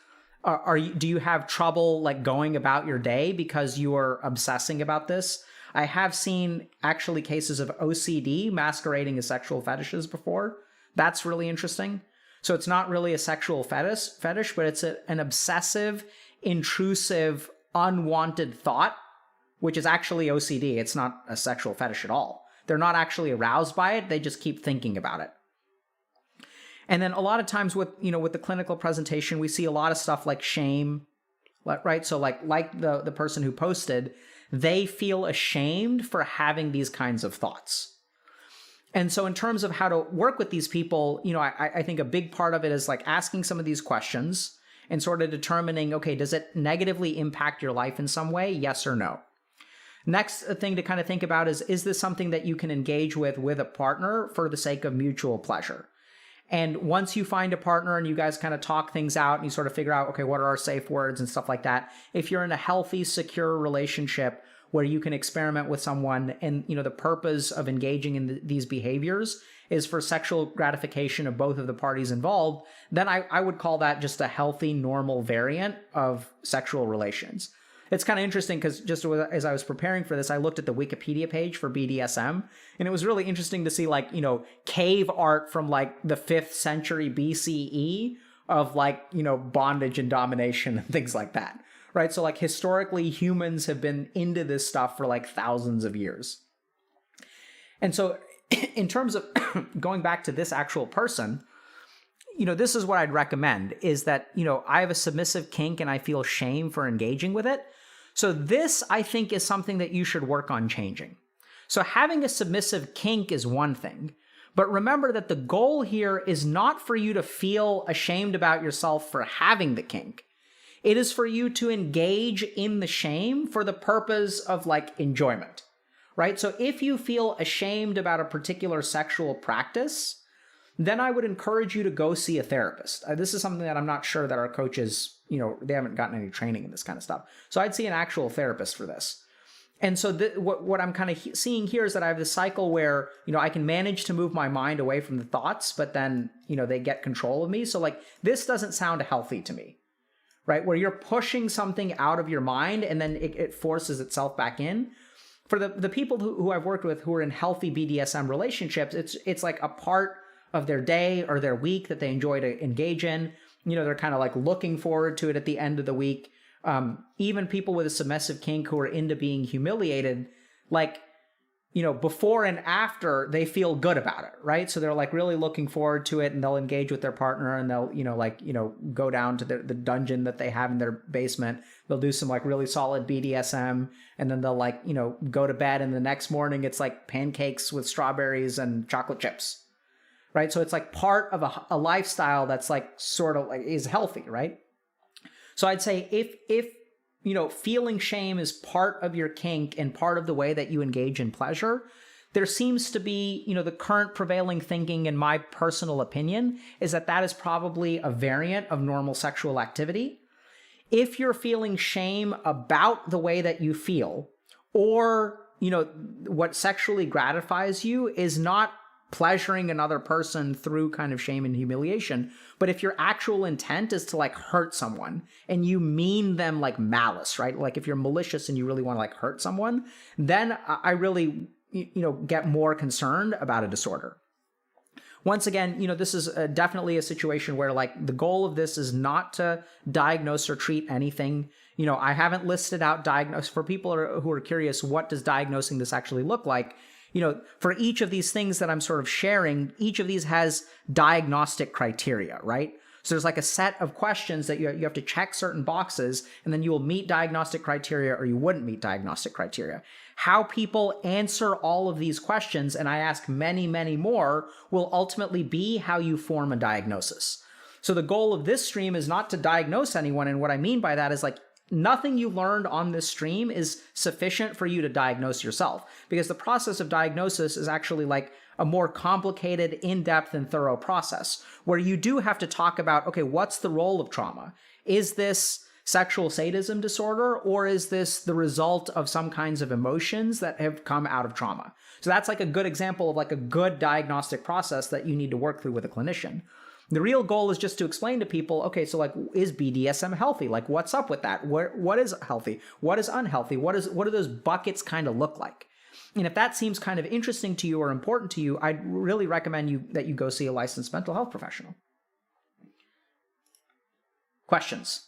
Do you have trouble like going about your day because you are obsessing about this? I have seen actually cases of OCD masquerading as sexual fetishes before. That's really interesting. So it's not really a sexual fetish, but it's an obsessive, intrusive, unwanted thought, which is actually OCD. It's not a sexual fetish at all. They're not actually aroused by it. They just keep thinking about it. And then a lot of times with the clinical presentation, we see a lot of stuff like shame, right? So like the person who posted, they feel ashamed for having these kinds of thoughts. And so in terms of how to work with these people, I think a big part of it is like asking some of these questions and sort of determining, okay, does it negatively impact your life in some way? Yes or no? Next thing to kind of think about is this something that you can engage with a partner for the sake of mutual pleasure? And once you find a partner and you guys kind of talk things out and you sort of figure out, okay, what are our safe words and stuff like that, if you're in a healthy, secure relationship where you can experiment with someone and, the purpose of engaging in these behaviors is for sexual gratification of both of the parties involved, then I would call that just a healthy, normal variant of sexual relations. It's kind of interesting because just as I was preparing for this, I looked at the Wikipedia page for BDSM, and it was really interesting to see like, cave art from like the 5th century BCE of like, bondage and domination and things like that, right? So like historically humans have been into this stuff for like thousands of years. And so in terms of going back to this actual person, this is what I'd recommend is that, I have a submissive kink and I feel shame for engaging with it. So this, I think, is something that you should work on changing. So having a submissive kink is one thing, but remember that the goal here is not for you to feel ashamed about yourself for having the kink. It is for you to engage in the shame for the purpose of like enjoyment, right? So if you feel ashamed about a particular sexual practice, then I would encourage you to go see a therapist. This is something that I'm not sure that our coaches, they haven't gotten any training in this kind of stuff. So I'd see an actual therapist for this. And so what I'm kind of seeing here is that I have this cycle where, I can manage to move my mind away from the thoughts, but then, they get control of me. So like, this doesn't sound healthy to me, right? Where you're pushing something out of your mind and then it forces itself back in. For the people who I've worked with who are in healthy BDSM relationships, it's like a part of their day or their week that they enjoy to engage in. They're kind of like looking forward to it at the end of the week. Even people with a submissive kink who are into being humiliated, like, before and after they feel good about it, right? So they're like really looking forward to it and they'll engage with their partner and they'll, go down to the dungeon that they have in their basement. They'll do some like really solid BDSM and then they'll like, go to bed and the next morning it's like pancakes with strawberries and chocolate chips. Right? So it's like part of a lifestyle that's like sort of like is healthy, right? So I'd say if feeling shame is part of your kink and part of the way that you engage in pleasure, there seems to be, the current prevailing thinking, in my personal opinion, is that is probably a variant of normal sexual activity. If you're feeling shame about the way that you feel, or, what sexually gratifies you is not pleasuring another person through kind of shame and humiliation. But if your actual intent is to like hurt someone and you mean them like malice, right? Like if you're malicious and you really want to like hurt someone, then I really, get more concerned about a disorder. Once again, this is definitely a situation where like the goal of this is not to diagnose or treat anything. I haven't listed out for people who are curious, what does diagnosing this actually look like? For each of these things that I'm sort of sharing, each of these has diagnostic criteria, right? So there's like a set of questions that you have to check certain boxes, and then you will meet diagnostic criteria or you wouldn't meet diagnostic criteria. How people answer all of these questions, and I ask many, many more, will ultimately be how you form a diagnosis. So the goal of this stream is not to diagnose anyone, and what I mean by that is like nothing you learned on this stream is sufficient for you to diagnose yourself, because the process of diagnosis is actually like a more complicated, in-depth, and thorough process where you do have to talk about, okay, what's the role of trauma? Is this sexual sadism disorder, or is this the result of some kinds of emotions that have come out of trauma? So that's like a good example of like a good diagnostic process that you need to work through with a clinician. The real goal is just to explain to people, okay, so like, is BDSM healthy? Like, what's up with that? What is healthy? What is unhealthy? What do those buckets kind of look like? And if that seems kind of interesting to you or important to you, I'd really recommend that you go see a licensed mental health professional. Questions?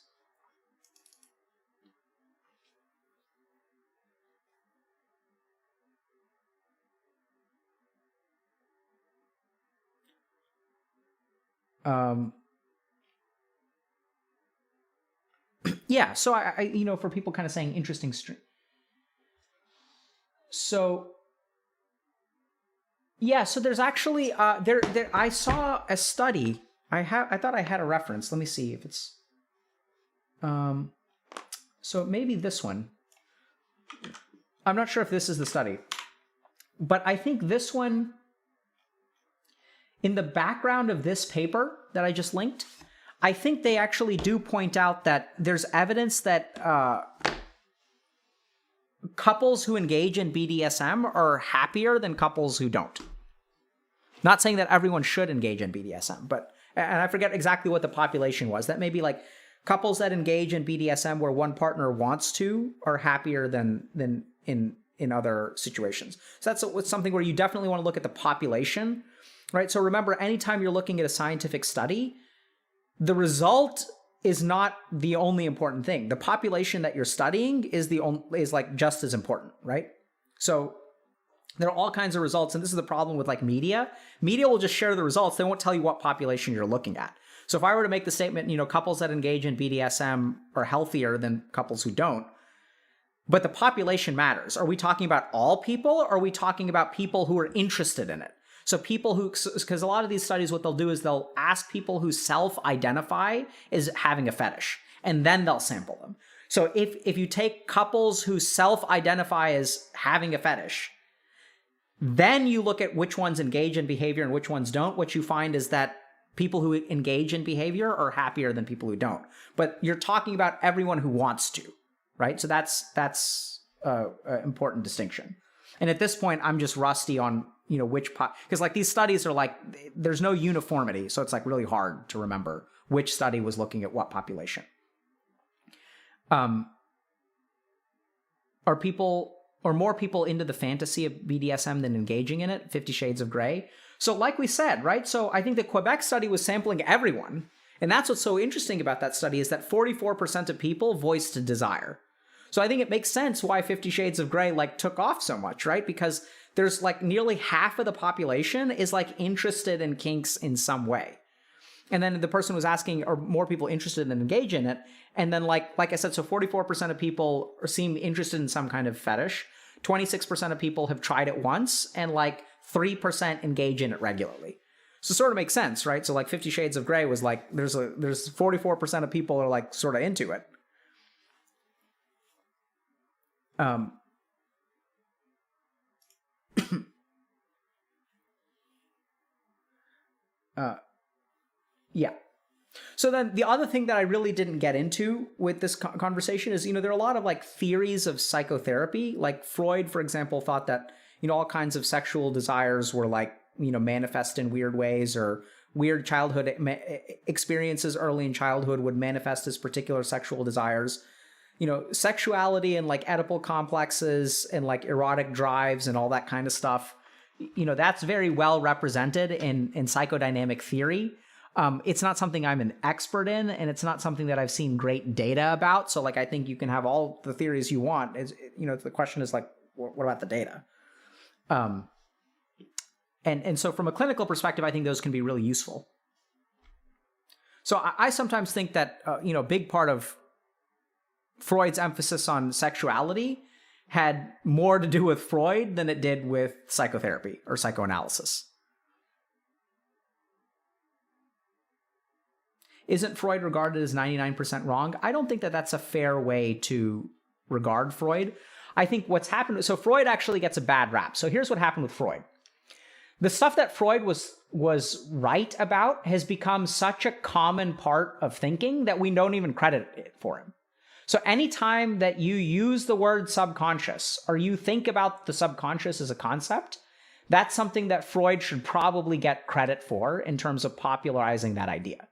Yeah, so I for people kind of saying interesting stream. So yeah, so there's actually there I saw a study. I thought I had a reference. Let me see if it's so maybe this one. I'm not sure if this is the study, but I think this one, in the background of this paper that I just linked, I think they actually do point out that there's evidence that couples who engage in BDSM are happier than couples who don't. Not saying that everyone should engage in BDSM, but, and I forget exactly what the population was. That may be like couples that engage in BDSM where one partner wants to are happier than in other situations. So that's something where you definitely want to look at the population, right? So remember, anytime you're looking at a scientific study, the result is not the only important thing. The population that you're studying is like just as important, right? So there are all kinds of results, and this is the problem with like media. Media will just share the results. They won't tell you what population you're looking at. So if I were to make the statement, couples that engage in BDSM are healthier than couples who don't, but the population matters. Are we talking about all people, or are we talking about people who are interested in it? So people who, because a lot of these studies, what they'll do is they'll ask people who self-identify as having a fetish, and then they'll sample them. So if you take couples who self-identify as having a fetish, then you look at which ones engage in behavior and which ones don't, what you find is that people who engage in behavior are happier than people who don't. But you're talking about everyone who wants to, right? So that's an important distinction. And at this point, I'm just rusty on because like these studies are like, there's no uniformity, so it's like really hard to remember which study was looking at what population. Are more people into the fantasy of BDSM than engaging in it? 50 Shades of Grey. So like we said, right? So I think the Quebec study was sampling everyone, and that's what's so interesting about that study is that 44% of people voiced a desire. So I think it makes sense why 50 Shades of Grey like took off so much, right? Because there's like nearly half of the population is like interested in kinks in some way. And then the person was asking, are more people interested in engage in it? And then like I said, so 44% of people seem interested in some kind of fetish. 26% of people have tried it once, and like 3% engage in it regularly. So it sort of makes sense, right? So like 50 Shades of Grey was like, there's 44% of people are like sort of into it. Yeah. So then the other thing that I really didn't get into with this conversation is, there are a lot of like theories of psychotherapy. Like Freud, for example, thought that, all kinds of sexual desires were like, manifest in weird ways, or weird childhood experiences early in childhood would manifest as particular sexual desires. Sexuality and like Oedipal complexes and like erotic drives and all that kind of stuff, that's very well represented in psychodynamic theory. It's not something I'm an expert in, and it's not something that I've seen great data about. So like, I think you can have all the theories you want. The question is like, what about the data? And so from a clinical perspective, I think those can be really useful. So I sometimes think that, a big part of Freud's emphasis on sexuality had more to do with Freud than it did with psychotherapy or psychoanalysis. Isn't Freud regarded as 99% wrong? I don't think that that's a fair way to regard Freud. I think what's happened, so Freud actually gets a bad rap. So here's what happened with Freud. The stuff that Freud was right about has become such a common part of thinking that we don't even credit it for him. So anytime that you use the word subconscious or you think about the subconscious as a concept, that's something that Freud should probably get credit for in terms of popularizing that idea.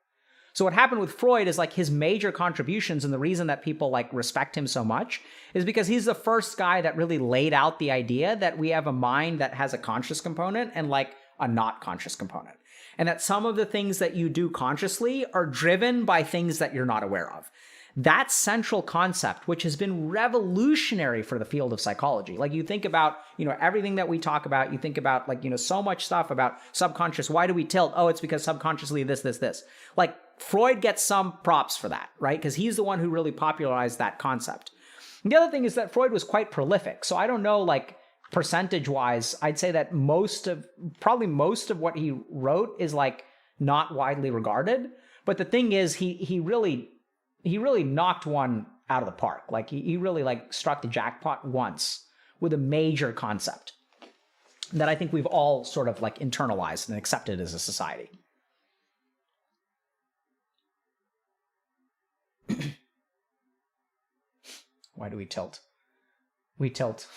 So what happened with Freud is like his major contributions, and the reason that people like respect him so much is because he's the first guy that really laid out the idea that we have a mind that has a conscious component and like a not conscious component. And that some of the things that you do consciously are driven by things that you're not aware of. That central concept, which has been revolutionary for the field of psychology. Like you think about, everything that we talk about, you think about like, so much stuff about subconscious. Why do we tilt? Oh, it's because subconsciously this. Like Freud gets some props for that, right? Because he's the one who really popularized that concept. And the other thing is that Freud was quite prolific. So I don't know, like percentage wise, I'd say that probably most of what he wrote is like not widely regarded. But the thing is, he really knocked one out of the park. Like he really like struck the jackpot once with a major concept that I think we've all sort of like internalized and accepted as a society. Why do we tilt? We tilt.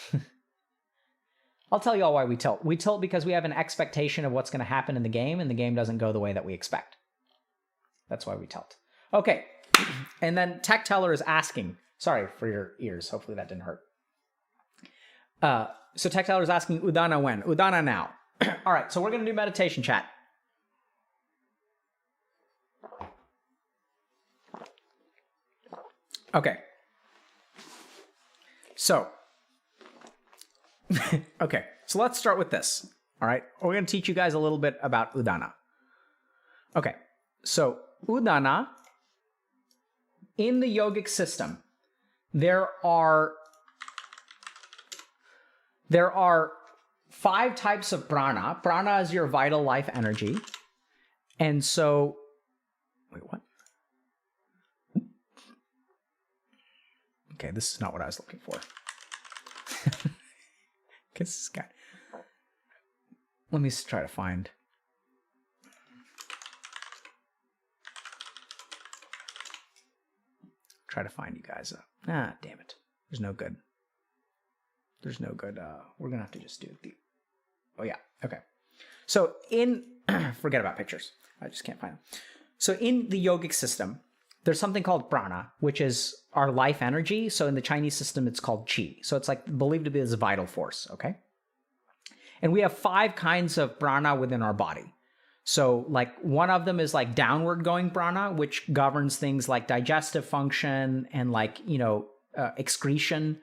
I'll tell you all why we tilt. We tilt because we have an expectation of what's going to happen in the game, and the game doesn't go the way that we expect. That's why we tilt. Okay. And then Tech Teller is asking, sorry for your ears, hopefully that didn't hurt. So Tech Teller is asking, Udana when? Udana now. All right, so we're going to do meditation chat. Okay. So, so let's start with this. All right, we're going to teach you guys a little bit about Udana. Okay, so Udana, in the yogic system, there are 5 types of prana. Prana is your vital life energy. And so, wait, what? Okay, this is not what I was looking for. Guess this guy. Let me try to find. Try to find you guys. Damn it. There's no good. We're gonna have to just do the. Oh yeah. Okay. So forget about pictures. I just can't find them. So in the yogic system, there's something called prana, which is our life energy. So in the Chinese system, it's called chi. So it's like believed to be this vital force. Okay. And we have 5 kinds of prana within our body. So like one of them is like downward going prana, which governs things like digestive function and like, excretion.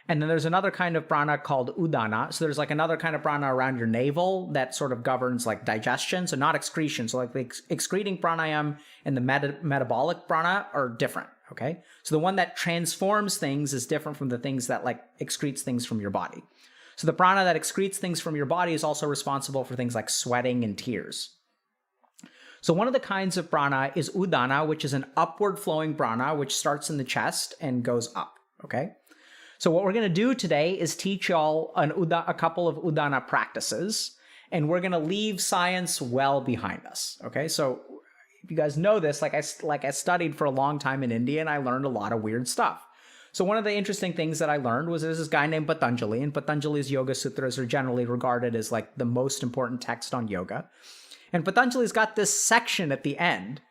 And then there's another kind of prana called udana. So there's like another kind of prana around your navel that sort of governs like digestion. So not excretion. So like the excreting pranayam and the metabolic prana are different. Okay. So the one that transforms things is different from the things that like excretes things from your body. So the prana that excretes things from your body is also responsible for things like sweating and tears. So one of the kinds of prana is udana, which is an upward flowing prana, which starts in the chest and goes up. Okay. So what we're going to do today is teach y'all a couple of udana practices, and we're going to leave science well behind us. Okay. So if you guys know this, like I studied for a long time in India, and I learned a lot of weird stuff. So one of the interesting things that I learned was there's this guy named Patanjali, and Patanjali's Yoga Sutras are generally regarded as like the most important text on yoga. And Patanjali's got this section at the end.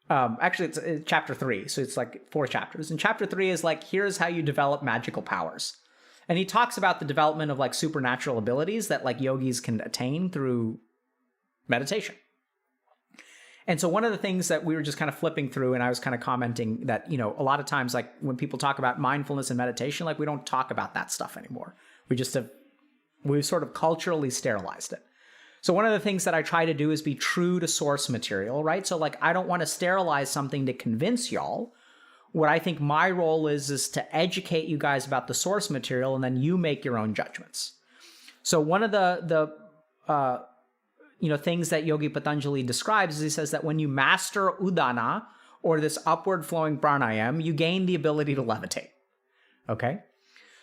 Actually, it's chapter 3, so it's like 4 chapters. And chapter 3 is like, here's how you develop magical powers. And he talks about the development of like supernatural abilities that like yogis can attain through meditation. And so one of the things that we were just kind of flipping through, and I was kind of commenting that, a lot of times, like when people talk about mindfulness and meditation, like we don't talk about that stuff anymore. We've sort of culturally sterilized it. So one of the things that I try to do is be true to source material, right? So like, I don't want to sterilize something to convince y'all what I think my role is to educate you guys about the source material, and then you make your own judgments. So one of the things that Yogi Patanjali describes is he says that when you master udana, or this upward flowing pranayam, you gain the ability to levitate. Okay?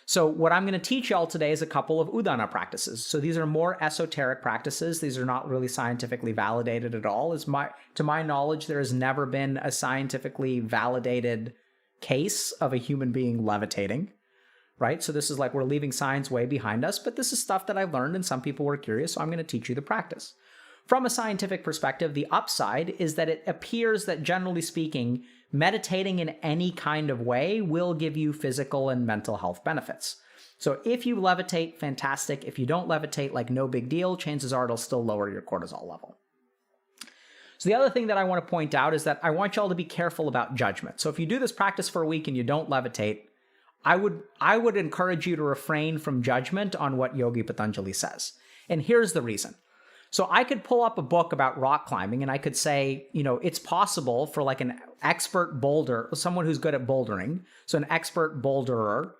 So what I'm going to teach y'all today is a couple of udana practices. So these are more esoteric practices. These are not really scientifically validated at all. To my knowledge, there has never been a scientifically validated case of a human being levitating, right? So this is like we're leaving science way behind us, but this is stuff that I've learned and some people were curious, so I'm going to teach you the practice. From a scientific perspective, the upside is that it appears that, generally speaking, meditating in any kind of way will give you physical and mental health benefits. So if you levitate, fantastic. If you don't levitate, like no big deal, chances are it'll still lower your cortisol level. So the other thing that I want to point out is that I want y'all to be careful about judgment. So if you do this practice for a week and you don't levitate, I would encourage you to refrain from judgment on what Yogi Patanjali says. And here's the reason. So I could pull up a book about rock climbing and I could say, it's possible for like an expert boulder, someone who's good at bouldering, so an expert boulderer,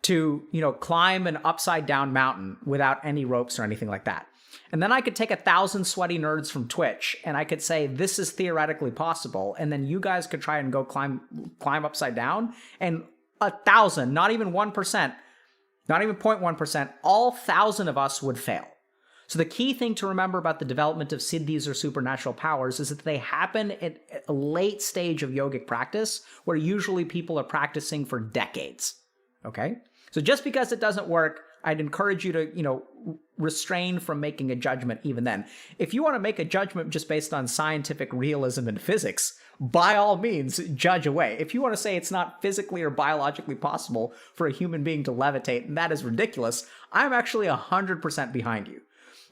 to, climb an upside down mountain without any ropes or anything like that. And then I could take 1,000 sweaty nerds from Twitch and I could say, this is theoretically possible. And then you guys could try and go climb upside down, and 1,000, not even 1%, not even 0.1%, all 1,000 of us would fail. So the key thing to remember about the development of siddhis or supernatural powers is that they happen at a late stage of yogic practice where usually people are practicing for decades, okay? So just because it doesn't work, I'd encourage you to, restrain from making a judgment even then. If you want to make a judgment just based on scientific realism and physics, by all means, judge away. If you want to say it's not physically or biologically possible for a human being to levitate, and that is ridiculous, I'm actually 100% behind you.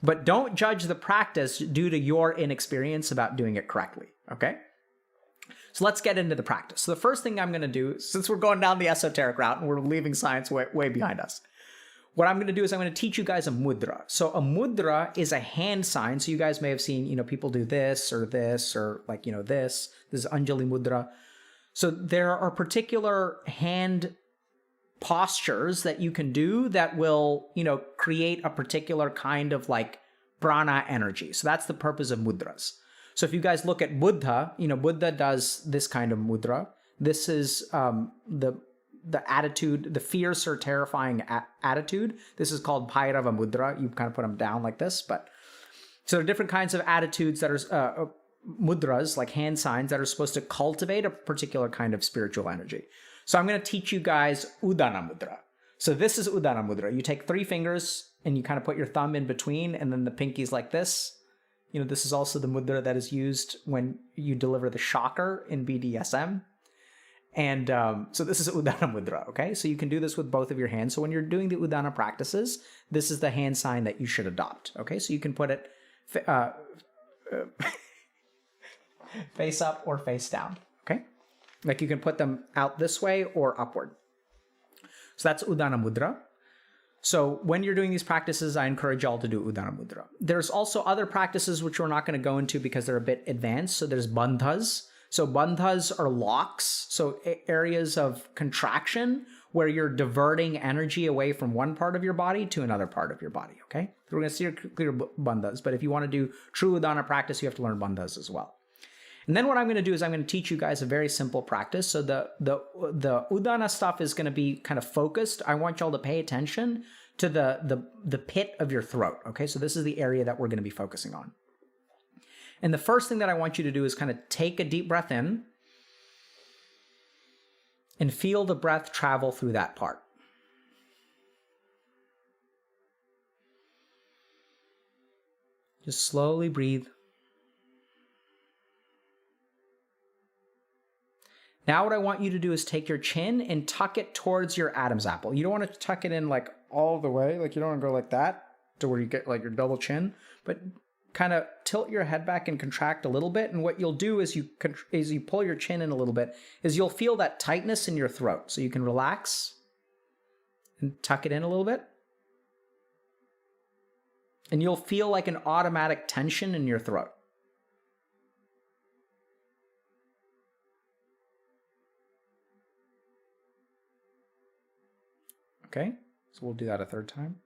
But don't judge the practice due to your inexperience about doing it correctly, okay? So let's get into the practice. So the first thing I'm going to do, since we're going down the esoteric route and we're leaving science way behind us, what I'm going to do is I'm going to teach you guys a mudra. So a mudra is a hand sign. So you guys may have seen, people do this or like, this. This is Anjali mudra. So there are particular hand postures that you can do that will, create a particular kind of like prana energy. So that's the purpose of mudras. So if you guys look at Buddha, Buddha does this kind of mudra. This is the attitude, the fierce or terrifying attitude. This is called Bhairava mudra. You kind of put them down like this, but so there are different kinds of attitudes that are mudras, like hand signs, that are supposed to cultivate a particular kind of spiritual energy. So I'm going to teach you guys Udana mudra. So this is Udana mudra. You take 3 fingers and you kind of put your thumb in between, and then the pinky's like this. This is also the mudra that is used when you deliver the shocker in BDSM. And so this is Udana mudra, okay? So you can do this with both of your hands. So when you're doing the Udana practices, this is the hand sign that you should adopt, okay? So you can put it face up or face down, okay? Like you can put them out this way or upward. So that's Udana mudra. So when you're doing these practices, I encourage y'all to do Udana mudra. There's also other practices which we're not going to go into because they're a bit advanced. So there's bandhas. So bandhas are locks, so areas of contraction where you're diverting energy away from one part of your body to another part of your body, okay? So we're going to see clear bandhas, but if you want to do true Udana practice, you have to learn bandhas as well. And then what I'm going to do is I'm going to teach you guys a very simple practice. So the Udana stuff is going to be kind of focused. I want y'all to pay attention to the pit of your throat, okay? So this is the area that we're going to be focusing on. And the first thing that I want you to do is kind of take a deep breath in and feel the breath travel through that part. Just slowly breathe. Now what I want you to do is take your chin and tuck it towards your Adam's apple. You don't want to tuck it in like all the way, like you don't want to go like that to where you get like your double chin, but kind of tilt your head back and contract a little bit. And what you'll do is you pull your chin in a little bit, is you'll feel that tightness in your throat. So you can relax and tuck it in a little bit. And you'll feel like an automatic tension in your throat. Okay, so we'll do that a third time.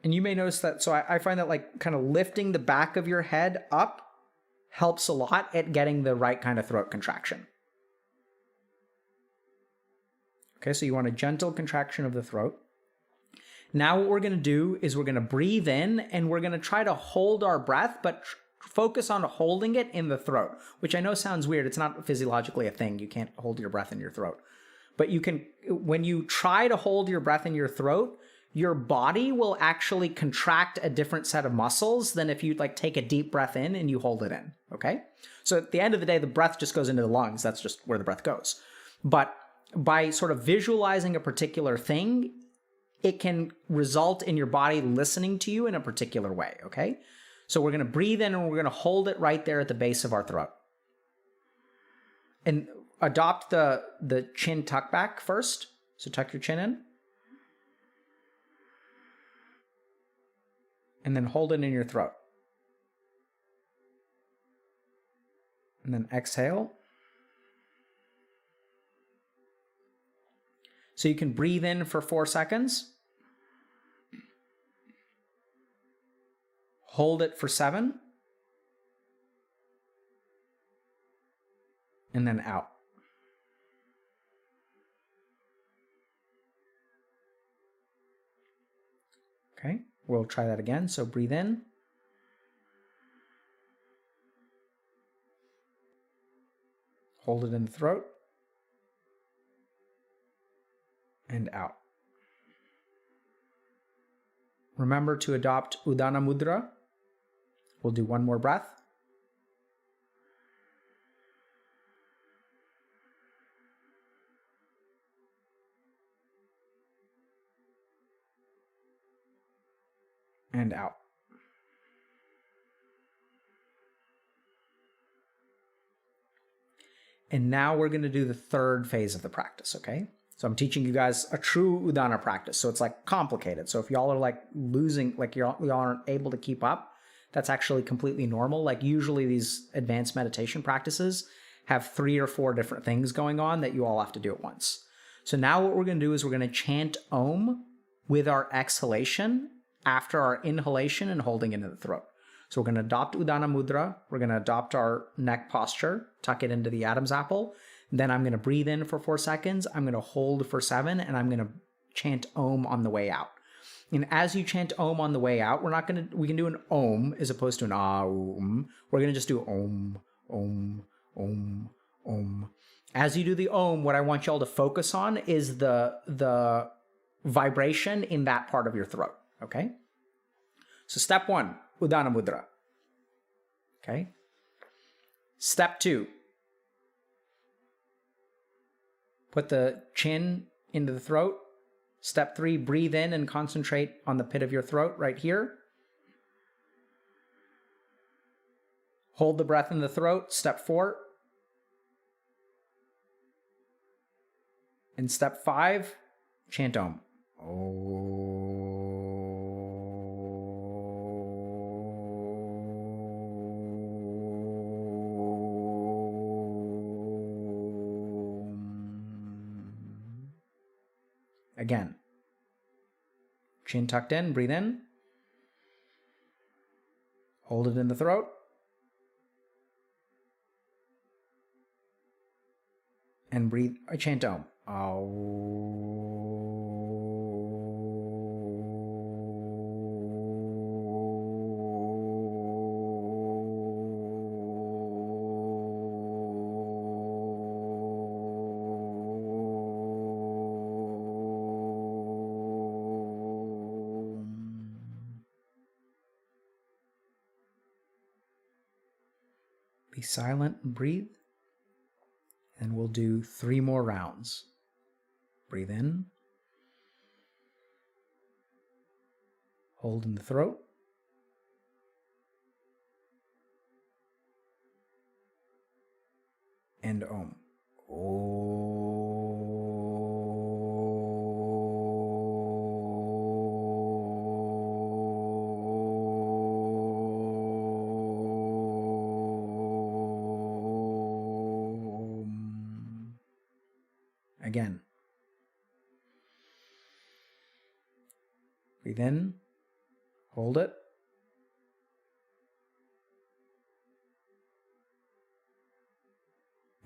And you may notice that, so I find that like kind of lifting the back of your head up helps a lot at getting the right kind of throat contraction. Okay, so you want a gentle contraction of the throat. Now what we're going to do is we're going to breathe in and we're going to try to hold our breath, but focus on holding it in the throat, which I know sounds weird. It's not physiologically a thing. You can't hold your breath in your throat. But you can, when you try to hold your breath in your throat, your body will actually contract a different set of muscles than if you like take a deep breath in and you hold it in, okay? So at the end of the day, the breath just goes into the lungs. That's just where the breath goes. But by sort of visualizing a particular thing, it can result in your body listening to you in a particular way, okay? So we're going to breathe in and we're going to hold it right there at the base of our throat. And adopt the chin tuck back first. So tuck your chin in. And then hold it in your throat. And then exhale. So you can breathe in for 4 seconds. Hold it for 7. And then out. Okay, we'll try that again. So breathe in. Hold it in the throat. And out. Remember to adopt Udana Mudra. We'll do one more breath. And out. And now we're going to do the third phase of the practice, okay? So I'm teaching you guys a true Udana practice. So it's like complicated. So if y'all are like losing, like y'all aren't able to keep up, that's actually completely normal. Like usually these advanced meditation practices have 3 or 4 different things going on that you all have to do at once. So now what we're going to do is we're going to chant Om with our exhalation after our inhalation and holding it in the throat. So we're going to adopt Udana Mudra. We're going to adopt our neck posture, tuck it into the Adam's apple. Then I'm going to breathe in for 4 seconds. I'm going to hold for 7, and I'm going to chant Om on the way out. And as you chant Om on the way out, we can do an Om as opposed to an Aum. We're going to just do Om, Om, Om, Om. As you do the Om, what I want y'all to focus on is the vibration in that part of your throat, okay? So step 1, Udana Mudra, okay? Step 2, put the chin into the throat. Step 3, breathe in and concentrate on the pit of your throat right here. Hold the breath in the throat. Step 4. And step 5, chant Om. Again, chin tucked in, breathe in. Hold it in the throat. And breathe, chant Om. Be silent and breathe. And we'll do 3 more rounds. Breathe in. Hold in the throat. And Om. again. Breathe in. Hold it.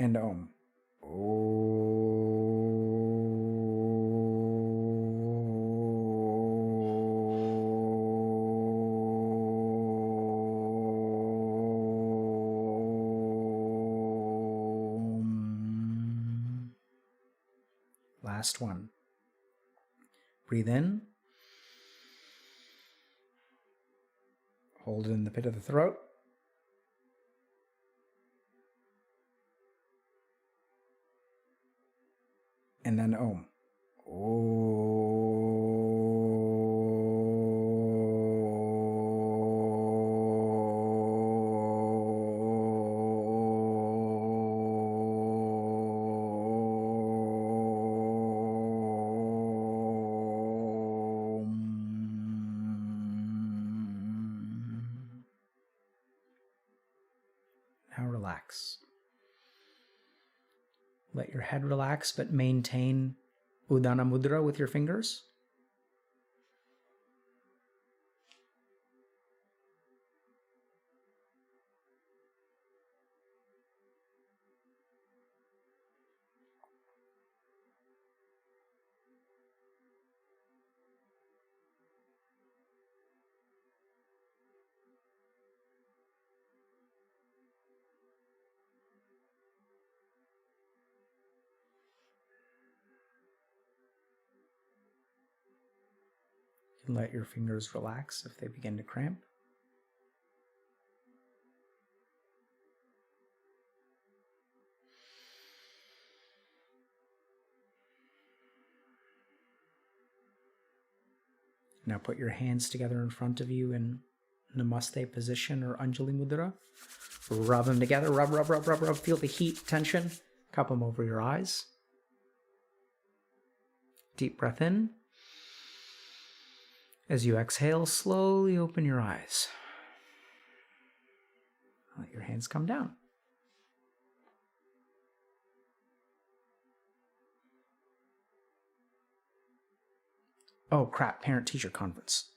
And Om. Last one. Breathe in. Hold it in the pit of the throat. And then Om. Now relax. Let your head relax, but maintain Udana Mudra with your fingers. And let your fingers relax if they begin to cramp. Now put your hands together in front of you in Namaste position or Anjali Mudra. Rub them together. Rub, rub, rub, rub, rub. Feel the heat, tension. Cup them over your eyes. Deep breath in. As you exhale, slowly open your eyes. Let your hands come down. Oh crap, parent-teacher conference.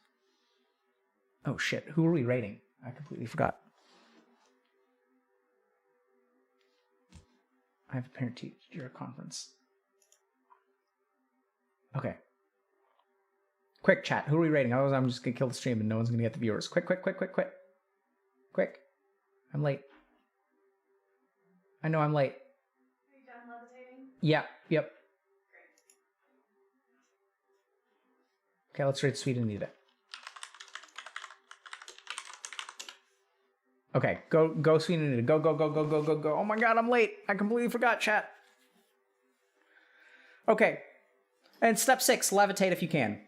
Oh shit, who are we rating? I completely forgot. I have a parent-teacher conference. Okay. Quick chat, who are we rating? Otherwise I'm just gonna kill the stream and no one's gonna get the viewers. Quick, quick, quick, quick, quick. Quick. I'm late. I know I'm late. Are you done levitating? Yeah, yep. Okay, let's rate Sweet Anita. Okay, go Sweet Anita. Go, go, go, go, go, go, go. Oh my god, I'm late. I completely forgot, chat. Okay. And step 6, levitate if you can.